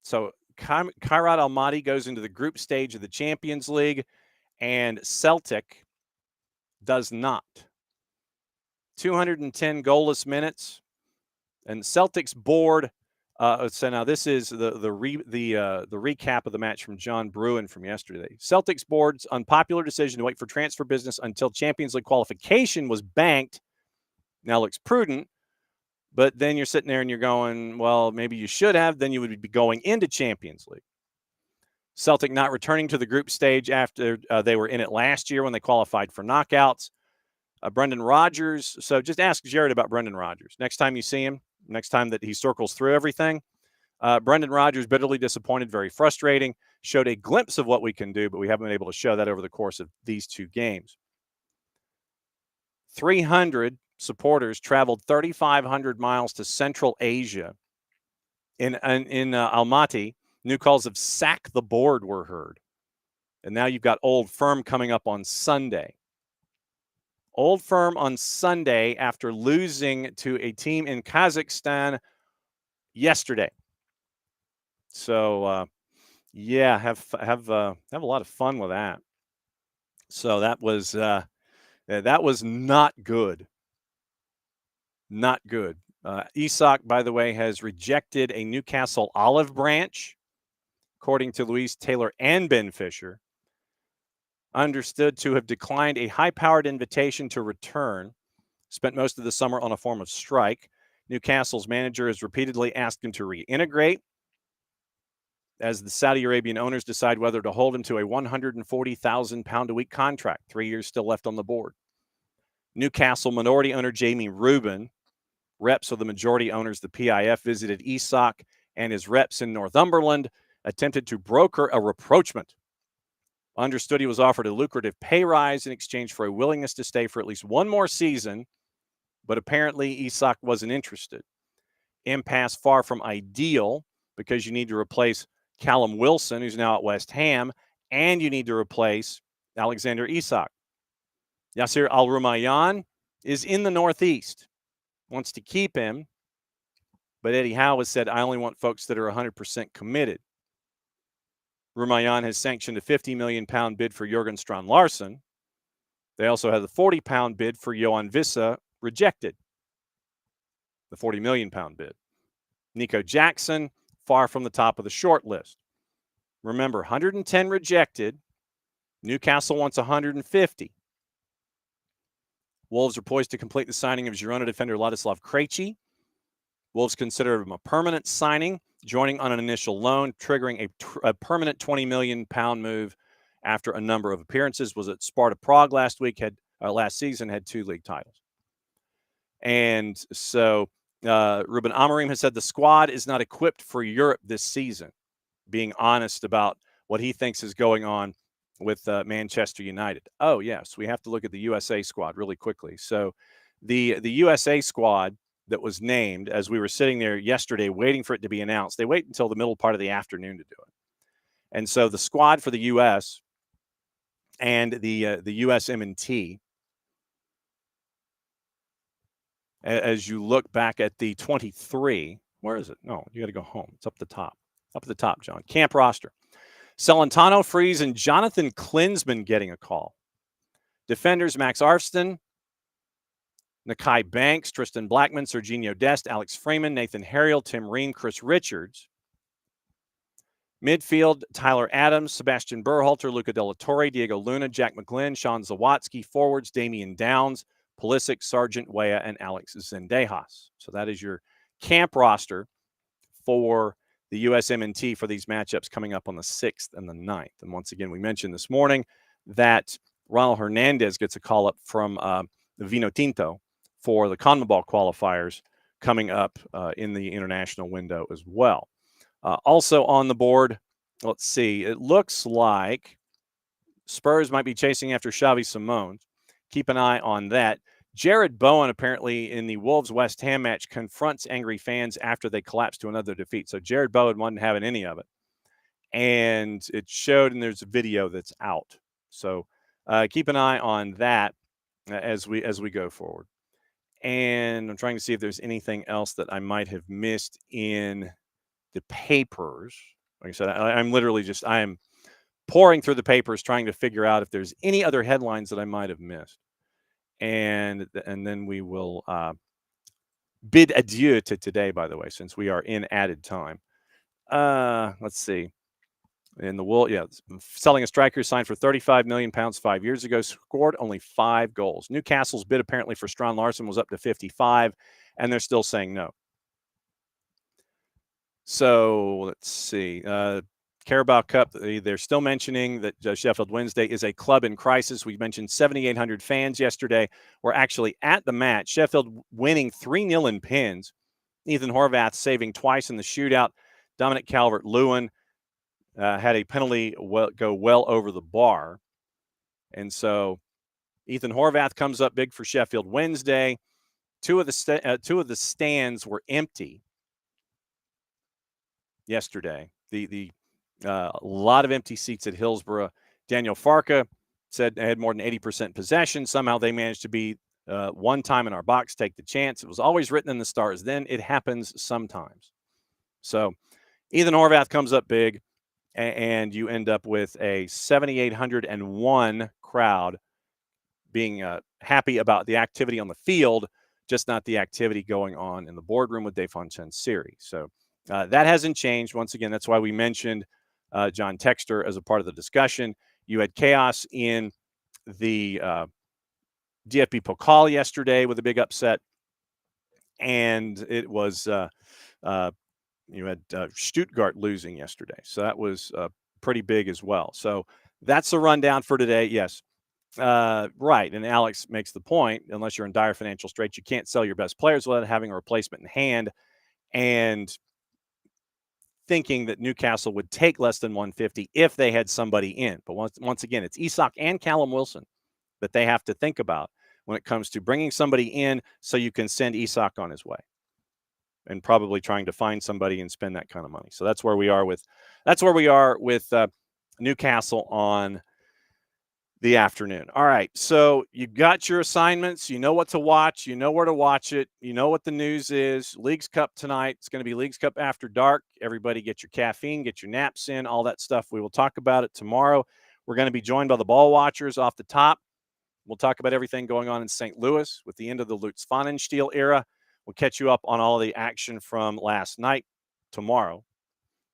So Kairat Almaty goes into the group stage of the Champions League, and Celtic does not. 210 goalless minutes, and Celtic's board. So now this is the recap of the match from John Bruin from yesterday. Celtic's board's unpopular decision to wait for transfer business until Champions League qualification was banked now looks prudent. But then you're sitting there and you're going, well, maybe you should have. Then you would be going into Champions League. Celtic not returning to the group stage after they were in it last year when they qualified for knockouts. Brendan Rodgers. So just ask Jared about Brendan Rodgers. Next time you see him, next time that he circles through everything. Brendan Rodgers, bitterly disappointed, very frustrating. Showed a glimpse of what we can do, but we haven't been able to show that over the course of these two games. 300 supporters traveled 3,500 miles to Central Asia. In Almaty, new calls of sack the board were heard. And now you've got Old Firm coming up on Sunday. Old Firm on Sunday after losing to a team in Kazakhstan yesterday. So, have a lot of fun with that. So that was not good. Not good. Isak, by the way, has rejected a Newcastle olive branch, according to Louise Taylor and Ben Fisher. Understood to have declined a high-powered invitation to return. Spent most of the summer on a form of strike. Newcastle's manager has repeatedly asked him to reintegrate as the Saudi Arabian owners decide whether to hold him to a £140,000 a week contract. 3 years still left on the board. Newcastle minority owner Jamie Rubin, reps of the majority owners, the PIF, visited Isak and his reps in Northumberland, attempted to broker a rapprochement. Understood he was offered a lucrative pay rise in exchange for a willingness to stay for at least one more season, but apparently Isak wasn't interested. Impasse far from ideal because you need to replace Callum Wilson, who's now at West Ham, and you need to replace Alexander Isak. Yasser Al-Rumayyan is in the Northeast, wants to keep him, but Eddie Howe has said, I only want folks that are 100% committed. Rumayyan has sanctioned a £50 million bid for Jurgen Strand-Larsen. They also have the £40 bid for Johan Vissa rejected. The £40 million bid. Nico Jackson, far from the top of the short list. Remember, 110 rejected. Newcastle wants 150. Wolves are poised to complete the signing of Girona defender Ladislav Krejci. Wolves consider him a permanent signing, joining on an initial loan, triggering a permanent £20 million move after a number of appearances. Was at Sparta Prague last season, had 2 league titles. And so Ruben Amorim has said the squad is not equipped for Europe this season, being honest about what he thinks is going on with Manchester United. Oh, yes, we have to look at the USA squad really quickly. So the USA squad that was named, as we were sitting there yesterday waiting for it to be announced, they wait until the middle part of the afternoon to do it. And so the squad for the U.S. and the U.S. M&T, as you look back at the 23, where is it? No, you got to go home. It's up the top. Up at the top, John. Camp roster. Celentano, Freeze, and Jonathan Klinsmann getting a call. Defenders, Max Arfston, Nakai Banks, Tristan Blackman, Serginho Dest, Alex Freeman, Nathan Harriel, Tim Ream, Chris Richards. Midfield, Tyler Adams, Sebastian Berhalter, Luca Della Torre, Diego Luna, Jack McGlynn, Sean Zawatsky. Forwards, Damian Downs, Pulisic, Sargent Weah, and Alex Zendejas. So that is your camp roster for the USMNT for these matchups coming up on the 6th and the 9th. And once again, we mentioned this morning that Ronald Hernandez gets a call up from the Vino Tinto for the CONMEBOL qualifiers coming up in the international window as well. Also on the board, let's see, it looks like Spurs might be chasing after Xavi Simons. Keep an eye on that. Jared Bowen, apparently in the Wolves-West Ham match, confronts angry fans after they collapsed to another defeat. So Jared Bowen wasn't having any of it. And it showed, and there's a video that's out. So keep an eye on that as we go forward. And I'm trying to see if there's anything else that I might have missed in the papers. Like I said, I'm literally just, I am pouring through the papers trying to figure out if there's any other headlines that I might have missed. And then we will bid adieu to today, by the way, since we are in added time. Let's see. In the Wool, selling a striker signed for £35 million 5 years ago, scored only 5 goals. Newcastle's bid apparently for Strand-Larsen was up to 55, and they're still saying no. So let's see. Carabao Cup, they're still mentioning that Sheffield Wednesday is a club in crisis. We mentioned 7,800 fans yesterday were actually at the match. Sheffield winning 3-0 in pins. Ethan Horvath saving twice in the shootout. Dominic Calvert-Lewin had a penalty go well over the bar. And so Ethan Horvath comes up big for Sheffield Wednesday. Two of the stands were empty yesterday. A lot of empty seats at Hillsborough. Daniel Farka said they had more than 80% possession. Somehow they managed to be one time in our box, take the chance. It was always written in the stars. Then it happens sometimes. So Ethan Horvath comes up big, and you end up with a 7,801 crowd being happy about the activity on the field, just not the activity going on in the boardroom with Dave Siri. So that hasn't changed. Once again, that's why we mentioned John Texter as a part of the discussion. You had chaos in the DFB Pokal yesterday with a big upset, and it was you had Stuttgart losing yesterday, so that was pretty big as well. So that's the rundown for today. Yes, right. And Alex makes the point: unless you're in dire financial straits, you can't sell your best players without having a replacement in hand. And thinking that Newcastle would take less than 150 if they had somebody in. But once again, it's Isak and Callum Wilson that they have to think about when it comes to bringing somebody in so you can send Isak on his way, and probably trying to find somebody and spend that kind of money. So that's where we are with Newcastle on the afternoon. All right, so you got your assignments. You know what to watch. You know where to watch it. You know what the news is. Leagues Cup tonight. It's going to be Leagues Cup after dark. Everybody get your caffeine, get your naps in, all that stuff. We will talk about it tomorrow. We're going to be joined by the ball watchers off the top. We'll talk about everything going on in St. Louis with the end of the Lutz Pfannenstiel era. We'll catch you up on all the action from last night tomorrow.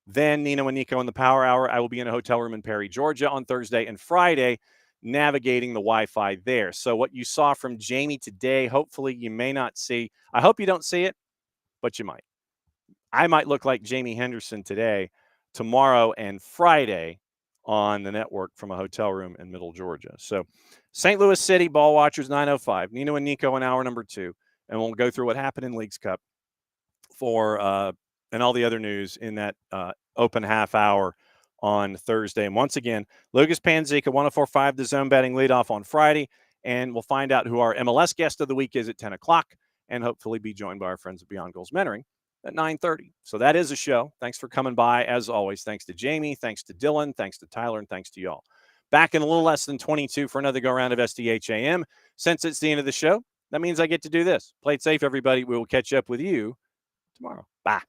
Then Nino and Nico in the Power Hour. I will be in a hotel room in Perry, Georgia on Thursday and Friday, navigating the Wi-Fi there. So what you saw from Jamie today, hopefully you may not see. I hope you don't see it, but you might. I might look like Jamie Henderson today, tomorrow, and Friday on the network from a hotel room in Middle Georgia. So St. Louis City, Ball Watchers 9:05. Nino and Nico in hour number 2. And we'll go through what happened in Leagues Cup and all the other news in that open half hour on Thursday. And once again, Lucas Panzica, 104.5, the Zone Betting Leadoff on Friday. And we'll find out who our MLS guest of the week is at 10 o'clock and hopefully be joined by our friends at Beyond Goals Mentoring at 9:30. So that is a show. Thanks for coming by. As always, thanks to Jamie, thanks to Dylan, thanks to Tyler, and thanks to y'all. Back in a little less than 22 for another go-round of SDH AM. Since it's the end of the show, that means I get to do this. Play it safe, everybody. We will catch up with you tomorrow. Bye.